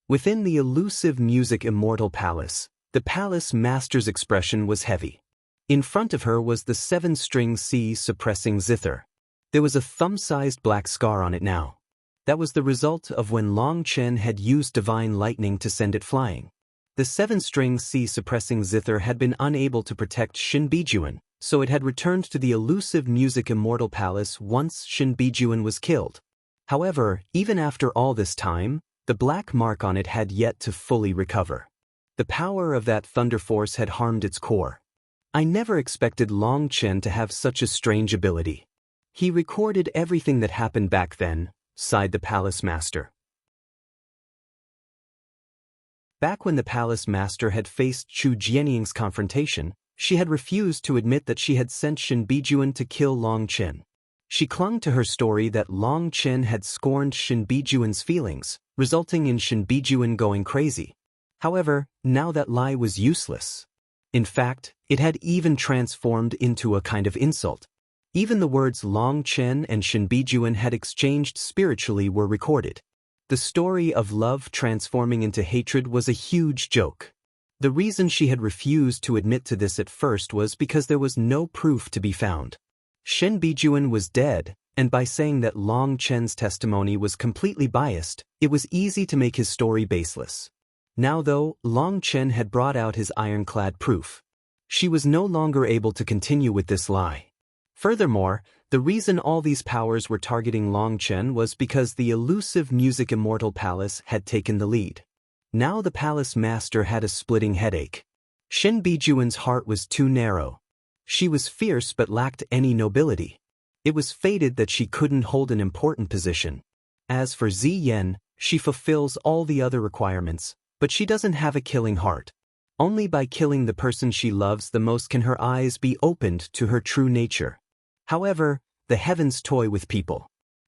Within the elusive music immortal palace, the palace master's expression was heavy. In front of her was the 7-string C suppressing zither. There was a thumb-sized black scar on it now. That was the result of when Long Chen had used divine lightning to send it flying. The 7-string C suppressing zither had been unable to protect Shin Bijuan, so it had returned to the elusive music immortal palace once Shin Bijuan was killed. However, even after all this time, the black mark on it had yet to fully recover. The power of that thunder force had harmed its core. I never expected Long Chen to have such a strange ability. He recorded everything that happened back then, sighed the palace master. Back when the palace master had faced Chu Jianying's confrontation, she had refused to admit that she had sent Shin Bijuan to kill Long Chen. She clung to her story that Long Chen had scorned Shin Bijuan's feelings, resulting in Shin Bijuan going crazy. However, now that lie was useless. In fact, it had even transformed into a kind of insult. Even the words Long Chen and Shin Bijuan had exchanged spiritually were recorded. The story of love transforming into hatred was a huge joke. The reason she had refused to admit to this at first was because there was no proof to be found. Shin Bijuan was dead, and by saying that Long Chen's testimony was completely biased, it was easy to make his story baseless. Now though, Long Chen had brought out his ironclad proof. She was no longer able to continue with this lie. Furthermore, the reason all these powers were targeting Long Chen was because the elusive Music Immortal Palace had taken the lead. Now the palace master had a splitting headache. Shin Bijuan's heart was too narrow. She was fierce but lacked any nobility. It was fated that she couldn't hold an important position. As for Ziyan, she fulfills all the other requirements, but she doesn't have a killing heart. Only by killing the person she loves the most can her eyes be opened to her true nature. However, the heavens toy with people.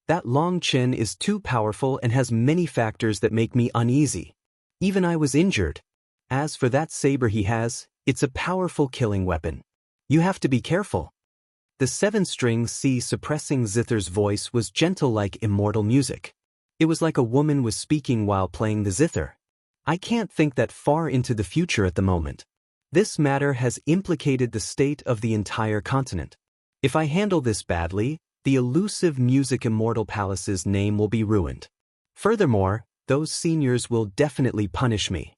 That Long Chen is too powerful and has many factors that make me uneasy. Even I was injured. As for that saber he has, it's a powerful killing weapon. You have to be careful. The seven-string C suppressing zither's voice was gentle like immortal music. It was like a woman was speaking while playing the zither. I can't think that far into the future at the moment. This matter has implicated the state of the entire continent. If I handle this badly, the elusive Music Immortal Palace's name will be ruined. Furthermore, those seniors will definitely punish me.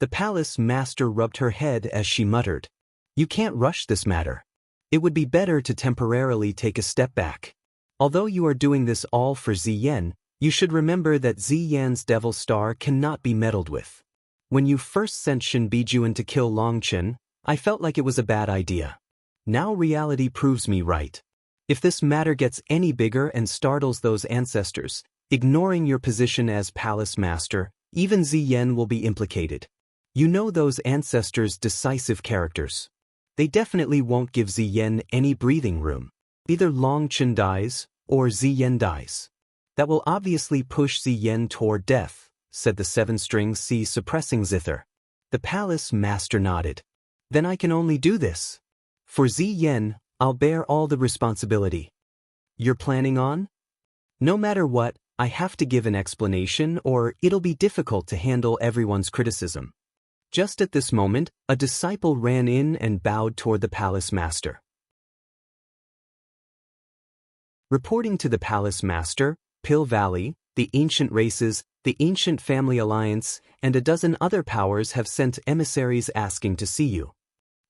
The palace master rubbed her head as she muttered, "You can't rush this matter. It would be better to temporarily take a step back. Although you are doing this all for Ziyan, you should remember that Ziyan's devil star cannot be meddled with. When you first sent Shin Bijuan to kill Long Chen, I felt like it was a bad idea. Now reality proves me right. If this matter gets any bigger and startles those ancestors, ignoring your position as palace master, even Ziyan will be implicated. You know those ancestors' decisive characters. They definitely won't give Ziyan any breathing room. Either Long Chen dies, or Ziyan dies. That will obviously push Ziyan toward death," said the seven-string C suppressing zither. The palace master nodded. "Then I can only do this. For Ziyan, I'll bear all the responsibility." "You're planning on?" "No matter what, I have to give an explanation or it'll be difficult to handle everyone's criticism." Just at this moment, a disciple ran in and bowed toward the palace master. Reporting to the palace master, Pill Valley, the Ancient Races, the Ancient Family Alliance, and a dozen other powers have sent emissaries asking to see you.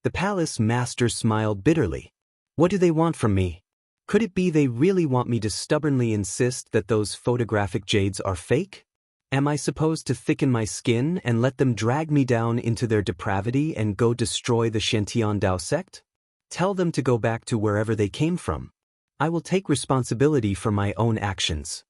The palace master smiled bitterly. What do they want from me? Could it be they really want me to stubbornly insist that those photographic jades are fake? Am I supposed to thicken my skin and let them drag me down into their depravity and go destroy the Shantian Dao sect? Tell them to go back to wherever they came from. I will take responsibility for my own actions.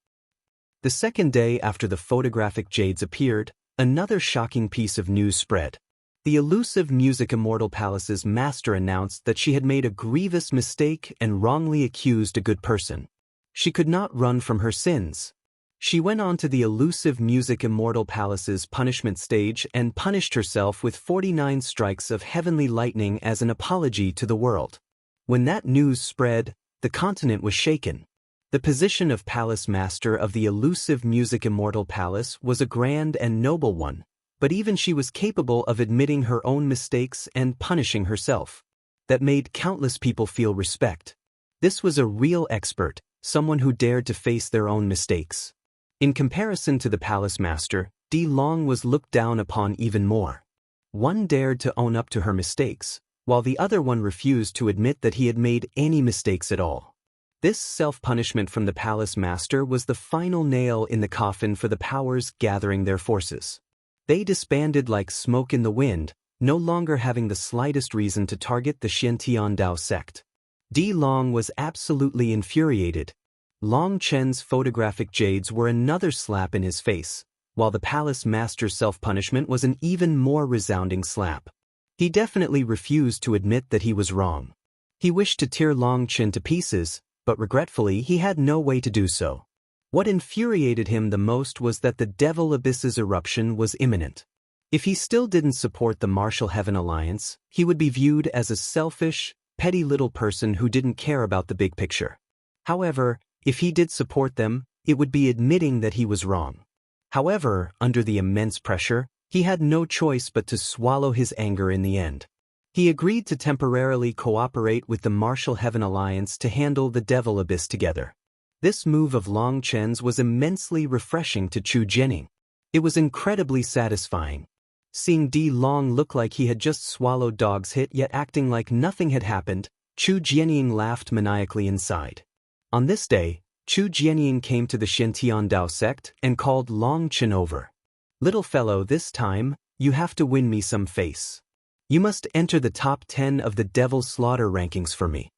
The second day after the photographic jades appeared, another shocking piece of news spread. The elusive Music Immortal Palace's master announced that she had made a grievous mistake and wrongly accused a good person. She could not run from her sins. She went on to the elusive Music Immortal Palace's punishment stage and punished herself with 49 strikes of heavenly lightning as an apology to the world. When that news spread, the continent was shaken. The position of Palace Master of the elusive Music Immortal Palace was a grand and noble one, but even she was capable of admitting her own mistakes and punishing herself. That made countless people feel respect. This was a real expert, someone who dared to face their own mistakes. In comparison to the palace master, Di Long was looked down upon even more. One dared to own up to her mistakes, while the other one refused to admit that he had made any mistakes at all. This self-punishment from the palace master was the final nail in the coffin for the powers gathering their forces. They disbanded like smoke in the wind, no longer having the slightest reason to target the Shantian Dao sect. Di Long was absolutely infuriated. Long Chen's photographic jades were another slap in his face, while the palace master's self-punishment was an even more resounding slap. He definitely refused to admit that he was wrong. He wished to tear Long Chen to pieces, but regretfully he had no way to do so. What infuriated him the most was that the Devil Abyss's eruption was imminent. If he still didn't support the Martial Heaven Alliance, he would be viewed as a selfish, petty little person who didn't care about the big picture. However, if he did support them, it would be admitting that he was wrong. However, under the immense pressure, he had no choice but to swallow his anger in the end. He agreed to temporarily cooperate with the Martial Heaven Alliance to handle the Devil Abyss together. This move of Long Chen's was immensely refreshing to Chu Jining. It was incredibly satisfying. Seeing Di Long look like he had just swallowed dog's hit yet acting like nothing had happened, Chu Jianying laughed maniacally inside. On this day, Chu Jianying came to the Shintian Dao sect and called Long Chen over. Little fellow, this time, you have to win me some face. You must enter the top 10 of the Devil Slaughter rankings for me.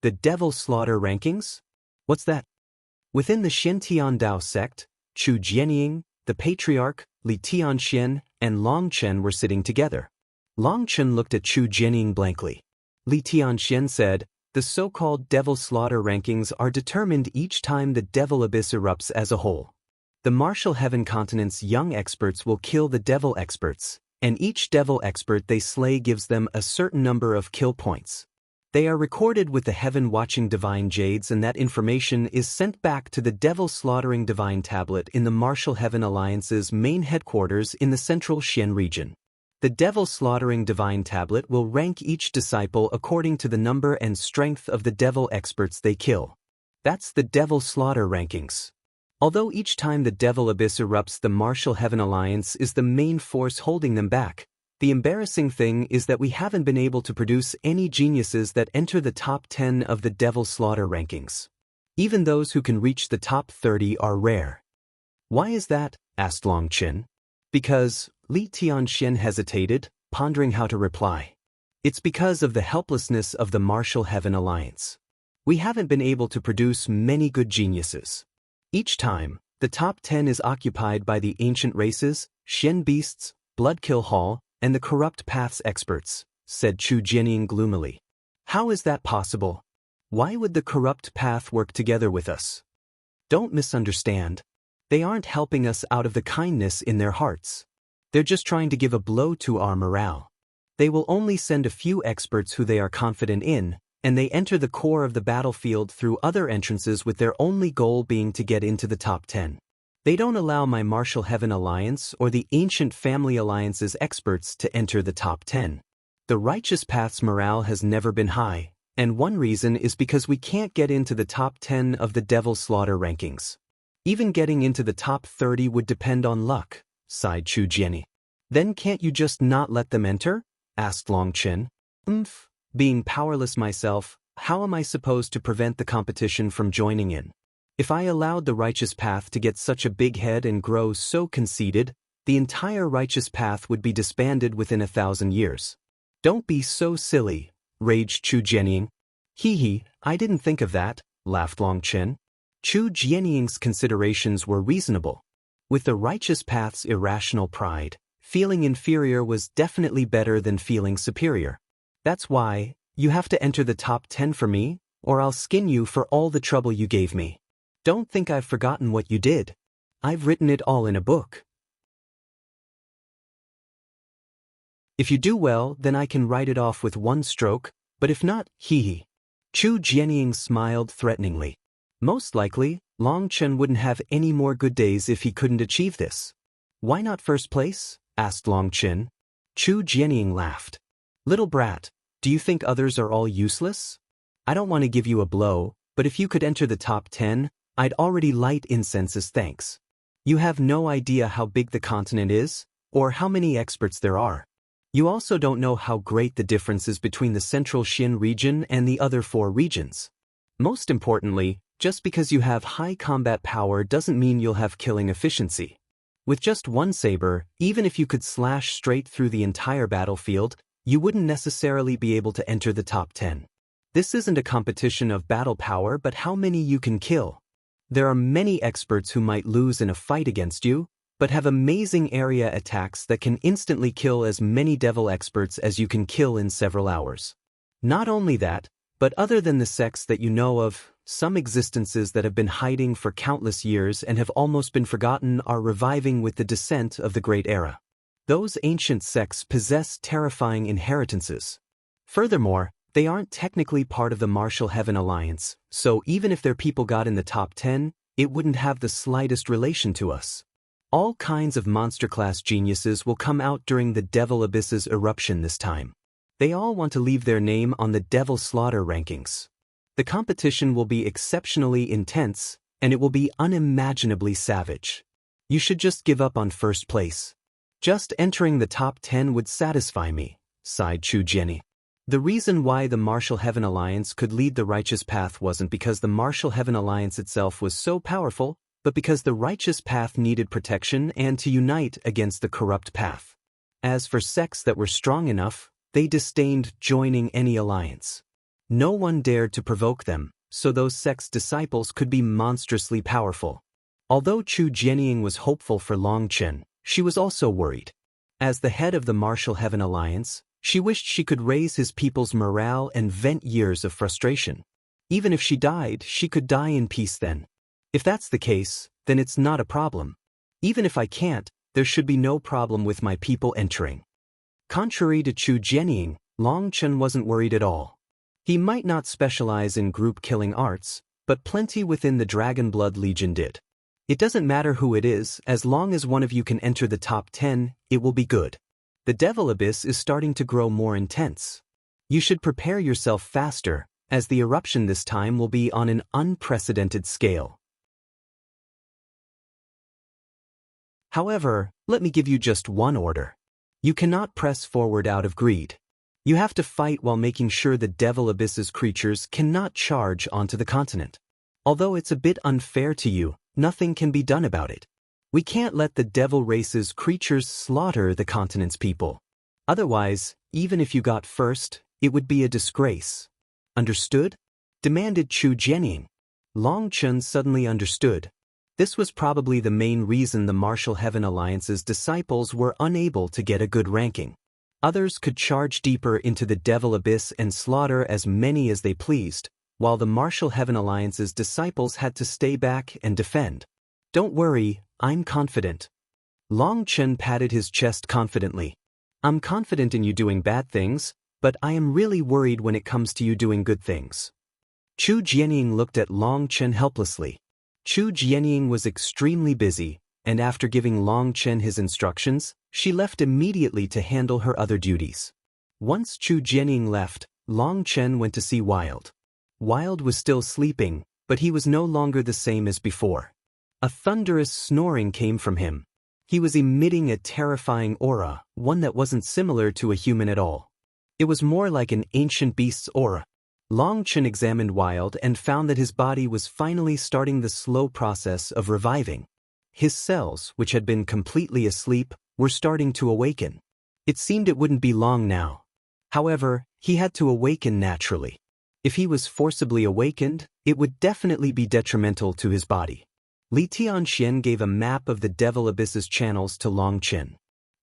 The Devil Slaughter rankings? What's that? Within the Shintian Dao sect, Chu Jianying, the patriarch, Li Tianxian, and Long Chen were sitting together. Long Chen looked at Chu Jianying blankly. Li Tianxian said, the so-called Devil Slaughter rankings are determined each time the Devil Abyss erupts as a whole. The Martial Heaven continent's young experts will kill the Devil experts, and each Devil expert they slay gives them a certain number of kill points. They are recorded with the Heaven-watching Divine Jades, and that information is sent back to the Devil Slaughtering Divine Tablet in the Martial Heaven Alliance's main headquarters in the central Xian region. The Devil Slaughtering Divine Tablet will rank each disciple according to the number and strength of the Devil experts they kill. That's the Devil Slaughter rankings. Although each time the Devil Abyss erupts, the Martial Heaven Alliance is the main force holding them back, the embarrassing thing is that we haven't been able to produce any geniuses that enter the top 10 of the Devil Slaughter rankings. Even those who can reach the top 30 are rare. Why is that? Asked Long Chen. Because, Li Tianxian hesitated, pondering how to reply. It's because of the helplessness of the Martial Heaven Alliance. We haven't been able to produce many good geniuses. Each time, the top 10 is occupied by the ancient races, Xian beasts, Bloodkill Hall, and the Corrupt Paths experts, said Chu Jianying gloomily. How is that possible? Why would the Corrupt Path work together with us? Don't misunderstand. They aren't helping us out of the kindness in their hearts. They're just trying to give a blow to our morale. They will only send a few experts who they are confident in, and they enter the core of the battlefield through other entrances with their only goal being to get into the top 10. They don't allow my Martial Heaven Alliance or the Ancient Family Alliance's experts to enter the top 10. The Righteous Path's morale has never been high, and one reason is because we can't get into the top 10 of the Devil Slaughter rankings. Even getting into the top 30 would depend on luck, sighed Chu Jianying. Then can't you just not let them enter? Asked Long Chen. Being powerless myself, how am I supposed to prevent the competition from joining in? If I allowed the Righteous Path to get such a big head and grow so conceited, the entire Righteous Path would be disbanded within 1,000 years. Don't be so silly, raged Chu Jianying. Hee, I didn't think of that, laughed Long Chen. Chu Jianying's considerations were reasonable. With the Righteous Path's irrational pride, feeling inferior was definitely better than feeling superior. That's why, you have to enter the top 10 for me, or I'll skin you for all the trouble you gave me. Don't think I've forgotten what you did. I've written it all in a book. If you do well, then I can write it off with one stroke, but if not, hee. Chu Jianying smiled threateningly. Most likely, Long Chen wouldn't have any more good days if he couldn't achieve this. Why not first place? Asked Long Chen. Chu Jianying laughed. Little brat, do you think others are all useless? I don't want to give you a blow, but if you could enter the top 10, I'd already light incense as thanks. You have no idea how big the continent is, or how many experts there are. You also don't know how great the difference is between the central Xian region and the other 4 regions. Most importantly, just because you have high combat power doesn't mean you'll have killing efficiency. With just one saber, even if you could slash straight through the entire battlefield, you wouldn't necessarily be able to enter the top 10. This isn't a competition of battle power but how many you can kill. There are many experts who might lose in a fight against you, but have amazing area attacks that can instantly kill as many devil experts as you can kill in several hours. Not only that, but other than the sects that you know of, some existences that have been hiding for countless years and have almost been forgotten are reviving with the descent of the Great Era. Those ancient sects possess terrifying inheritances. Furthermore, they aren't technically part of the Martial Heaven Alliance, so even if their people got in the top 10, it wouldn't have the slightest relation to us. All kinds of monster-class geniuses will come out during the Devil Abyss's eruption this time. They all want to leave their name on the Devil Slaughter rankings. The competition will be exceptionally intense, and it will be unimaginably savage. You should just give up on first place. Just entering the top 10 would satisfy me, sighed Chu Jianyi. The reason why the Martial Heaven Alliance could lead the righteous path wasn't because the Martial Heaven Alliance itself was so powerful, but because the righteous path needed protection and to unite against the corrupt path. As for sects that were strong enough, they disdained joining any alliance. No one dared to provoke them, so those sects' disciples could be monstrously powerful. Although Chu Jianyi was hopeful for Longchen, she was also worried. As the head of the Martial Heaven Alliance, she wished she could raise his people's morale and vent years of frustration. Even if she died, she could die in peace then. If that's the case, then it's not a problem. Even if I can't, there should be no problem with my people entering. Contrary to Chu Jianyi, Longchen wasn't worried at all. He might not specialize in group-killing arts, but plenty within the Dragon Blood Legion did. It doesn't matter who it is, as long as one of you can enter the top 10, it will be good. The Devil Abyss is starting to grow more intense. You should prepare yourself faster, as the eruption this time will be on an unprecedented scale. However, let me give you just one order. You cannot press forward out of greed. You have to fight while making sure the Devil Abyss's creatures cannot charge onto the continent. Although it's a bit unfair to you, nothing can be done about it. We can't let the Devil Race's creatures slaughter the continent's people. Otherwise, even if you got first, it would be a disgrace. Understood? Demanded Chu Jianyi. Longchen suddenly understood. This was probably the main reason the Martial Heaven Alliance's disciples were unable to get a good ranking. Others could charge deeper into the Devil Abyss and slaughter as many as they pleased, while the Martial Heaven Alliance's disciples had to stay back and defend. Don't worry, I'm confident. Longchen patted his chest confidently. I'm confident in you doing bad things, but I am really worried when it comes to you doing good things. Chu Jianyi looked at Longchen helplessly. Chu Jianyi was extremely busy, and after giving Longchen his instructions, she left immediately to handle her other duties. Once Chu Jianyi left, Longchen went to see Wild. Wild was still sleeping, but he was no longer the same as before. A thunderous snoring came from him. He was emitting a terrifying aura, one that wasn't similar to a human at all. It was more like an ancient beast's aura. Longchen examined Wild and found that his body was finally starting the slow process of reviving. His cells, which had been completely asleep, were starting to awaken. It seemed it wouldn't be long now. However, he had to awaken naturally. If he was forcibly awakened, it would definitely be detrimental to his body. Li Tianxian gave a map of the Devil Abyss's channels to Longchen.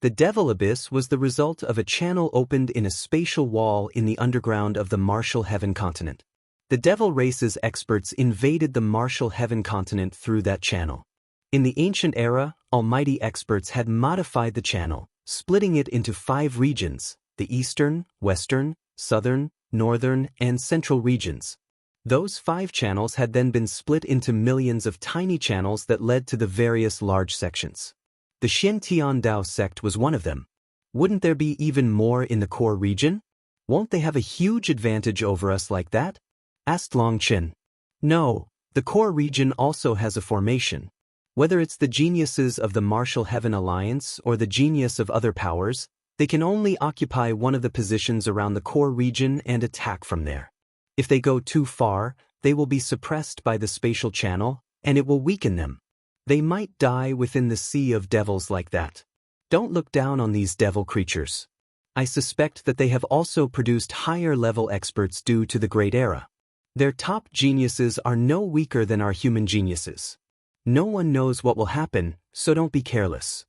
The Devil Abyss was the result of a channel opened in a spatial wall in the underground of the Martial Heaven continent. The Devil Race's experts invaded the Martial Heaven continent through that channel. In the ancient era, almighty experts had modified the channel, splitting it into 5 regions: the eastern, western, southern, northern, and central regions. Those 5 channels had then been split into millions of tiny channels that led to the various large sections. The Xiantian Dao sect was one of them. Wouldn't there be even more in the core region? Won't they have a huge advantage over us like that? Asked Longchen. No, the core region also has a formation. Whether it's the geniuses of the Martial Heaven Alliance or the genius of other powers, they can only occupy one of the positions around the core region and attack from there. If they go too far, they will be suppressed by the spatial channel, and it will weaken them. They might die within the sea of devils like that. Don't look down on these devil creatures. I suspect that they have also produced higher-level experts due to the Great Era. Their top geniuses are no weaker than our human geniuses. No one knows what will happen, so don't be careless.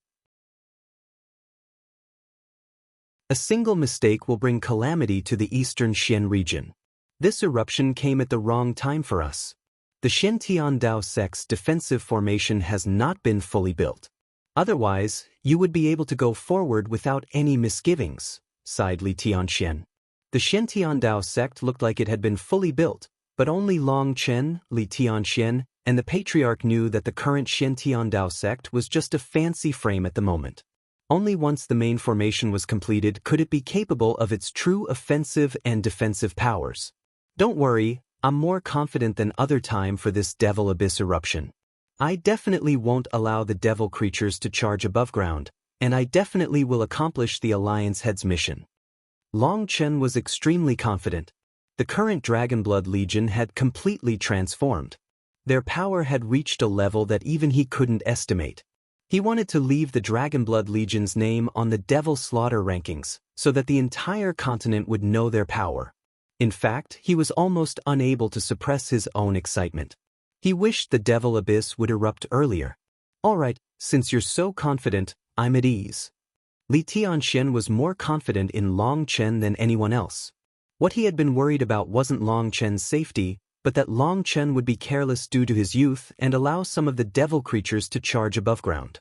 A single mistake will bring calamity to the eastern Xian region. This eruption came at the wrong time for us. The Xiantian Dao sect's defensive formation has not been fully built. Otherwise, you would be able to go forward without any misgivings, sighed Li Tianxian. The Xiantian Dao sect looked like it had been fully built, but only Longchen, Li Tianxian, and the Patriarch knew that the current Xiantian Dao sect was just a fancy frame at the moment. Only once the main formation was completed could it be capable of its true offensive and defensive powers. Don't worry, I'm more confident than other time for this Devil Abyss eruption. I definitely won't allow the devil creatures to charge above ground, and I definitely will accomplish the Alliance Head's mission. Long Chen was extremely confident. The current Dragonblood Legion had completely transformed. Their power had reached a level that even he couldn't estimate. He wanted to leave the Dragonblood Legion's name on the Devil Slaughter rankings, so that the entire continent would know their power. In fact, he was almost unable to suppress his own excitement. He wished the Devil Abyss would erupt earlier. Alright, since you're so confident, I'm at ease. Li Tianxian was more confident in Long Chen than anyone else. What he had been worried about wasn't Long Chen's safety, but that Long Chen would be careless due to his youth and allow some of the devil creatures to charge above ground.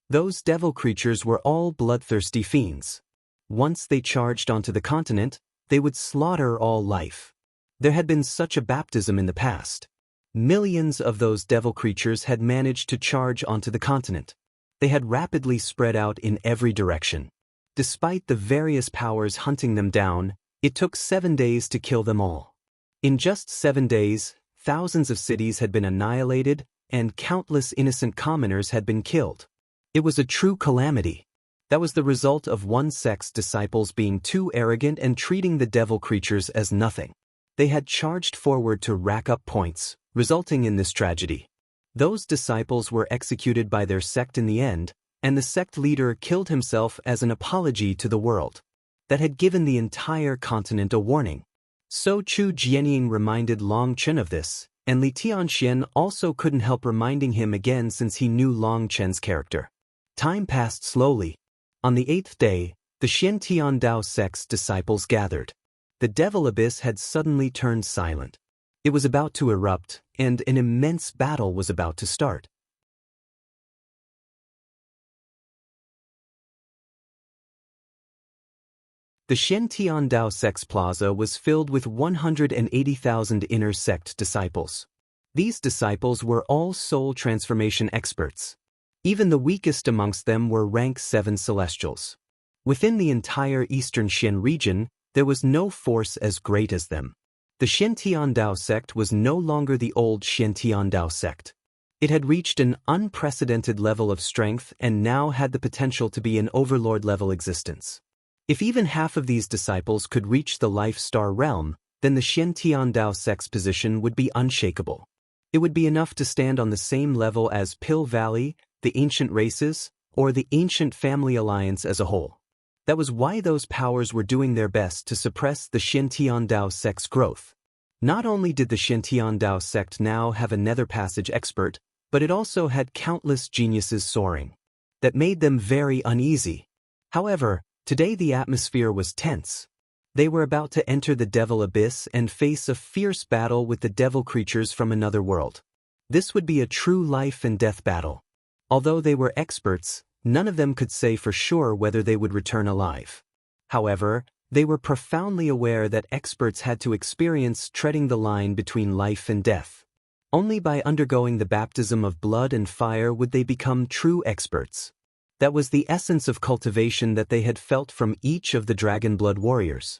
Those devil creatures were all bloodthirsty fiends. Once they charged onto the continent, they would slaughter all life. There had been such a baptism in the past. Millions of those devil creatures had managed to charge onto the continent. They had rapidly spread out in every direction. Despite the various powers hunting them down, it took 7 days to kill them all. In just 7 days, thousands of cities had been annihilated, and countless innocent commoners had been killed. It was a true calamity. That was the result of one sect's disciples being too arrogant and treating the devil creatures as nothing. They had charged forward to rack up points, resulting in this tragedy. Those disciples were executed by their sect in the end, and the sect leader killed himself as an apology to the world. That had given the entire continent a warning. So Chu Jianying reminded Long Chen of this, and Li Tianxian also couldn't help reminding him again since he knew Long Chen's character. Time passed slowly. On the 8th day, the Xiantian Dao sect's disciples gathered. The Devil Abyss had suddenly turned silent. It was about to erupt, and an immense battle was about to start. The Xiantian Dao sect's plaza was filled with 180,000 inner sect disciples. These disciples were all soul transformation experts. Even the weakest amongst them were rank 7 celestials. Within the entire eastern Xian region, there was no force as great as them. The Xiantian Dao sect was no longer the old Xiantian Dao sect. It had reached an unprecedented level of strength and now had the potential to be an overlord-level existence. If even half of these disciples could reach the Life Star realm, then the Xiantian Dao sect's position would be unshakable. It would be enough to stand on the same level as Pill Valley, the ancient races, or the ancient family alliance as a whole. That was why those powers were doing their best to suppress the Xiantian Dao sect's growth. Not only did the Xiantian Dao sect now have a nether passage expert, but it also had countless geniuses soaring. That made them very uneasy. However, today the atmosphere was tense. They were about to enter the Devil Abyss and face a fierce battle with the devil creatures from another world. This would be a true life and death battle. Although they were experts, none of them could say for sure whether they would return alive. However, they were profoundly aware that experts had to experience treading the line between life and death. Only by undergoing the baptism of blood and fire would they become true experts. That was the essence of cultivation that they had felt from each of the Dragonblood warriors.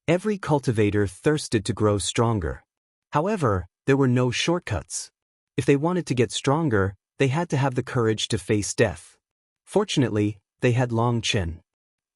Every cultivator thirsted to grow stronger. However, there were no shortcuts. If they wanted to get stronger, they had to have the courage to face death. Fortunately, they had Long Chen.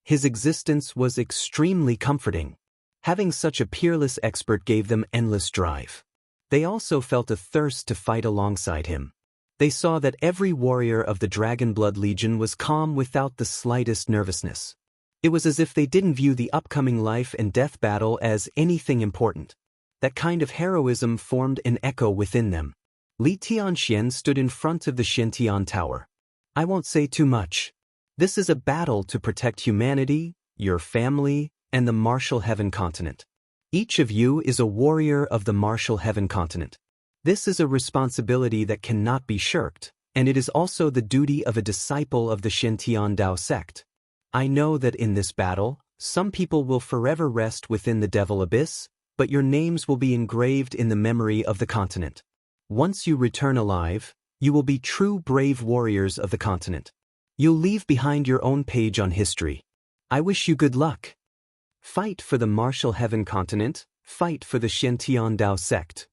His existence was extremely comforting. Having such a peerless expert gave them endless drive. They also felt a thirst to fight alongside him. They saw that every warrior of the Dragonblood Legion was calm without the slightest nervousness. It was as if they didn't view the upcoming life and death battle as anything important. That kind of heroism formed an echo within them. Li Tianxian stood in front of the Xiantian Tower. I won't say too much. This is a battle to protect humanity, your family, and the Martial Heaven continent. Each of you is a warrior of the Martial Heaven continent. This is a responsibility that cannot be shirked, and it is also the duty of a disciple of the Xiantian Dao sect. I know that in this battle, some people will forever rest within the Devil Abyss, but your names will be engraved in the memory of the continent. Once you return alive, you will be true brave warriors of the continent. You'll leave behind your own page on history. I wish you good luck. Fight for the Martial Heaven continent, fight for the Xiantian Dao sect,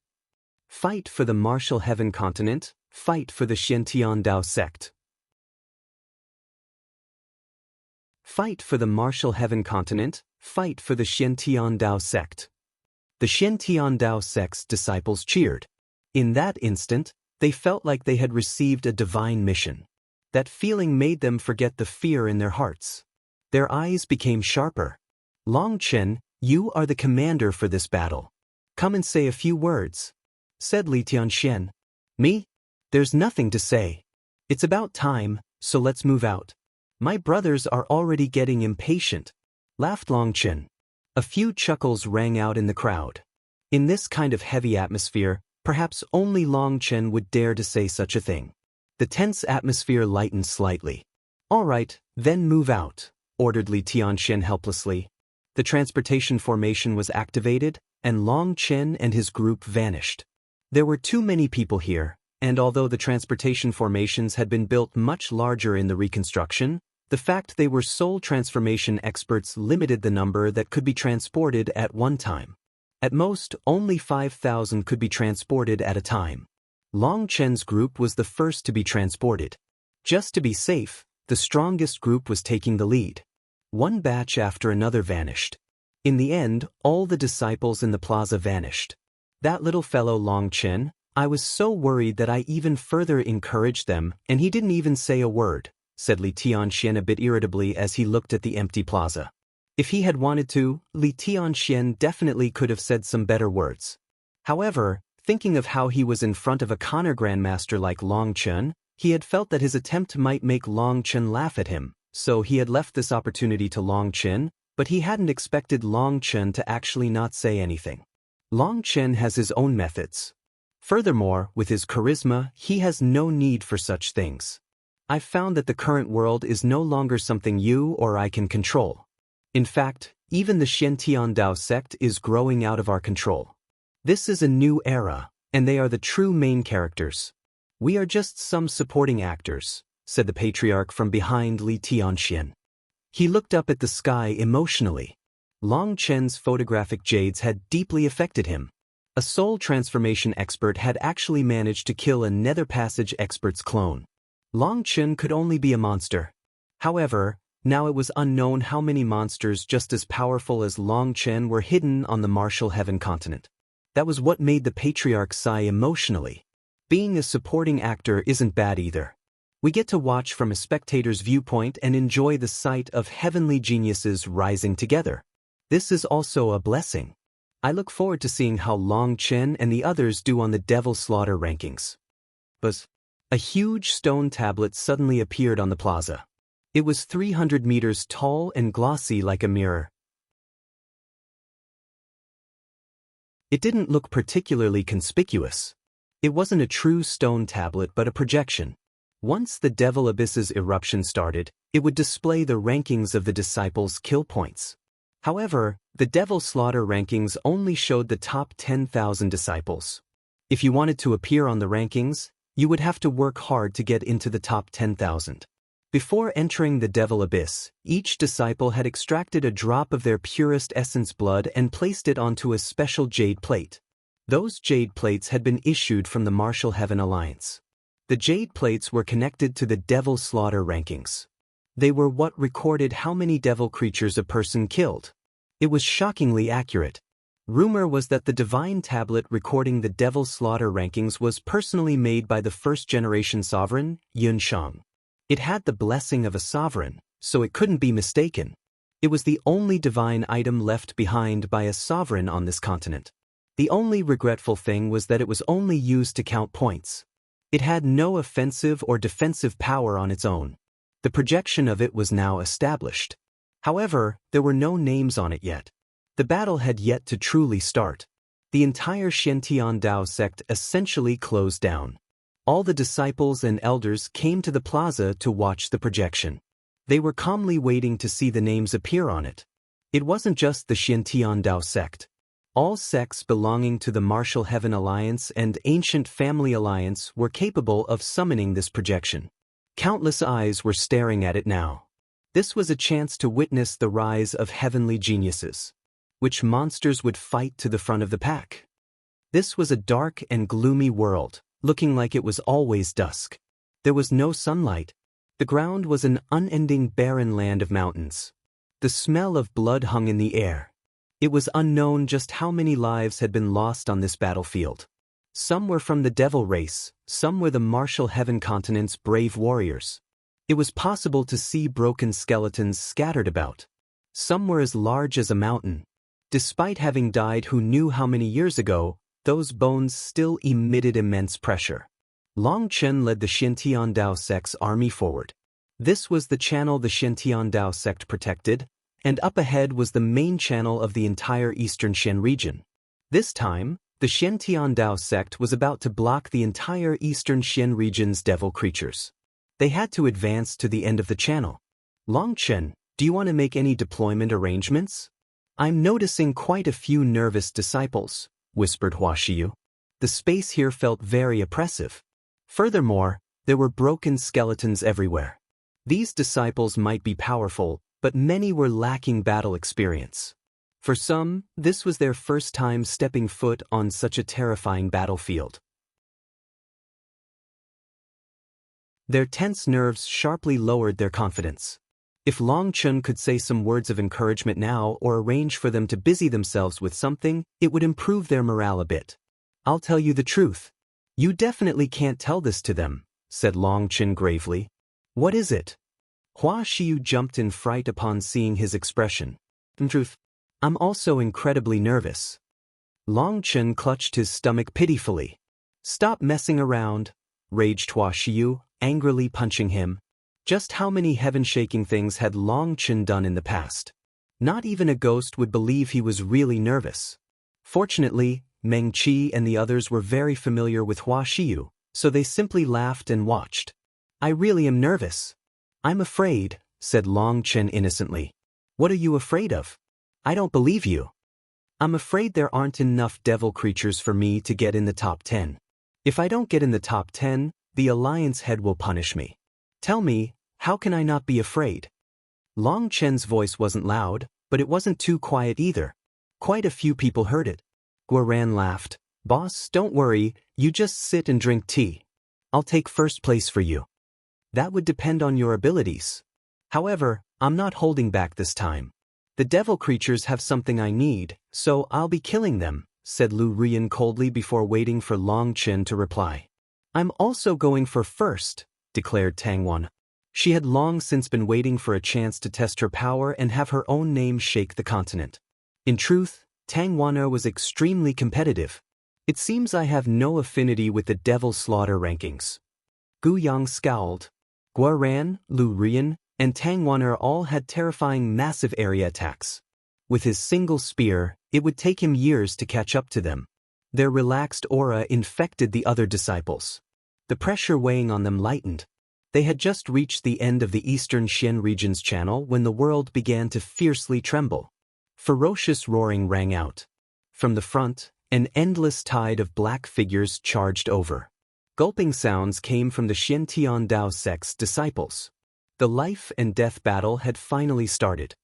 Fight for the martial heaven continent, fight for the Xiantian Dao sect. Fight for the martial heaven continent, fight for the Xiantian Dao sect. The Xiantian Dao sect's disciples cheered. In that instant, they felt like they had received a divine mission. That feeling made them forget the fear in their hearts. Their eyes became sharper. Long Chen, you are the commander for this battle. Come and say a few words, said Li Tianxian. Me? There's nothing to say. It's about time, so let's move out. My brothers are already getting impatient, laughed Long Chen. A few chuckles rang out in the crowd. In this kind of heavy atmosphere, perhaps only Long Chen would dare to say such a thing. The tense atmosphere lightened slightly. All right, then move out, ordered Li Tianxian helplessly. The transportation formation was activated, and Long Chen and his group vanished. There were too many people here, and although the transportation formations had been built much larger in the reconstruction, the fact they were soul transformation experts limited the number that could be transported at one time. At most, only 5,000 could be transported at a time. Long Chen's group was the first to be transported. Just to be safe, the strongest group was taking the lead. One batch after another vanished. In the end, all the disciples in the plaza vanished. That little fellow Long Chen, I was so worried that I even further encouraged them, and he didn't even say a word, said Li Tianxian a bit irritably as he looked at the empty plaza. If he had wanted to, Li Tianxian definitely could have said some better words. However, thinking of how he was in front of a Connor grandmaster like Long Chen, he had felt that his attempt might make Long Chen laugh at him, so he had left this opportunity to Long Chen, but he hadn't expected Long Chen to actually not say anything. Long Chen has his own methods. Furthermore, with his charisma, he has no need for such things. I've found that the current world is no longer something you or I can control. In fact, even the Xiantian Dao sect is growing out of our control. This is a new era, and they are the true main characters. We are just some supporting actors, said the patriarch from behind Li Tianxian. He looked up at the sky emotionally. Long Chen's photographic jades had deeply affected him. A soul transformation expert had actually managed to kill a Nether Passage expert's clone. Long Chen could only be a monster. However, now it was unknown how many monsters just as powerful as Long Chen were hidden on the martial heaven continent. That was what made the patriarch sigh emotionally. Being a supporting actor isn't bad either. We get to watch from a spectator's viewpoint and enjoy the sight of heavenly geniuses rising together. This is also a blessing. I look forward to seeing how Long Chen and the others do on the Devil Slaughter rankings. Buzz. A huge stone tablet suddenly appeared on the plaza. It was 300 meters tall and glossy like a mirror. It didn't look particularly conspicuous. It wasn't a true stone tablet but a projection. Once the Devil Abyss's eruption started, it would display the rankings of the disciples' kill points. However, the Devil Slaughter rankings only showed the top 10,000 disciples. If you wanted to appear on the rankings, you would have to work hard to get into the top 10,000. Before entering the Devil Abyss, each disciple had extracted a drop of their purest essence blood and placed it onto a special jade plate. Those jade plates had been issued from the Martial Heaven Alliance. The jade plates were connected to the Devil Slaughter rankings. They were what recorded how many devil creatures a person killed. It was shockingly accurate. Rumor was that the divine tablet recording the Devil Slaughter rankings was personally made by the first-generation sovereign, Yun Shang. It had the blessing of a sovereign, so it couldn't be mistaken. It was the only divine item left behind by a sovereign on this continent. The only regretful thing was that it was only used to count points. It had no offensive or defensive power on its own. The projection of it was now established. However, there were no names on it yet. The battle had yet to truly start. The entire Xiantian Dao sect essentially closed down. All the disciples and elders came to the plaza to watch the projection. They were calmly waiting to see the names appear on it. It wasn't just the Xiantian Dao sect. All sects belonging to the Martial Heaven Alliance and Ancient Family Alliance were capable of summoning this projection. Countless eyes were staring at it now. This was a chance to witness the rise of heavenly geniuses. Which monsters would fight to the front of the pack? This was a dark and gloomy world, looking like it was always dusk. There was no sunlight. The ground was an unending barren land of mountains. The smell of blood hung in the air. It was unknown just how many lives had been lost on this battlefield. Some were from the devil race, some were the martial heaven continent's brave warriors. It was possible to see broken skeletons scattered about. Some were as large as a mountain. Despite having died who knew how many years ago, those bones still emitted immense pressure. Long Chen led the Xintiandao sect's army forward. This was the channel the Xintiandao sect protected, and up ahead was the main channel of the entire eastern Xian region. This time, the Xintiandao sect was about to block the entire eastern Xian region's devil creatures. They had to advance to the end of the channel. Long Chen, do you want to make any deployment arrangements? I'm noticing quite a few nervous disciples, whispered Hua Xiyu. The space here felt very oppressive. Furthermore, there were broken skeletons everywhere. These disciples might be powerful, but many were lacking battle experience. For some, this was their first time stepping foot on such a terrifying battlefield. Their tense nerves sharply lowered their confidence. If Long Chen could say some words of encouragement now or arrange for them to busy themselves with something, it would improve their morale a bit. I'll tell you the truth. You definitely can't tell this to them, said Long Chen gravely. What is it? Hua Xiyu jumped in fright upon seeing his expression. In truth, I'm also incredibly nervous. Long Chen clutched his stomach pitifully. Stop messing around, raged Hua Xiyu, angrily punching him. Just how many heaven-shaking things had Long Chen done in the past? Not even a ghost would believe he was really nervous. Fortunately, Meng Qi and the others were very familiar with Hua Xiyu, so they simply laughed and watched. I really am nervous. I'm afraid, said Long Chen innocently. What are you afraid of? I don't believe you. I'm afraid there aren't enough devil creatures for me to get in the top 10. If I don't get in the top 10, the Alliance head will punish me. Tell me, how can I not be afraid? Long Chen's voice wasn't loud, but it wasn't too quiet either. Quite a few people heard it. Guo Ran laughed. Boss, don't worry, you just sit and drink tea. I'll take first place for you. That would depend on your abilities. However, I'm not holding back this time. The devil creatures have something I need, so I'll be killing them, said Lu Rian coldly before waiting for Long Chen to reply. I'm also going for first, declared Tang Wan. She had long since been waiting for a chance to test her power and have her own name shake the continent. In truth, Tang Wan was extremely competitive. It seems I have no affinity with the devil slaughter rankings. Gu Yang scowled. Guo Ran, Lu Rian, and Tang Wan all had terrifying massive area attacks. With his single spear, it would take him years to catch up to them. Their relaxed aura infected the other disciples. The pressure weighing on them lightened. They had just reached the end of the eastern Xian region's channel when the world began to fiercely tremble. Ferocious roaring rang out. From the front, an endless tide of black figures charged over. Gulping sounds came from the Xintiandao sect's disciples. The life and death battle had finally started.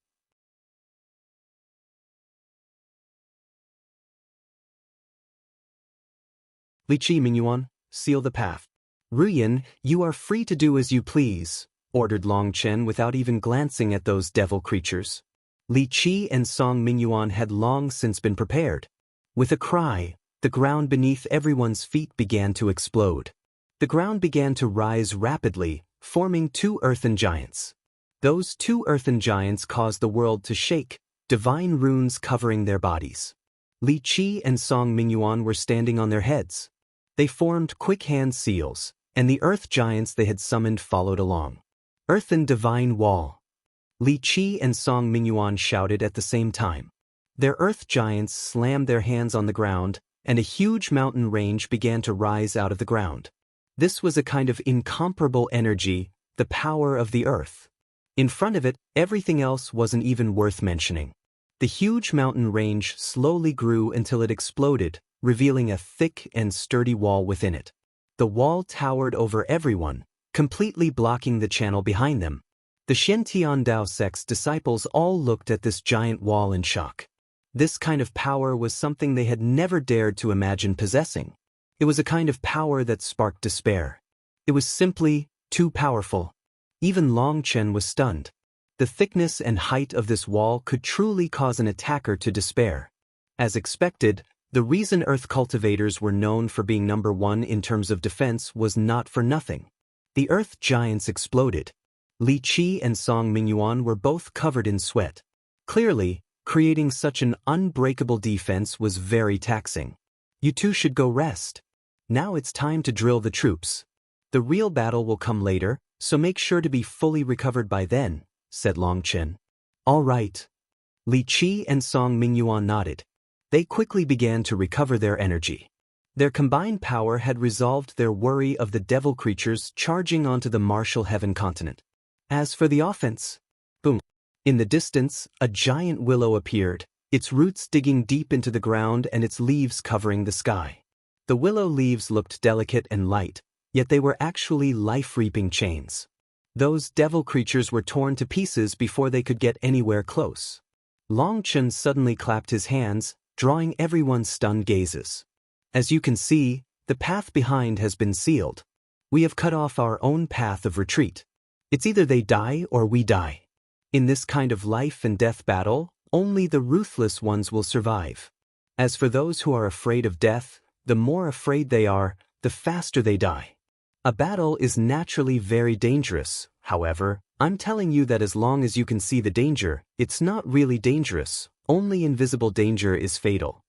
Li Qi Mingyuan, seal the path. Ruyan, you are free to do as you please, ordered Long Chen without even glancing at those devil creatures. Li Qi and Song Mingyuan had long since been prepared. With a cry, the ground beneath everyone's feet began to explode. The ground began to rise rapidly, forming two earthen giants. Those two earthen giants caused the world to shake, divine runes covering their bodies. Li Qi and Song Mingyuan were standing on their heads. They formed quick hand seals, and the earth giants they had summoned followed along. Earthen divine wall. Li Qi and Song Mingyuan shouted at the same time. Their earth giants slammed their hands on the ground, and a huge mountain range began to rise out of the ground. This was a kind of incomparable energy, the power of the earth. In front of it, everything else wasn't even worth mentioning. The huge mountain range slowly grew until it exploded, revealing a thick and sturdy wall within it. The wall towered over everyone, completely blocking the channel behind them. The Xintiandao sect's disciples all looked at this giant wall in shock. This kind of power was something they had never dared to imagine possessing. It was a kind of power that sparked despair. It was simply too powerful. Even Long Chen was stunned. The thickness and height of this wall could truly cause an attacker to despair. As expected, the reason Earth cultivators were known for being number one in terms of defense was not for nothing. The Earth giants exploded. Li Qi and Song Mingyuan were both covered in sweat. Clearly, creating such an unbreakable defense was very taxing. You two should go rest. Now it's time to drill the troops. The real battle will come later, so make sure to be fully recovered by then, said Long Chen. All right. Li Qi and Song Mingyuan nodded. They quickly began to recover their energy. Their combined power had resolved their worry of the devil creatures charging onto the martial heaven continent. As for the offense, boom. In the distance, a giant willow appeared, its roots digging deep into the ground and its leaves covering the sky. The willow leaves looked delicate and light, yet they were actually life-reaping chains. Those devil creatures were torn to pieces before they could get anywhere close. Long Chen suddenly clapped his hands, drawing everyone's stunned gazes. As you can see, the path behind has been sealed. We have cut off our own path of retreat. It's either they die or we die. In this kind of life and death battle, only the ruthless ones will survive. As for those who are afraid of death, the more afraid they are, the faster they die. A battle is naturally very dangerous, however, I'm telling you that as long as you can see the danger, it's not really dangerous, only invisible danger is fatal.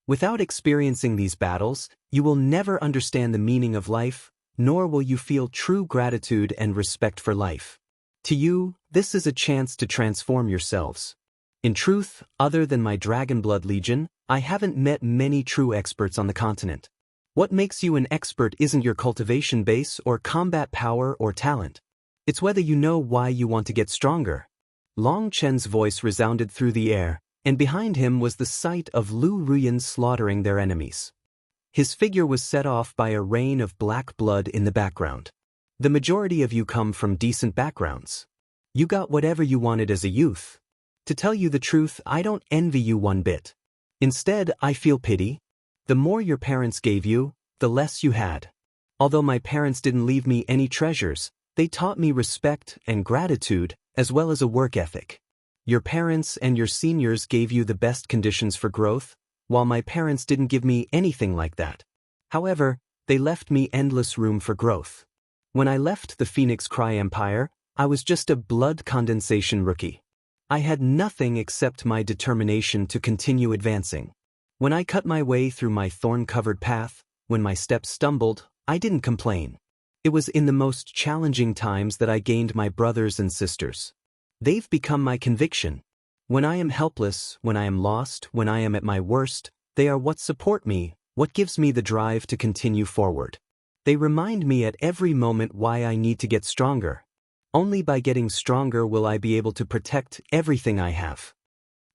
Without experiencing these battles, you will never understand the meaning of life, nor will you feel true gratitude and respect for life. To you, this is a chance to transform yourselves. In truth, other than my Dragonblood Legion, I haven't met many true experts on the continent. What makes you an expert isn't your cultivation base or combat power or talent. It's whether you know why you want to get stronger. Long Chen's voice resounded through the air, and behind him was the sight of Lu Ruyan slaughtering their enemies. His figure was set off by a rain of black blood in the background. The majority of you come from decent backgrounds. You got whatever you wanted as a youth. To tell you the truth, I don't envy you one bit. Instead, I feel pity. The more your parents gave you, the less you had. Although my parents didn't leave me any treasures, they taught me respect and gratitude, as well as a work ethic. Your parents and your seniors gave you the best conditions for growth, while my parents didn't give me anything like that. However, they left me endless room for growth. When I left the Phoenix Cry Empire, I was just a blood condensation rookie. I had nothing except my determination to continue advancing. When I cut my way through my thorn-covered path, when my steps stumbled, I didn't complain. It was in the most challenging times that I gained my brothers and sisters. They've become my conviction. When I am helpless, when I am lost, when I am at my worst, they are what support me, what gives me the drive to continue forward. They remind me at every moment why I need to get stronger. Only by getting stronger will I be able to protect everything I have.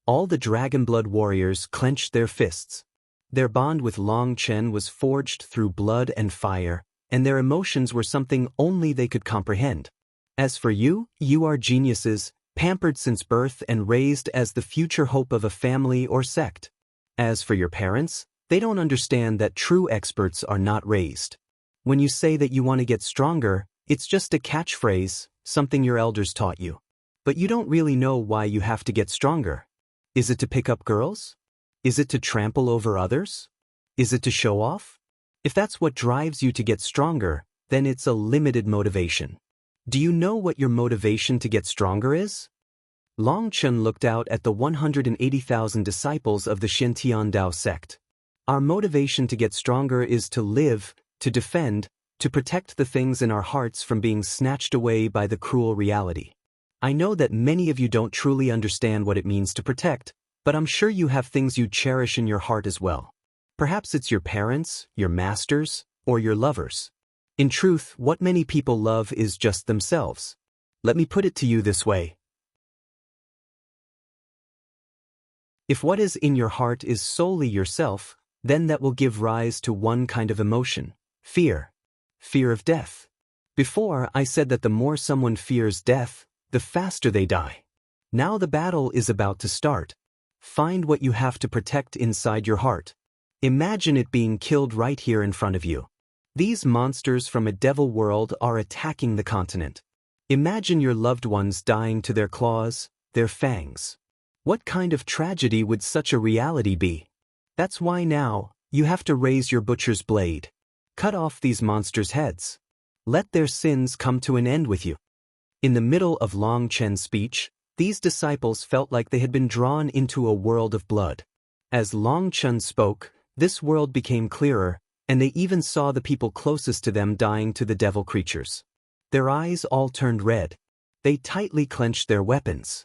All the Dragonblood warriors clenched their fists. Their bond with Long Chen was forged through blood and fire, and their emotions were something only they could comprehend. As for you, you are geniuses, pampered since birth and raised as the future hope of a family or sect. As for your parents, they don't understand that true experts are not raised. When you say that you want to get stronger, it's just a catchphrase, something your elders taught you. But you don't really know why you have to get stronger. Is it to pick up girls? Is it to trample over others? Is it to show off? If that's what drives you to get stronger, then it's a limited motivation. Do you know what your motivation to get stronger is? Long Chen looked out at the 180,000 disciples of the Shintian Dao sect. Our motivation to get stronger is to live, to defend, to protect the things in our hearts from being snatched away by the cruel reality. I know that many of you don't truly understand what it means to protect, but I'm sure you have things you cherish in your heart as well. Perhaps it's your parents, your masters, or your lovers. In truth, what many people love is just themselves. Let me put it to you this way. If what is in your heart is solely yourself, then that will give rise to one kind of emotion, fear. Fear of death. Before, I said that the more someone fears death, the faster they die. Now the battle is about to start. Find what you have to protect inside your heart. Imagine it being killed right here in front of you. These monsters from a devil world are attacking the continent. Imagine your loved ones dying to their claws, their fangs. What kind of tragedy would such a reality be? That's why now, you have to raise your butcher's blade. Cut off these monsters' heads. Let their sins come to an end with you. In the middle of Long Chen's speech, these disciples felt like they had been drawn into a world of blood. As Long Chen spoke, this world became clearer, and they even saw the people closest to them dying to the devil creatures. Their eyes all turned red. They tightly clenched their weapons.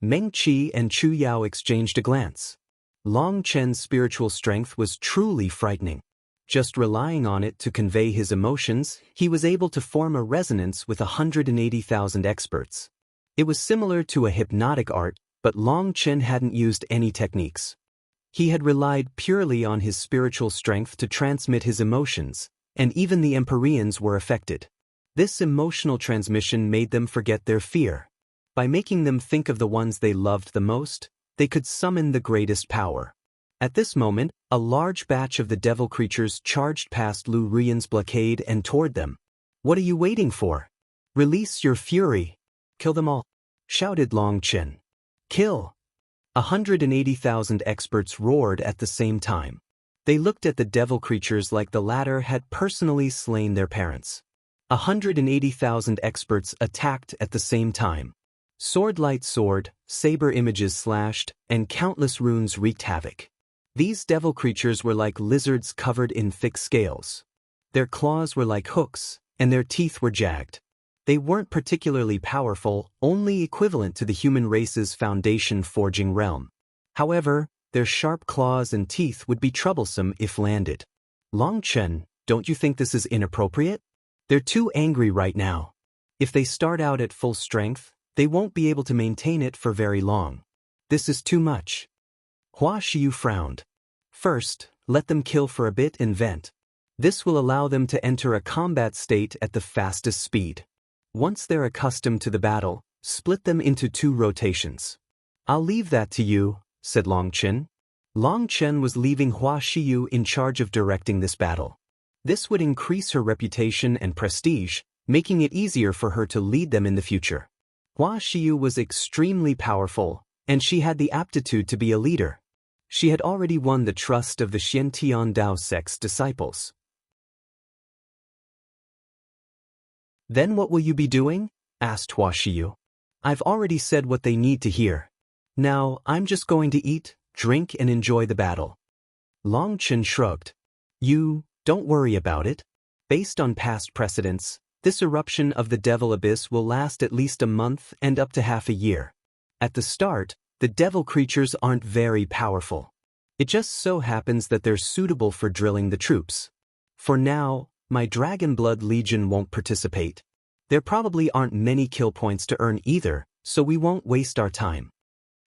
Meng Qi and Chu Yao exchanged a glance. Long Chen's spiritual strength was truly frightening. Just relying on it to convey his emotions, he was able to form a resonance with 180,000 experts. It was similar to a hypnotic art, but Long Chen hadn't used any techniques. He had relied purely on his spiritual strength to transmit his emotions, and even the Empyreans were affected. This emotional transmission made them forget their fear. By making them think of the ones they loved the most, they could summon the greatest power. At this moment, a large batch of the devil creatures charged past Lu Rian's blockade and toward them. "What are you waiting for? Release your fury. Kill them all," shouted Long Chen. "Kill!" 180,000 experts roared at the same time. They looked at the devil creatures like the latter had personally slain their parents. 180,000 experts attacked at the same time. Sword light sword, saber images slashed, and countless runes wreaked havoc. These devil creatures were like lizards covered in thick scales. Their claws were like hooks, and their teeth were jagged. They weren't particularly powerful, only equivalent to the human race's foundation forging realm. However, their sharp claws and teeth would be troublesome if landed. "Long Chen, don't you think this is inappropriate? They're too angry right now. If they start out at full strength, they won't be able to maintain it for very long. This is too much." Hua Xiu frowned. "First, let them kill for a bit and vent. This will allow them to enter a combat state at the fastest speed. Once they're accustomed to the battle, split them into 2 rotations." "I'll leave that to you," said Long Chen. Long Chen was leaving Hua Xiu in charge of directing this battle. This would increase her reputation and prestige, making it easier for her to lead them in the future. Hua Xiu was extremely powerful, and she had the aptitude to be a leader. She had already won the trust of the Xiantian Dao sect's disciples. "Then what will you be doing?" asked Hua Xiu. "I've already said what they need to hear. Now, I'm just going to eat, drink and enjoy the battle." Long Chen shrugged. Don't worry about it. Based on past precedents, this eruption of the Devil Abyss will last at least a month and up to half a year. At the start, the devil creatures aren't very powerful. It just so happens that they're suitable for drilling the troops. For now, my Dragon Blood Legion won't participate. There probably aren't many kill points to earn either, so we won't waste our time.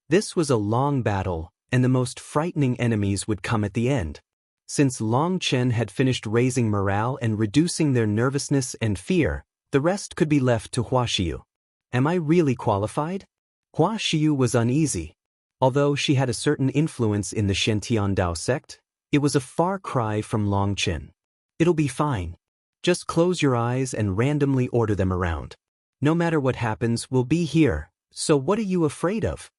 This was a long battle, and the most frightening enemies would come at the end. Since Long Chen had finished raising morale and reducing their nervousness and fear, the rest could be left to Hua Xiu. Am I really qualified? Hua Xiu was uneasy. Although she had a certain influence in the Xiantian Dao sect, it was a far cry from Long Chen. It'll be fine. Just close your eyes and randomly order them around. No matter what happens, we'll be here, so what are you afraid of?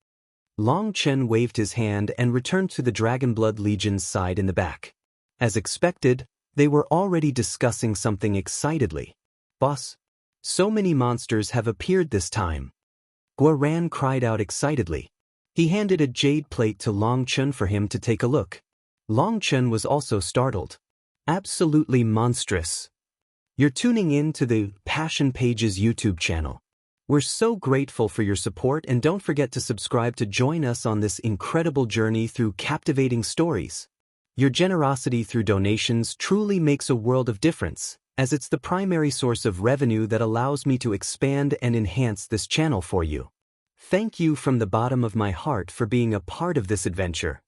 Long Chen waved his hand and returned to the Dragon Blood Legion's side in the back. As expected, they were already discussing something excitedly. "Boss, so many monsters have appeared this time." Guo Ran cried out excitedly. He handed a jade plate to Long Chen for him to take a look. Long Chen was also startled. "Absolutely monstrous." You're tuning in to the Passion Pages YouTube channel. We're so grateful for your support, and don't forget to subscribe to join us on this incredible journey through captivating stories. Your generosity through donations truly makes a world of difference, as it's the primary source of revenue that allows me to expand and enhance this channel for you. Thank you from the bottom of my heart for being a part of this adventure.